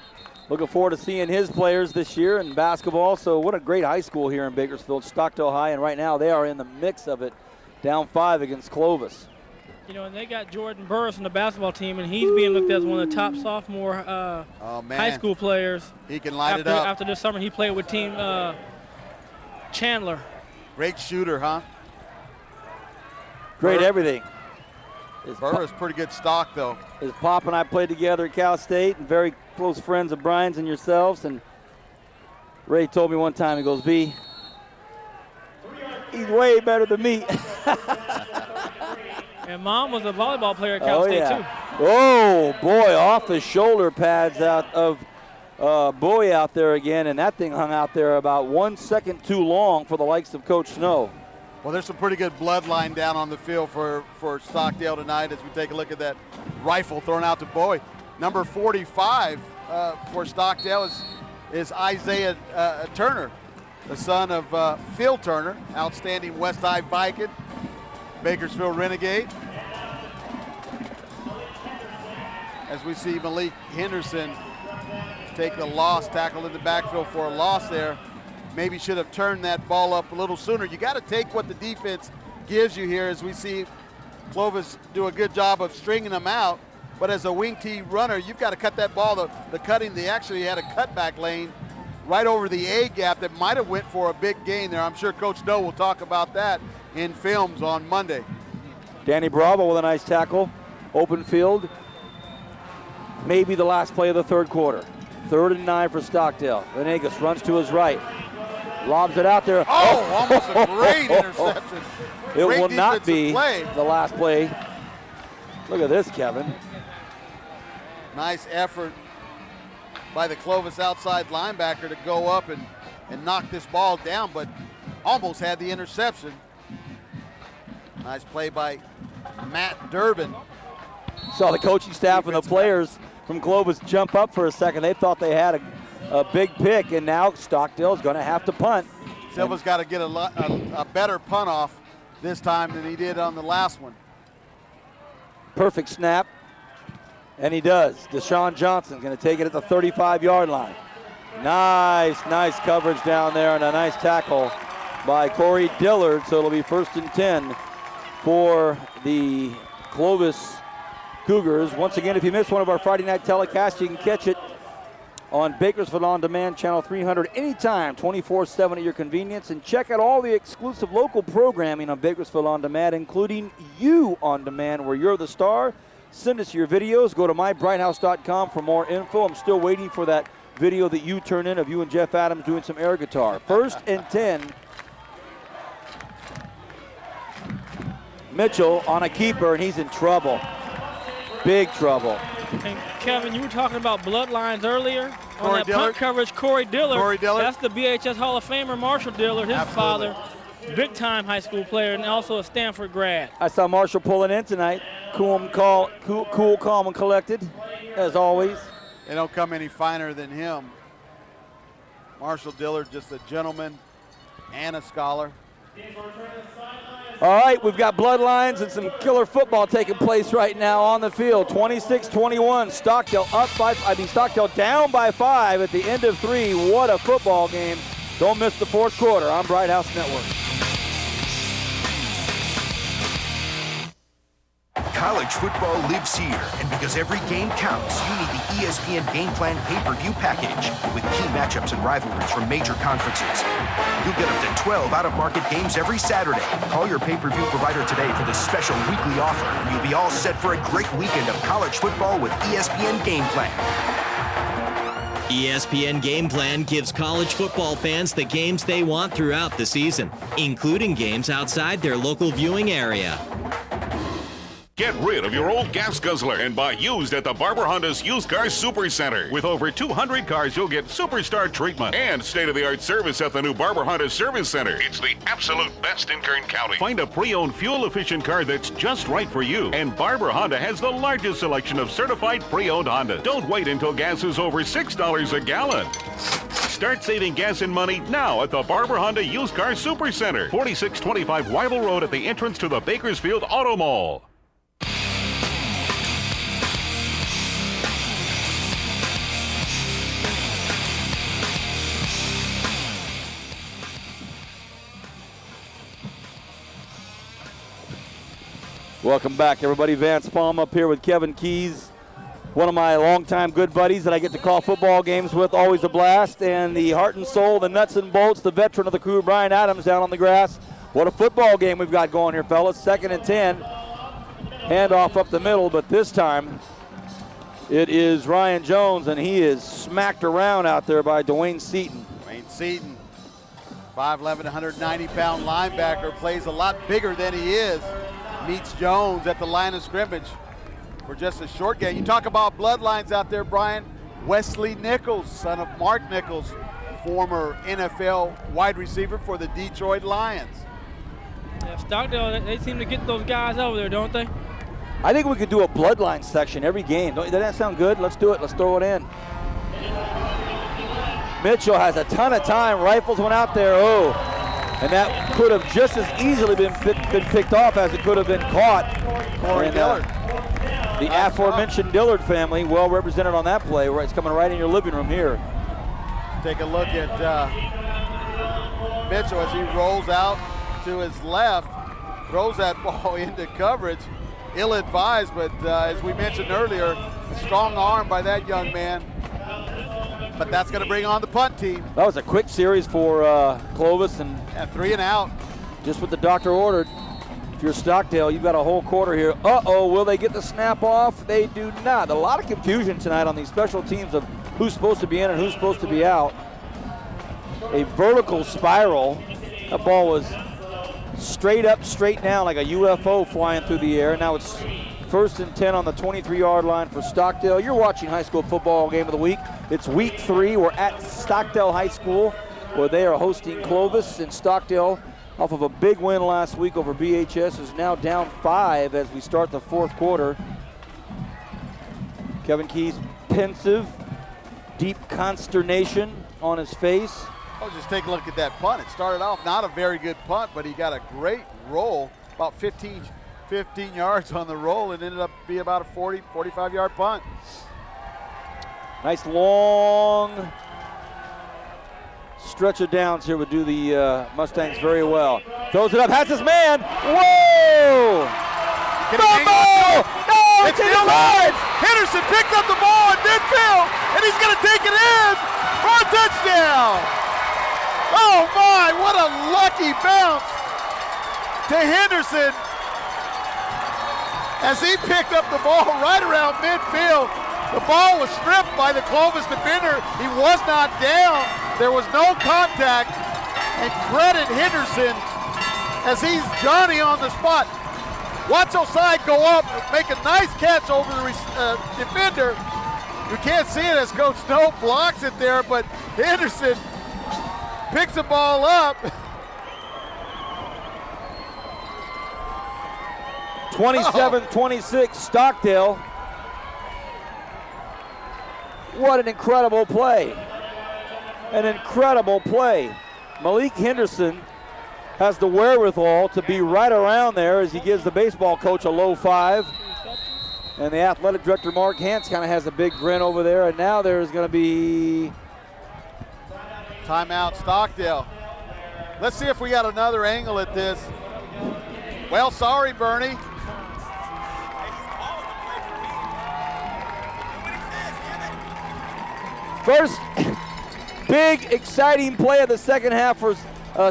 S10: Looking forward to seeing his players this year in basketball. So what a great high school here in Bakersfield, Stockdale High, and right now they are in the mix of it, down 5 against Clovis.
S11: You know, and they got Jordan Burris on the basketball team, and he's being looked at as one of the top sophomore high school players.
S12: He can light it up.
S11: After this summer, he played with Team Chandler.
S12: Great shooter, huh?
S10: Great everything.
S12: Burris, pretty good stock, though.
S10: His Pop and I played together at Cal State, and very close friends of Brian's and yourselves. And Ray told me one time, he goes, B, he's way better than me.
S11: And Mom was a volleyball player at Cal State, too.
S10: Oh, boy, off the shoulder pads out of Bowie out there again, and that thing hung out there about 1 second too long for the likes of Coach Snow.
S12: Well, there's some pretty good bloodline down on the field for Stockdale tonight as we take a look at that rifle thrown out to Bowie. Number 45 for Stockdale is Isaiah Turner, the son of Phil Turner, outstanding West High Viking, Bakersfield Renegade. As we see Malik Henderson take the loss, tackle in the backfield for a loss there. Maybe should have turned that ball up a little sooner. You got to take what the defense gives you here as we see Clovis do a good job of stringing them out. But as a wing T runner, you've got to cut that ball. The cutting, they actually had a cutback lane right over the A gap that might have went for a big gain there. I'm sure Coach Snow will talk about that in films on Monday.
S10: Danny Bravo with a nice tackle. Open field. Maybe the last play of the third quarter. 3rd and 9 for Stockdale. Venegas runs to his right. Lobs it out there.
S12: Oh, almost a great interception.
S10: It
S12: Great
S10: will not be
S12: play.
S10: the last play. Look at this, Kevin.
S12: Nice effort by the Clovis outside linebacker to go up and knock this ball down, but almost had the interception. Nice play by Matt Durbin.
S10: Saw the coaching staff and the players from Clovis jump up for a second. They thought they had a big pick, and now Stockdale's going to have to punt.
S12: Silva's got to get a better punt off this time than he did on the last one.
S10: Perfect snap, and he does. Deshaun Johnson's going to take it at the 35-yard line. Nice coverage down there, and a nice tackle by Corey Dillard, so it'll be 1st and 10 for the Clovis Cougars. Once again, if you missed one of our Friday night telecasts, you can catch it on Bakersfield On Demand, channel 300, anytime, 24/7 at your convenience. And check out all the exclusive local programming on Bakersfield On Demand, including You On Demand, where you're the star. Send us your videos. Go to mybrighthouse.com for more info. I'm still waiting for that video that you turn in of you and Jeff Adams doing some air guitar. 1st and 10 Mitchell on a keeper, and he's in trouble. Big trouble.
S11: And Kevin, you were talking about bloodlines earlier. On
S12: Corey
S11: that
S12: Dillard.
S11: punt coverage, Corey Dillard.
S12: Corey Dillard.
S11: That's the BHS Hall of Famer, Marshall Dillard, his
S12: Absolutely.
S11: father. Big-time high school player and also a Stanford grad.
S10: I saw Marshall pulling in tonight. Cool, calm, and collected, as always.
S12: They don't come any finer than him. Marshall Dillard, just a gentleman and a scholar.
S10: All right, we've got bloodlines and some killer football taking place right now on the field. 26-21, Stockdale down by 5 at the end of 3. What a football game. Don't miss the fourth quarter on Bright House Network.
S17: College football lives here, and because every game counts, you need the ESPN Game Plan pay-per-view package with key matchups and rivalries from major conferences. You'll get up to 12 out-of-market games every Saturday. Call your pay-per-view provider today for this special weekly offer, and you'll be all set for a great weekend of college football with ESPN Game Plan.
S18: ESPN Game Plan gives college football fans the games they want throughout the season, including games outside their local viewing area.
S4: Get rid of your old gas guzzler and buy used at the Barber Honda's Used Car Super Center. With over 200 cars, you'll get superstar treatment and state-of-the-art service at the new Barber Honda Service Center. It's the absolute best in Kern County. Find a pre-owned, fuel-efficient car that's just right for you. And Barber Honda has the largest selection of certified pre-owned Hondas. Don't wait until gas is over $6 a gallon. Start saving gas and money now at the Barber Honda Used Car Super Center, 4625 Weibel Road at the entrance to the Bakersfield Auto Mall.
S10: Welcome back, everybody. Vance Palm up here with Kevin Keys, one of my longtime good buddies that I get to call football games with. Always a blast. And the heart and soul, the nuts and bolts, the veteran of the crew, Brian Adams, down on the grass. What a football game we've got going here, fellas. 2nd and 10. Handoff up the middle, but this time it is Ryan Jones, and he is smacked around out there by Dwayne Seaton.
S12: Dwayne Seaton, 5'11", 190-pound linebacker, plays a lot bigger than he is. Meets Jones at the line of scrimmage for just a short game. You talk about bloodlines out there, Brian. Wesley Nichols, son of Mark Nichols, former NFL wide receiver for the Detroit Lions.
S11: Yeah, Stockdale, they seem to get those guys over there, don't they?
S10: I think we could do a bloodline section every game. Doesn't that sound good? Let's do it. Let's throw it in. Mitchell has a ton of time. Rifles one out there. Oh. And that could have just as easily been picked off as it could have been caught.
S12: Corey Dillard.
S10: The aforementioned Dillard family, well represented on that play. It's coming right in your living room here.
S12: Take a look at Mitchell as he rolls out to his left, throws that ball into coverage. Ill-advised, but as we mentioned earlier, a strong arm by that young man. But that's going to bring on the punt team.
S10: That was a quick series for Clovis. And
S12: 3 and out.
S10: Just what the doctor ordered. If you're Stockdale, you've got a whole quarter here. Uh-oh, will they get the snap off? They do not. A lot of confusion tonight on these special teams of who's supposed to be in and who's supposed to be out. A vertical spiral. That ball was straight up, straight down like a UFO flying through the air. Now it's 1st and 10 on the 23-yard line for Stockdale. You're watching High School Football Game of the Week. It's week 3. We're at Stockdale High School where they are hosting Clovis. And Stockdale, off of a big win last week over BHS, is now down 5 as we start the fourth quarter. Kevin Keys pensive, deep consternation on his face.
S12: Oh, just take a look at that punt. It started off not a very good punt, but he got a great roll, about 15 yards on the roll, and ended up being about a 40, 45-yard punt.
S10: Nice long stretch of downs here would do the Mustangs very well. Throws it up, has his man. Whoa! Fumble! No, it's inside!
S12: Henderson picked up the ball in midfield, and he's going to take it in for a touchdown. Oh my, what a lucky bounce to Henderson as he picked up the ball right around midfield. The ball was stripped by the Clovis defender. He was not down. There was no contact. And credit Henderson as he's Johnny on the spot. Watch Osai go up, make a nice catch over the defender. You can't see it as Coach Snow blocks it there, but Henderson picks the ball up.
S10: 27-26 Stockdale. What an incredible play. An incredible play. Malik Henderson has the wherewithal to be right around there as he gives the baseball coach a low five. And the athletic director, Mark Hantz, kind of has a big grin over there. And now there's going to be
S12: timeout Stockdale. Let's see if we got another angle at this. Well, sorry, Bernie.
S10: First big, exciting play of the second half for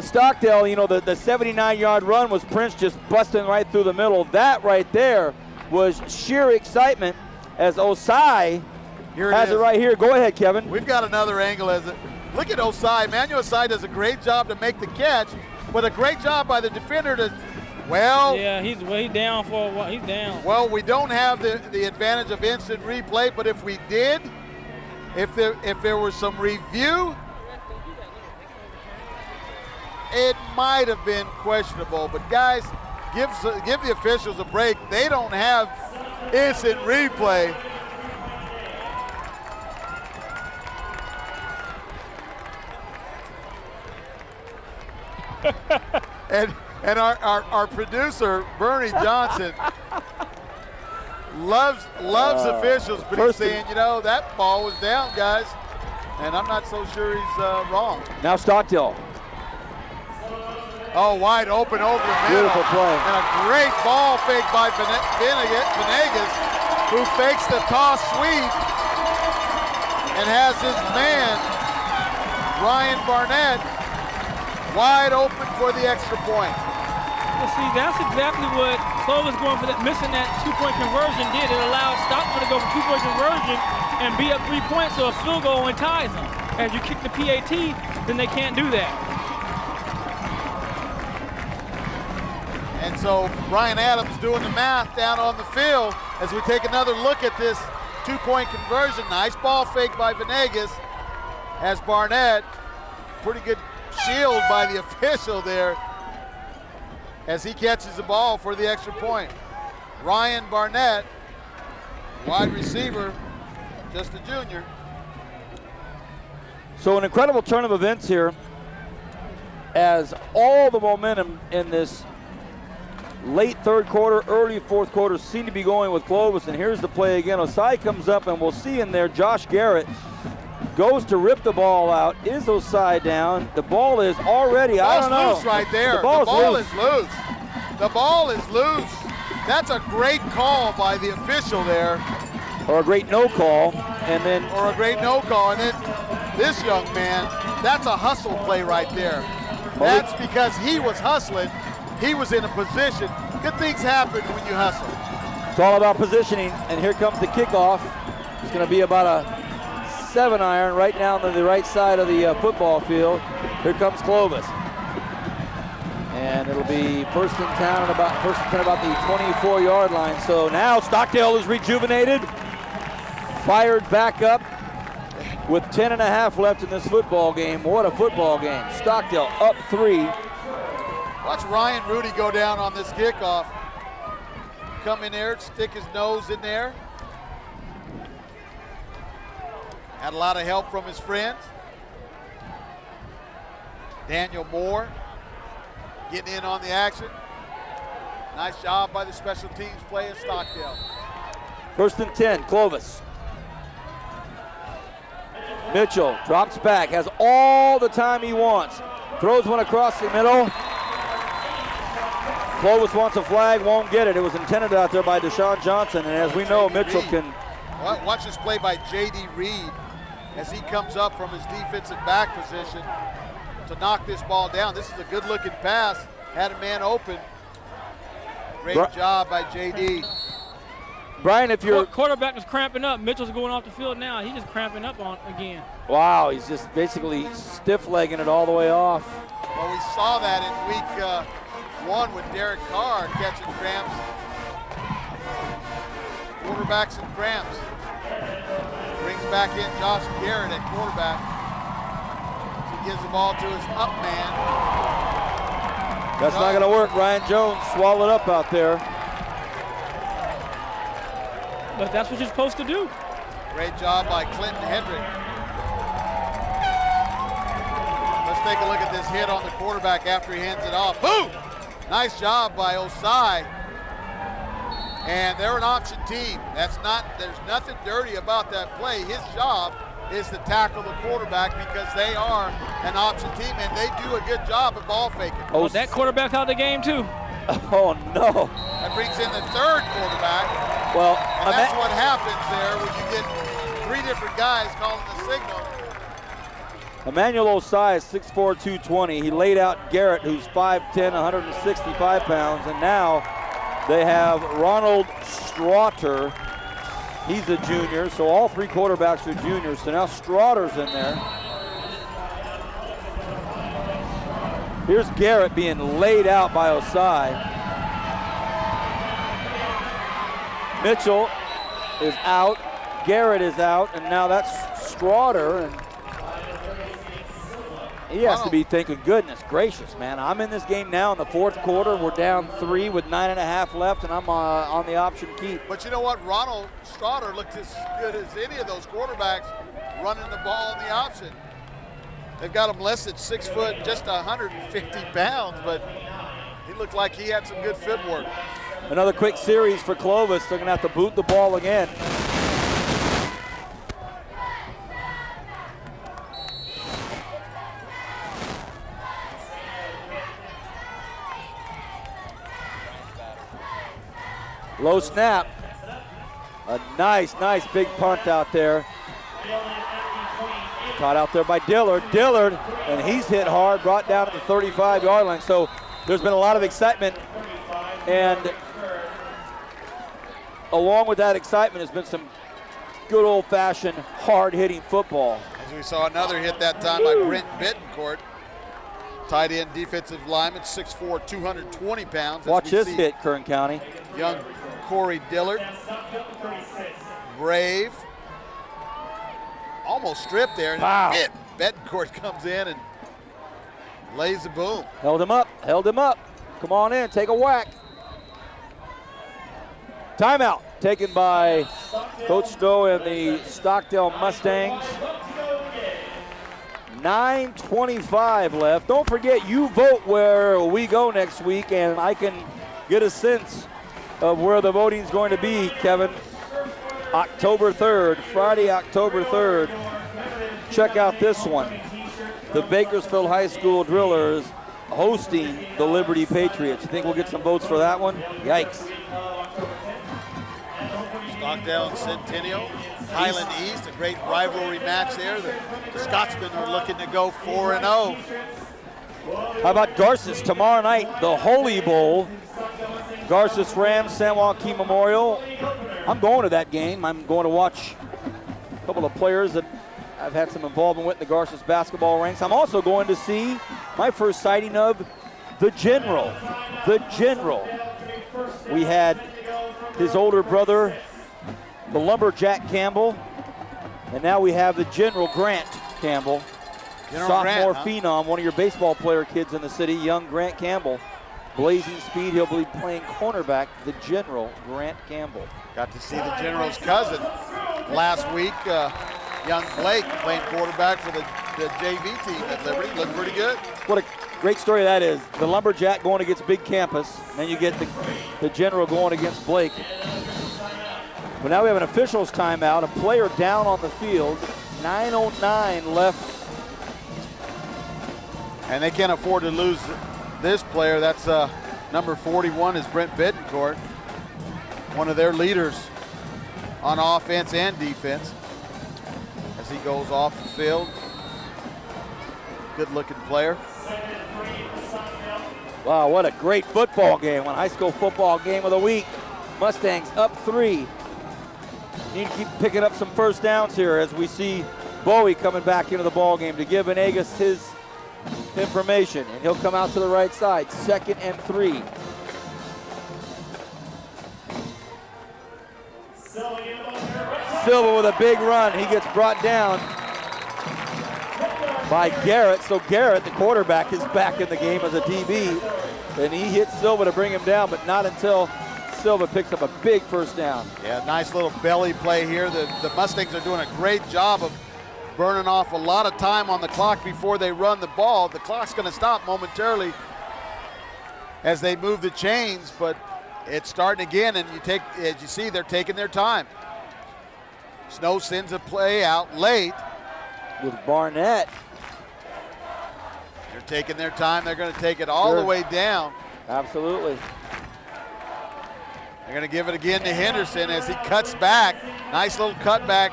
S10: Stockdale. You know, the 79-yard run was Prince just busting right through the middle. That right there was sheer excitement as Osai has it right here. Go ahead, Kevin.
S12: We've got another angle as it. Look at Osai. Manuel Osai does a great job to make the catch, but a great job by the defender to, well.
S11: Yeah, he's down for a while. He's down.
S12: Well, we don't have the advantage of instant replay, but if we did, if there was some review, it might have been questionable. But guys, give the officials a break. They don't have instant replay. and our producer Bernie Johnson loves officials, but he's saying, you know, that ball was down, guys, and I'm not so sure he's wrong.
S10: Now Stockdale.
S12: Oh, wide open over the middle.
S10: Beautiful play.
S12: And a great ball fake by Venegas, who fakes the toss sweep and has his man, Ryan Barnett, wide open for the extra point.
S11: Well, see, that's exactly what Clovis going for, that missing that two-point conversion did. It allows Stockton to go for two-point conversion and be up 3 points, so a field goal only ties them. As you kick the PAT, then they can't do that.
S12: And so Brian Adams doing the math down on the field as we take another look at this two-point conversion. Nice ball fake by Venegas as Barnett. Pretty good shield by the official there as he catches the ball for the extra point. Ryan Barnett, wide receiver, just a junior.
S10: So an incredible turn of events here as all the momentum in this late third quarter, early fourth quarter seem to be going with Clovis. And here's the play again. Osai comes up, and we'll see in there Josh Garrett goes to rip the ball out. Is Osai down? The ball is already, I don't know.
S12: Loose right there.
S10: The ball
S12: is loose. The ball is loose. That's a great call by the official there.
S10: Or a great no call. And then.
S12: Or a great no call. And then this young man, that's a hustle play right there. That's because he was hustling. He was in a position. Good things happen when you hustle.
S10: It's all about positioning, and here comes the kickoff. It's going to be about a 7-iron right down to the right side of the football field. Here comes Clovis. And it'll be first and 10 about the 24-yard line. So now Stockdale is rejuvenated, fired back up with 10.5 left in this football game. What a football game. Stockdale up 3.
S12: Watch Ryan Rudy go down on this kickoff. Come in there, stick his nose in there. Had a lot of help from his friends. Daniel Moore getting in on the action. Nice job by the special teams play in Stockdale.
S10: First and 10, Clovis. Mitchell drops back, has all the time he wants. Throws one across the middle. Clovis wants a flag, won't get it. It was intended out there by Deshaun Johnson, and as we know, Mitchell can.
S12: Watch this play by J.D. Reed as he comes up from his defensive back position to knock this ball down. This is a good-looking pass. Had a man open. Great job by J.D.
S10: Brian, if your
S11: quarterback is cramping up, Mitchell's going off the field now. He's just cramping up on again.
S10: Wow, he's just basically stiff-legging it all the way off.
S12: Well, we saw that in week 1 with Derek Carr catching cramps quarterbacks and cramps. Brings back in Josh Garrett at quarterback. He gives the ball to his up man.
S10: That's not going to work. Ryan Jones swallowed up out there.
S11: But that's what you're supposed to do.
S12: Great job by Clinton Hendrick. Let's take a look at this hit on the quarterback after he hands it off. Boom! Nice job by Osai. And they're an option team. There's nothing dirty about that play. His job is to tackle the quarterback because they are an option team and they do a good job at ball faking.
S11: Oh, that quarterback out of the game too.
S10: Oh no.
S12: That brings in the third quarterback.
S10: Well,
S12: and that's what happens there when you get three different guys calling the signal.
S10: Emmanuel Osai is 6'4", 220. He laid out Garrett, who's 5'10", 165 pounds, and now they have Ronald Straughter. He's a junior, so all three quarterbacks are juniors. So now Straughter's in there. Here's Garrett being laid out by Osai. Mitchell is out. Garrett is out, and now that's Straughter. And he has to be thinking, goodness gracious, man. I'm in this game now in the fourth quarter. We're down 3 with 9.5 left, and I'm on the option keep.
S12: But you know what? Ronald Straughter looked as good as any of those quarterbacks running the ball in the option. They've got him listed 6 foot, just 150 pounds, but he looked like he had some good footwork.
S10: Another quick series for Clovis. They're going to have to boot the ball again. Low snap. A nice big punt out there. Caught out there by Dillard. Dillard, and he's hit hard, brought down at the 35-yard line. So there's been a lot of excitement, and along with that excitement has been some good old-fashioned, hard-hitting football.
S12: As we saw another hit that time by Brent Bittencourt. Tight end defensive lineman, 6'4", 220 pounds.
S10: Watch this hit, Kern County.
S12: Young Corey Dillard. Brave. Almost stripped there.
S10: Wow.
S12: Bettencourt comes in and lays a boom.
S10: Held him up. Come on in, take a whack. Timeout taken by Coach Stowe and the Stockdale Mustangs. 9:25 left. Don't forget, you vote where we go next week, and I can get a sense of where the voting is going to be, Kevin. October 3rd, Friday, October 3rd. Check out this one. The Bakersfield High School Drillers hosting the Liberty Patriots. You think we'll get some votes for that one? Yikes.
S12: Stockdale and Centennial. Highland East, a great rivalry match there. The Scotsmen are looking to go 4-0.
S10: How about Garces tomorrow night, the Holy Bowl? Garces Rams, San Joaquin Memorial. I'm going to that game. I'm going to watch a couple of players that I've had some involvement with in the Garces basketball ranks. I'm also going to see my first sighting of the General. The General. We had his older brother, the Lumberjack Campbell, and now we have the General Grant Campbell. Sophomore phenom, one of your baseball player kids in the city, young Grant Campbell. Blazing speed, he'll be playing cornerback, the General Grant Campbell.
S12: Got to see the General's cousin last week, young Blake, playing quarterback for the JV team at Liberty. Looked pretty good.
S10: What a great story that is. The Lumberjack going against Big Campus, and then you get the General going against Blake. But now we have an officials timeout, a player down on the field, 9:09 left.
S12: And they can't afford to lose this player. That's number 41 is Brent Bittencourt, one of their leaders on offense and defense as he goes off the field. Good looking player.
S10: Wow, what a great football game. One high school football game of the week. Mustangs up 3. Need to keep picking up some first downs here as we see Bowie coming back into the ball game to give Venegas his information, and he'll come out to the right side. 2nd and 3. Silva with a big run. He gets brought down by Garrett. So Garrett, the quarterback, is back in the game as a DB. And he hits Silva to bring him down, but not until Silva picks up a big first down.
S12: Yeah, nice little belly play here. The Mustangs are doing a great job of burning off a lot of time on the clock before they run the ball. The clock's going to stop momentarily as they move the chains, but it's starting again, and as you see, they're taking their time. Snow sends a play out late.
S10: With Barnett.
S12: They're taking their time. They're going to take it all the way down.
S10: Absolutely.
S12: They're going to give it again to Henderson as he cuts back. Nice little cutback.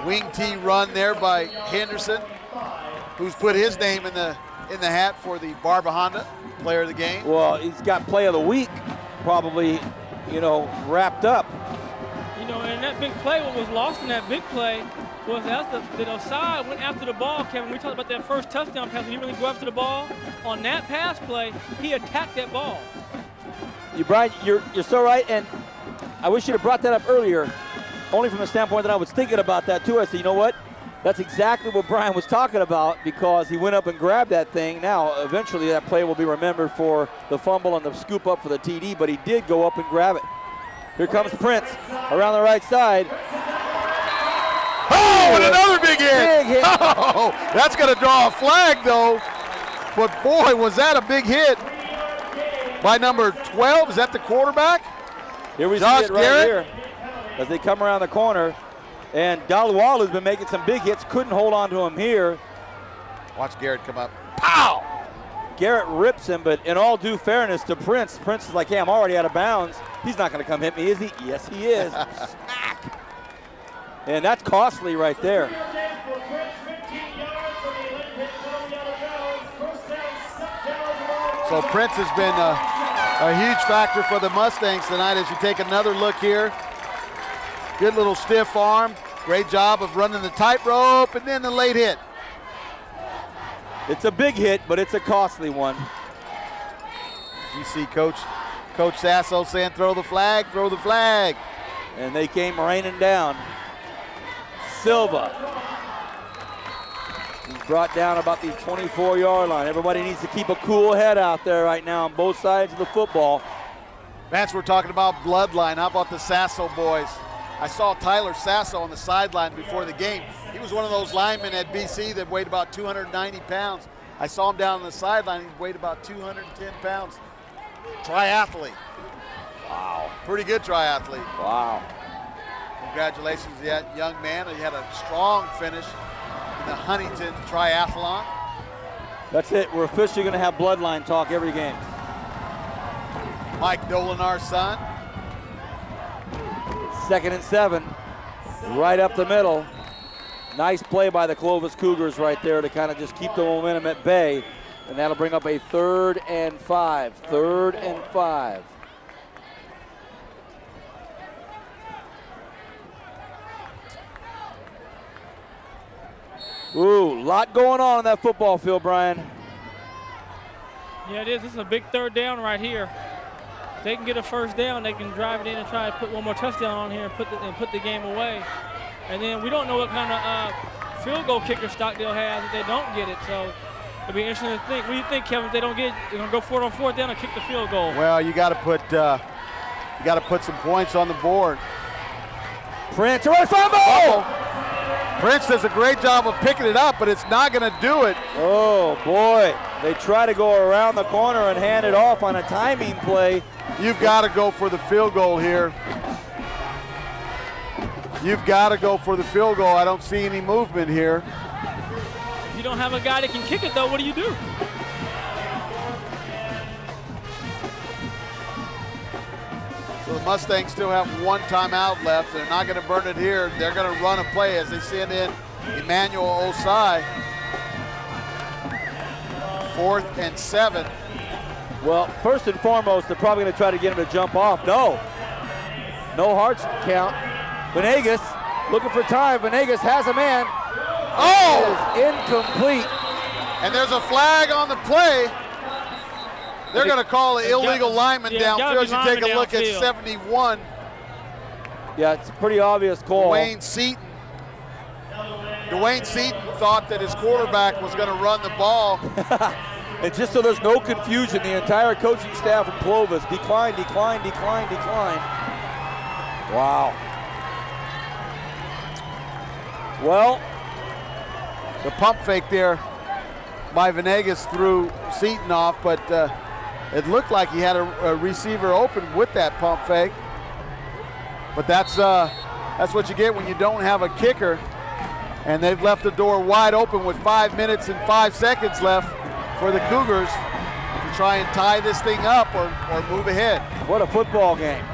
S12: Wing T run there by Henderson, who's put his name in the hat for the Barber Honda player of the game.
S10: Well, he's got play of the week probably, wrapped up.
S11: And that big play, what was lost in that big play was that Osai went after the ball, Kevin. We talked about that first touchdown pass. When he really go after the ball, on that pass play, he attacked that ball.
S10: Brian, you're so right, and I wish you'd have brought that up earlier, only from the standpoint that I was thinking about that too. I said, you know what? That's exactly what Brian was talking about, because he went up and grabbed that thing. Now, eventually that play will be remembered for the fumble and the scoop up for the TD, but he did go up and grab it. Here comes Prince around the right side.
S12: Oh, and another big hit.
S10: Big hit.
S12: Oh, that's going to draw a flag, though. But, boy, was that a big hit by number 12. Is that the quarterback?
S10: Here we
S12: Josh
S10: see it right
S12: Garrett
S10: here as they come around the corner. And Dalual has been making some big hits. Couldn't hold on to him here.
S12: Watch Garrett come up. Pow!
S10: Garrett rips him, but in all due fairness to Prince, Prince is like, hey, I'm already out of bounds. He's not going to come hit me, is he? Yes, he is. Smack! And that's costly right there.
S12: So Prince has been a huge factor for the Mustangs tonight. As you take another look here. Good little stiff arm. Great job of running the tightrope, and then the late hit.
S10: It's a big hit, but it's a costly one.
S12: You see Coach Sasso saying, throw the flag, throw the flag.
S10: And they came raining down. Silva. He's brought down about the 24-yard line. Everybody needs to keep a cool head out there right now on both sides of the football.
S12: Vance, we're talking about bloodline. How about the Sasso boys? I saw Tyler Sasso on the sideline before the game. He was one of those linemen at BC that weighed about 290 pounds. I saw him down on the sideline. He weighed about 210 pounds. Triathlete. Wow. Pretty good triathlete.
S10: Wow.
S12: Congratulations to that young man. He had a strong finish in the Huntington Triathlon.
S10: That's it. We're officially going to have bloodline talk every game.
S12: Mike Dolan, our son.
S10: 2nd and 7. Right up the middle. Nice play by the Clovis Cougars right there to kind of just keep the momentum at bay. And that'll bring up a 3rd and 5. 3rd and 5. Ooh, lot going on in that football field, Brian.
S11: Yeah, it is. This is a big 3rd down right here. If they can get a first down, they can drive it in and try to put one more touchdown on here and put the game away. And then we don't know what kind of field goal kicker Stockdale has if they don't get it. So it'll be interesting to think. What do you think, Kevin? If they don't get it, they're gonna go for it on 4th down and kick the field goal.
S12: Well, you got to put some points on the board.
S10: Prince, right fumble!
S12: Prince does a great job of picking it up, but it's not going to do it.
S10: Oh boy, they try to go around the corner and hand it off on a timing play.
S12: You've got to go for the field goal here. You've got to go for the field goal. I don't see any movement here.
S11: If you don't have a guy that can kick it, though, what do you do?
S12: So the Mustangs still have one timeout left. They're not going to burn it here. They're going to run a play as they send in Emmanuel Osai. 4th and 7.
S10: Well, first and foremost, they're probably going to try to get him to jump off. No hearts count. Venegas looking for time. Venegas has a man.
S12: Oh!
S10: It is incomplete.
S12: And there's a flag on the play. They're going to call an illegal lineman downfield. You take a look at 71.
S10: Yeah, it's a pretty obvious call.
S12: Dwayne Seaton thought that his quarterback was going to run the ball.
S10: And just so there's no confusion, the entire coaching staff of Clovis decline. Wow. Well,
S12: the pump fake there by Venegas threw Seaton off, but it looked like he had a receiver open with that pump fake. But that's what you get when you don't have a kicker, and they've left the door wide open with 5 minutes and 5 seconds left for the Cougars to try and tie this thing up or move ahead.
S10: What a football game.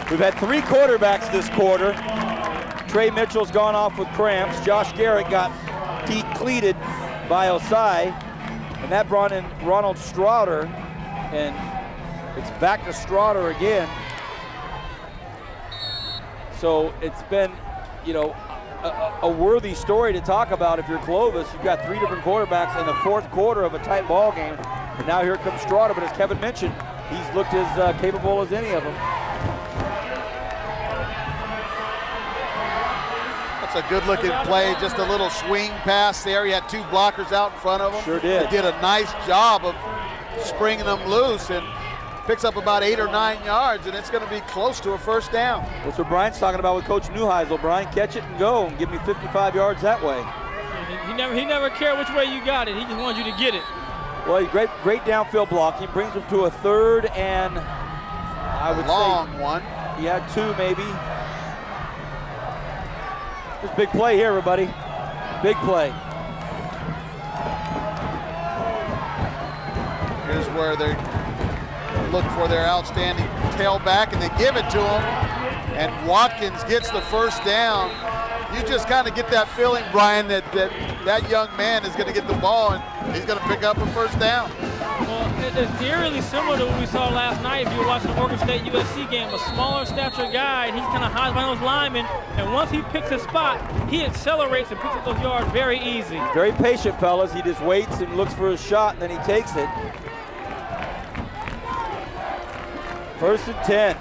S10: We've had 3 quarterbacks this quarter. Trey Mitchell's gone off with cramps. Josh Garrett got decleated by Osai, and that brought in Ronald Strouder, and it's back to Strouder again. So it's been, a worthy story to talk about if you're Clovis. You've got 3 different quarterbacks in the 4th quarter of a tight ball game, and now here comes Strouder. But as Kevin mentioned, he's looked as capable as any of them.
S12: That's a good-looking play, just a little swing pass there. He had 2 blockers out in front of him.
S10: Sure did.
S12: He did a nice job of springing them loose and picks up about 8 or 9 yards, and it's going to be close to a first down.
S10: That's what Brian's talking about with Coach Neuheisel. Brian, catch it and go and give me 55 yards that way.
S11: He never cared which way you got it. He just wanted you to get it.
S10: Well, great downfield blocking. Brings him to a 3rd and I would
S12: long
S10: say
S12: one.
S10: He had 2 maybe. This big play here, everybody. Big play.
S12: Here's where they look for their outstanding tailback, and they give it to him, and Watkins gets the first down. You just kind of get that feeling, Brian, that young man is going to get the ball and he's going to pick up a first down.
S11: Well, it's eerily similar to what we saw last night if you were watching the Oregon State USC game. A smaller stature guy, and he's kind of hides behind those linemen, and once he picks his spot, he accelerates and picks up those yards very easy.
S10: Very patient, fellas. He just waits and looks for his shot, and then he takes it. 1st and 10.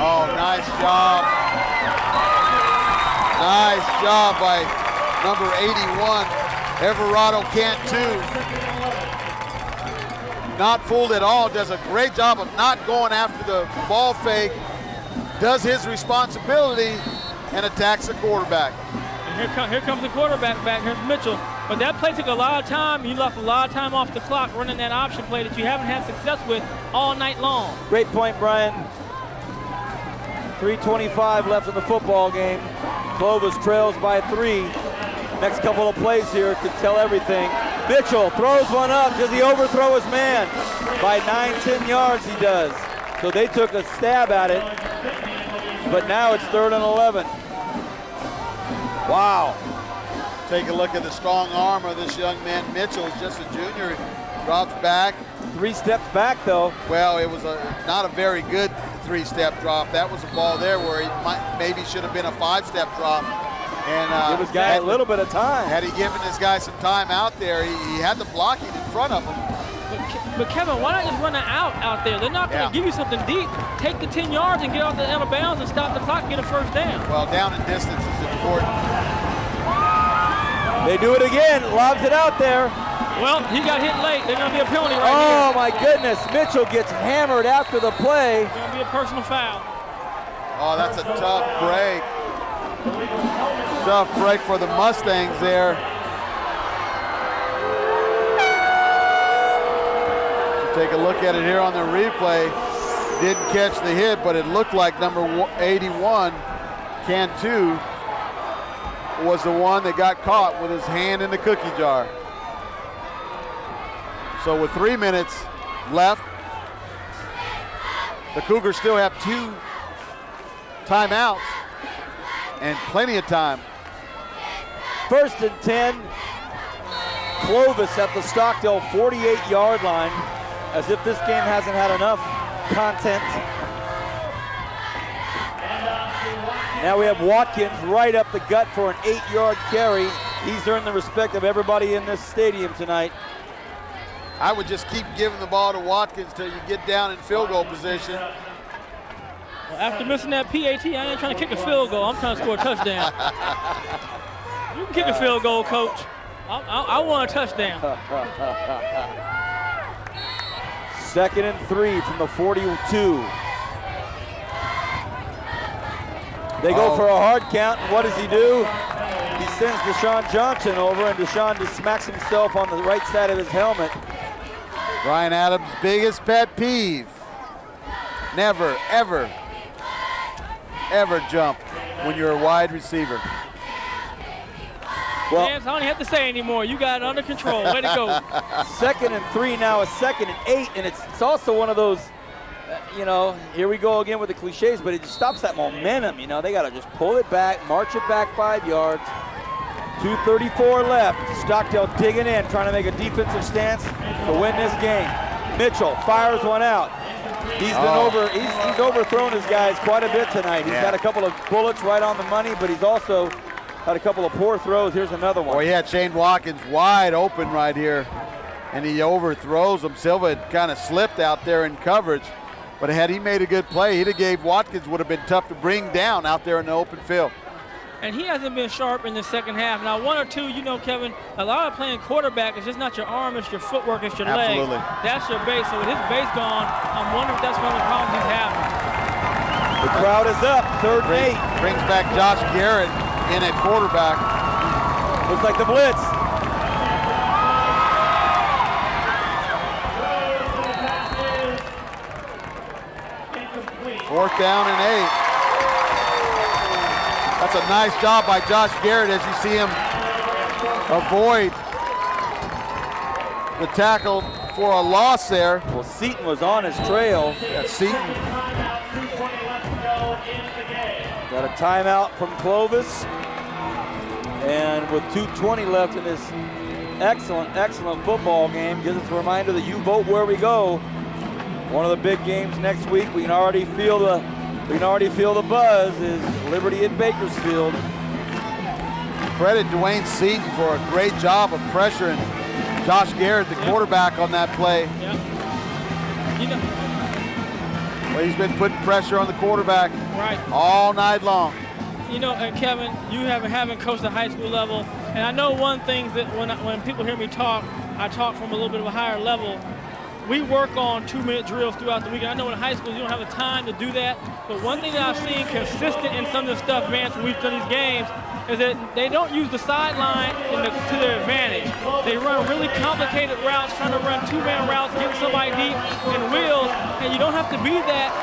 S12: Oh, nice job. Nice job by number 81, Everardo Cantu. Not fooled at all, does a great job of not going after the ball fake, does his responsibility, and attacks the quarterback.
S11: And here comes the quarterback back. Here's Mitchell. But that play took a lot of time. You left a lot of time off the clock running that option play that you haven't had success with all night long.
S10: Great point, Brian. 3:25 left in the football game. Clovis trails by 3. Next couple of plays here could tell everything. Mitchell throws one up. Does he overthrow his man? By 9-10 yards he does. So they took a stab at it. But now it's 3rd and 11. Wow.
S12: Take a look at the strong arm of this young man. Mitchell is just a junior. Drops back.
S10: 3 steps back, though.
S12: Well, it was not a very good 3-step drop. That was a ball there where he maybe should have been a 5-step drop. And
S10: give his guy a little bit of time.
S12: Had he given this guy some time out there, he had the blocking in front of him.
S11: But Kevin, why not just run an out there? They're not going to give you something deep. Take the 10 yards and get out of bounds and stop the clock and get a first down.
S12: Well, down in distance is important.
S10: They do it again. Lobs it out there.
S11: Well, he got hit late. There's going to be a penalty right here.
S10: Oh, my goodness. Mitchell gets hammered after the play.
S11: It's going to be a personal foul.
S12: Oh, that's a tough break. Tough break for the Mustangs there. Take a look at it here on the replay. Didn't catch the hit, but it looked like number 81, Cantu, was the one that got caught with his hand in the cookie jar. So with 3 minutes left, the Cougars still have 2 timeouts and plenty of time.
S10: 1st and 10. Clovis at the Stockdale 48-yard line, as if this game hasn't had enough content. Now we have Watkins right up the gut for an 8-yard carry. He's earned the respect of everybody in this stadium tonight.
S12: I would just keep giving the ball to Watkins till you get down in field goal position.
S11: Well, after missing that PAT, I ain't trying to kick a field goal. I'm trying to score a touchdown. You can kick a field goal, Coach. I want a touchdown.
S10: 2nd and 3 from the 42. They go for a hard count, and what does he do? He sends Deshaun Johnson over, and Deshaun just smacks himself on the right side of his helmet.
S12: Brian Adams' biggest pet peeve. Never, ever, ever jump when you're a wide receiver.
S11: Well, I don't have to say anymore. You got it under control. Way to go.
S10: 2nd and 3 now, a 2nd and 8, and it's also one of those, here we go again with the cliches, but it just stops that momentum. They got to just pull it back, march it back 5 yards. 2:34 left. Stockdale digging in, trying to make a defensive stance to win this game. Mitchell fires one out. He's been he's overthrown his guys quite a bit tonight. He's had a couple of bullets right on the money, but he's also had a couple of poor throws. Here's another one.
S12: He had Shane Watkins wide open right here, and he overthrows him. Silva had kind of slipped out there in coverage, but had he made a good play, he'd have gave Watkins, would have been tough to bring down out there in the open field.
S11: And he hasn't been sharp in the second half. Now, 1 or 2, Kevin, a lot of playing quarterback is just not your arm, it's your footwork, it's your legs. That's your base. So with his base gone, I'm wondering if that's one of the problems he's having.
S10: The crowd is up, 3rd and 8.
S12: Brings back Josh Garrett in at quarterback.
S10: Looks like the blitz.
S12: Fourth down and 8. That's a nice job by Josh Garrett as you see him avoid the tackle for a loss there.
S10: Well, Seaton was on his trail.
S12: Yeah, Seaton.
S10: Got a timeout from Clovis. And with 2:20 left in this excellent football game, gives us a reminder that you vote where we go. One of the big games next week. We can already feel the buzz is Liberty at Bakersfield.
S12: Credit Dwayne Seaton for a great job of pressuring Josh Garrett, the quarterback, on that play.
S11: Yeah.
S12: Well, he's been putting pressure on the quarterback all night long.
S11: And Kevin, you haven't coached at high school level, and I know one thing that when people hear me talk, I talk from a little bit of a higher level. We work on 2-minute drills throughout the week. I know in high school you don't have the time to do that, but one thing that I've seen consistent in some of the stuff, Vance, when we've done these games, is that they don't use the sideline to their advantage. They run really complicated routes, trying to run 2-man routes, getting somebody deep in wheels, and you don't have to be that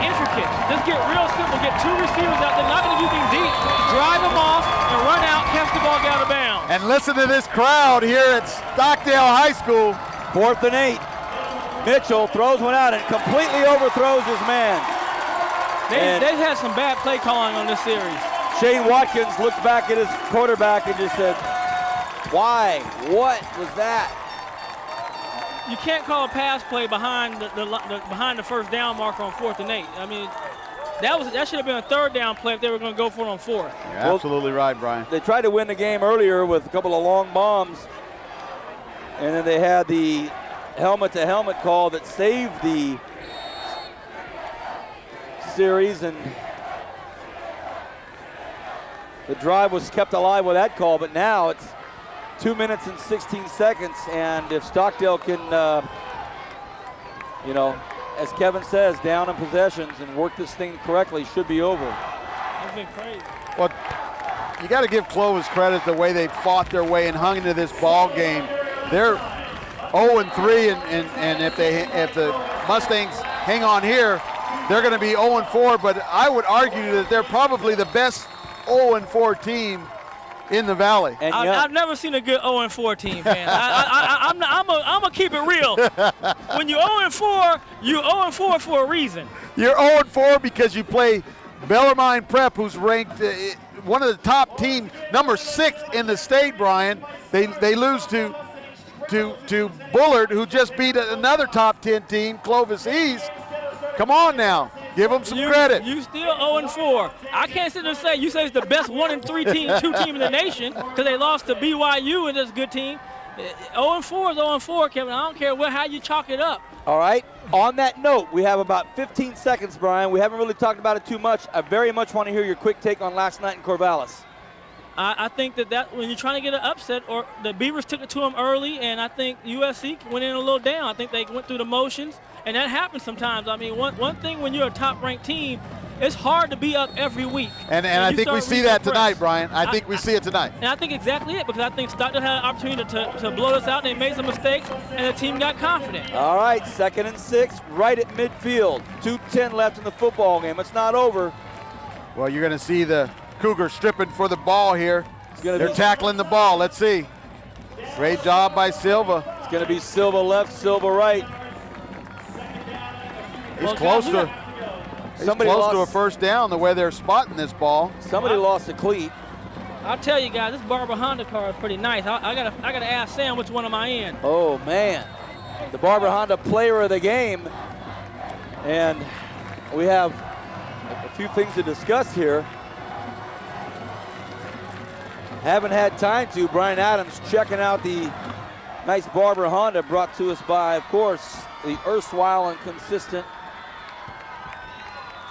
S11: intricate. Just get real simple. Get 2 receivers out there, not going to do things deep. Drive them off and run out, catch the ball, get out of bounds.
S12: And listen to this crowd here at Stockdale High School.
S10: 4th and 8. Mitchell throws one out and completely overthrows his man.
S11: They've had some bad play calling on this series.
S10: Shane Watkins looks back at his quarterback and just said, why? What was that?
S11: You can't call a pass play behind the first down marker on 4th and 8. I mean, that should have been a 3rd down play if they were going to go for it on 4th.
S12: You're absolutely right, Brian.
S10: They tried to win the game earlier with a couple of long bombs, and then they had the helmet-to-helmet call that saved the series, and the drive was kept alive with that call, but now it's 2 minutes and 16 seconds, and if Stockdale can, as Kevin says, down in possessions and work this thing correctly, should be over.
S11: It's been crazy.
S12: Well, you got to give Clovis credit the way they fought their way and hung into this ball game. They're 0-3, and if the Mustangs hang on here, they're going to be 0-4. But I would argue that they're probably the best 0-4 team in the Valley.
S11: And I've never seen a good 0-4 team, man. I'm gonna keep it real. When you're 0-4, you're 0-4 for a reason.
S12: You're 0-4 because you play Bellarmine Prep, who's ranked one of the top teams, number 6 in the state. Brian, they lose to Bullard, who just beat another top 10 team, Clovis East. Come on now. Give them some credit.
S11: You still 0-4. I can't sit there and say you say it's the best 1-3 team in the nation because they lost to BYU and it's a good team. 0-4 is 0-4, Kevin. I don't care how you chalk it up.
S10: All right. On that note, we have about 15 seconds, Brian. We haven't really talked about it too much. I very much want to hear your quick take on last night in Corvallis.
S11: I think that when you're trying to get an upset, or the Beavers took it to them early, and I think USC went in a little down. I think they went through the motions, and that happens sometimes. I mean, one thing when you're a top-ranked team, it's hard to be up every week.
S12: And I think we see that tonight, Brian. I think we see it tonight.
S11: And I think exactly it, because I think Stockdale had an opportunity to blow us out, and they made some mistakes, and the team got confident.
S10: All right, 2nd and 6, right at midfield. 2:10 left in the football game. It's not over.
S12: Well, you're going to see the Cougars stripping for the ball here. They're tackling the ball. Let's see. Great job by Silva.
S10: It's going to be Silva left, Silva right.
S12: He's close to a first down the way they're spotting this ball.
S10: Somebody lost a cleat.
S11: I'll tell you guys, this Barber Honda car is pretty nice. I gotta ask Sam which one am I in.
S10: Oh man, the Barber Honda player of the game, and we have a few things to discuss here. Haven't had time to. Brian Adams checking out the nice Barber Honda brought to us by, of course, the erstwhile and consistent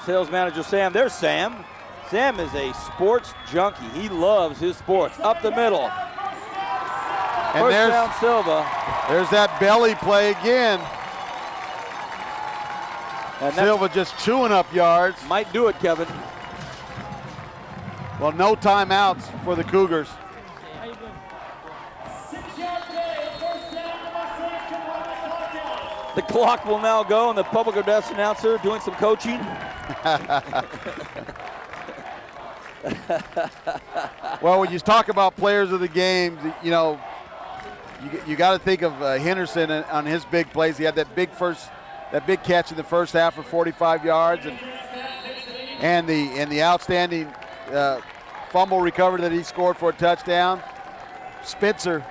S10: sales manager Sam. There's Sam. Sam is a sports junkie. He loves his sports. Up the middle.
S12: And
S10: First down, Silva.
S12: There's that belly play again. And Silva just chewing up yards.
S10: Might do it, Kevin.
S12: Well, no timeouts for the Cougars.
S10: The clock will now go, and the public address announcer doing some coaching.
S12: Well, when you talk about players of the game, you know, you got to think of Henderson on his big plays. He had that big catch in the first half for 45 yards, and the outstanding fumble recovery that he scored for a touchdown. Spencer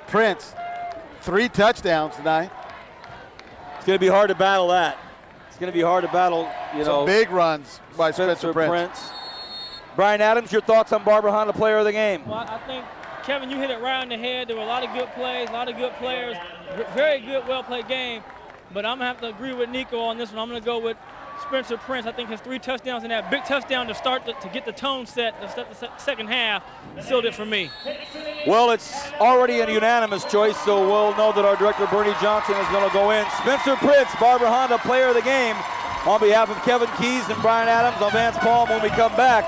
S12: Prince, 3 touchdowns tonight.
S10: It's going to be hard to battle that. It's going to be hard to battle,
S12: Some big runs by Spencer Prince.
S10: Brian Adams, your thoughts on Barber Honda player of the game?
S11: Well, I think, Kevin, you hit it right on the head. There were a lot of good plays, a lot of good players. Very good, well-played game. But I'm going to have to agree with Nico on this one. I'm going to go with Spencer Prince. I think his 3 touchdowns and that big touchdown to start to get the tone set, to start the second half, sealed it for me.
S10: Well, it's already a unanimous choice, so we'll know that our director, Bernie Johnson, is going to go in. Spencer Prince, Barber Honda player of the game. On behalf of Kevin Keys and Brian Adams, on Vance Palm, when we come back,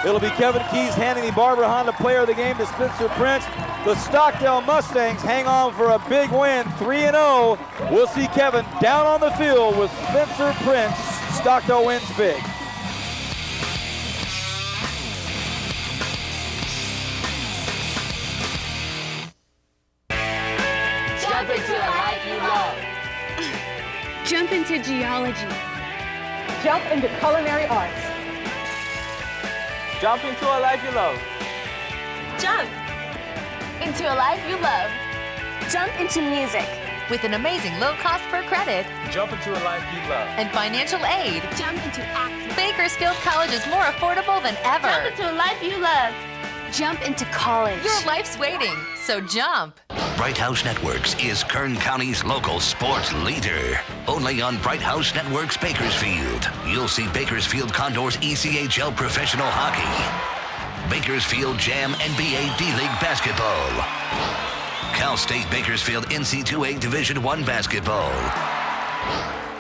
S10: it'll be Kevin Keys handing the Barber Honda player of the game to Spencer Prince. The Stockdale Mustangs hang on for a big win, 3-0. We'll see Kevin down on the field with Spencer Prince. Stockdale wins big.
S8: Jump into a life you love.
S14: Jump into geology.
S7: Jump into culinary arts.
S5: Jump into a life you love.
S8: Jump into a life you love.
S14: Jump into music.
S9: With an amazing low cost per credit
S5: Jump into a life you love.
S9: and financial aid,
S14: Jump into acting.
S9: Bakersfield College is more affordable than ever.
S8: Jump into a life you love.
S14: Jump into college.
S9: Your life's waiting, so jump.
S1: Bright House Networks is Kern County's local sports leader. Only on Bright House Networks Bakersfield. You'll see Bakersfield Condors ECHL professional hockey, Bakersfield Jam NBA D-League basketball, Cal State Bakersfield NC2A Division I basketball.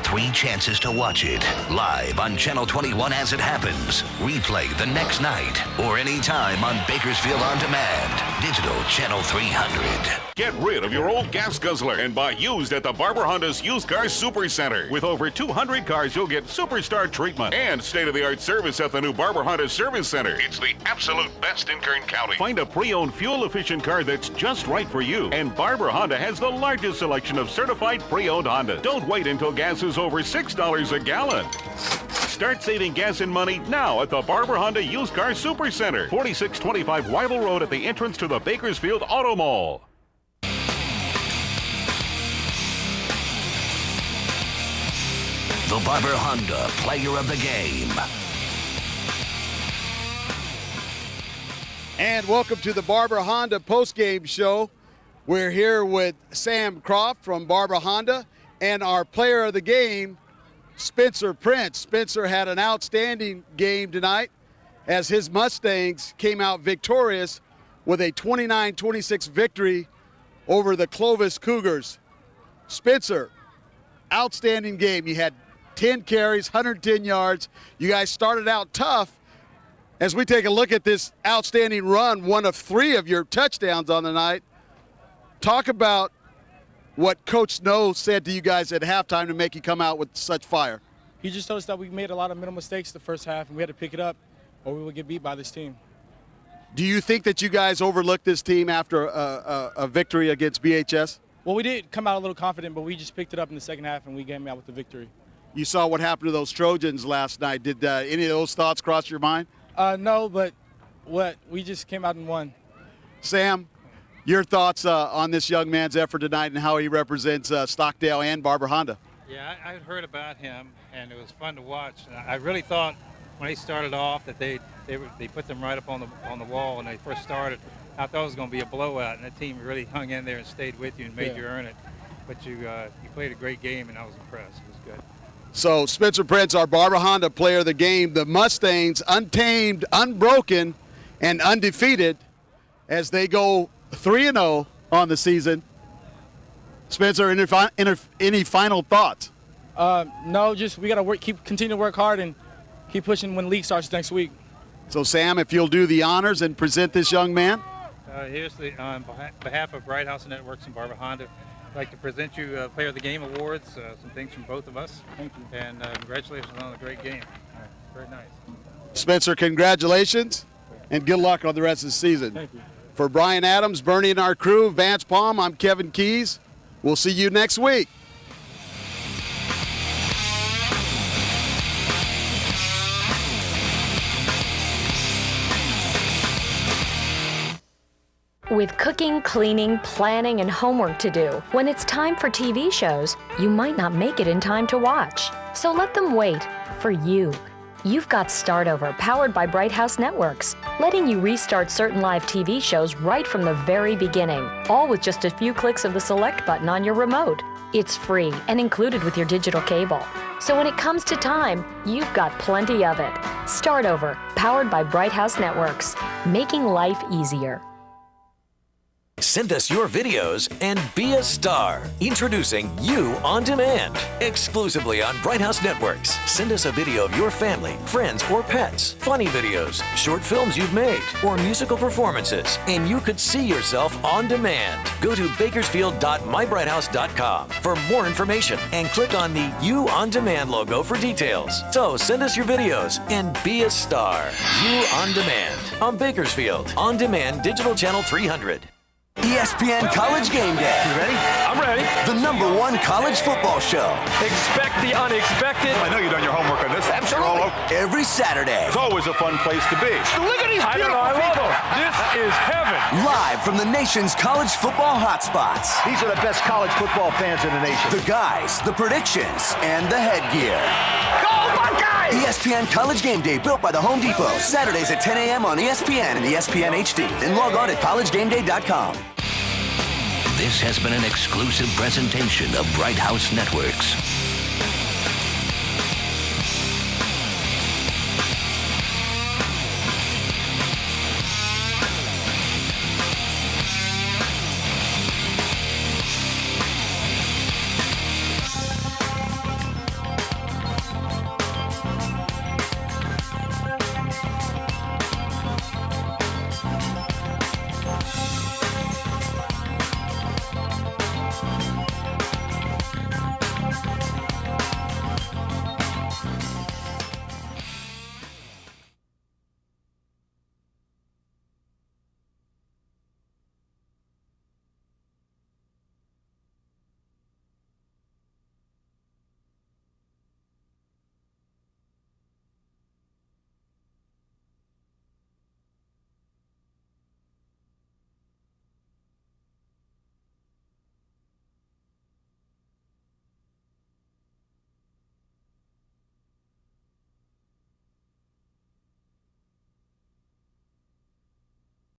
S1: 3 chances to watch it live on Channel 21 as it happens. Replay the next night or anytime on Bakersfield On Demand. Digital Channel 300.
S4: Get rid of your old gas guzzler and buy used at the Barber Honda's Used Car Super Center. With over 200 cars, you'll get superstar treatment and state-of-the-art service at the new Barber Honda Service Center. It's the absolute best in Kern County. Find a pre-owned, fuel-efficient car that's just right for you. And Barber Honda has the largest selection of certified pre-owned Hondas. Don't wait until gas is over $6 a gallon. Start saving gas and money now at the Barber Honda Used Car Super Center, 4625 Weidel Road at the entrance to the Bakersfield Auto Mall.
S1: the Barber Honda Player of the Game.
S2: And welcome to the Barber Honda postgame show. We're here with Sam Croft from Barber Honda and our player of the game, Spencer Prince. Spencer had an outstanding game tonight as his Mustangs came out victorious with a 29-26 victory over the Clovis Cougars. Spencer, outstanding game. You had 10 carries, 110 yards. You guys started out tough. As we take a look at this outstanding run, one of 3 of your touchdowns on the night, talk about what Coach Snow said to you guys at halftime to make you come out with such fire.
S19: He just told us that we made a lot of mental mistakes the first half, and we had to pick it up or we would get beat by this team.
S2: Do you think that you guys overlooked this team after a victory against BHS?
S19: Well, we did come out a little confident, but we just picked it up in the second half, and we came out with the victory.
S2: You saw what happened to those Trojans last night. Did any of those thoughts cross your mind?
S19: No, but we just came out and won.
S2: Sam, your thoughts on this young man's effort tonight and how he represents Stockdale and Barber Honda?
S20: Yeah, I heard about him, and it was fun to watch. I really thought when they started off that they put them right up on the wall when they first started. I thought it was going to be a blowout, and the team really hung in there and stayed with you and made you earn it. But you played a great game, and I was impressed. It was good.
S2: So Spencer Prince, our Barber Honda player of the game, the Mustangs untamed, unbroken, and undefeated as they go 3-0 on the season. Spencer, any final thoughts?
S19: No, just we got to continue to work hard and keep pushing when league starts next week.
S2: So Sam, if you'll do the honors and present this young man.
S20: Here's on behalf of Bright House Networks and Barber Honda, I'd like to present you Player of the Game awards, some things from both of us.
S19: Thank you.
S20: And congratulations on a great game. Very nice.
S2: Spencer, congratulations, and good luck on the rest of the season.
S19: Thank you.
S2: For Brian Adams, Bernie, and our crew, Vance Palm, I'm Kevin Keys. We'll see you next week.
S16: With cooking, cleaning, planning, and homework to do, when it's time for TV shows, you might not make it in time to watch. So let them wait for you. You've got Start Over, powered by Bright House Networks, letting you restart certain live TV shows right from the very beginning, all with just a few clicks of the select button on your remote. It's free and included with your digital cable. So when it comes to time, you've got plenty of it. Start Over, powered by Bright House Networks, making life easier.
S21: Send us your videos and be a star. Introducing You on Demand, exclusively on Bright House Networks. Send us a video of your family, friends, or pets, funny videos, short films you've made, or musical performances, and you could see yourself on demand. Go to bakersfield.mybrighthouse.com for more information and click on the You on Demand logo for details. So send us your videos and be a star. You on Demand on Bakersfield On Demand Digital Channel 300.
S17: ESPN College Game Day.
S6: You ready? I'm ready.
S17: The #1 college football show.
S6: Expect the unexpected. I know you've done your homework on this.
S17: Absolutely. Every Saturday.
S6: It's always a fun place to be.
S17: Look at these beautiful
S6: I love
S17: people.
S6: them. This is heaven.
S17: Live from the nation's college football hotspots.
S6: These are the best college football fans in the nation.
S17: The guys, the predictions, and the headgear.
S6: Go Buckeyes!
S17: ESPN College Game Day, built by the Home Depot. Saturdays at 10 a.m. on ESPN and ESPN HD. Then log on at collegegameday.com.
S1: This has been an exclusive presentation of Bright House Networks.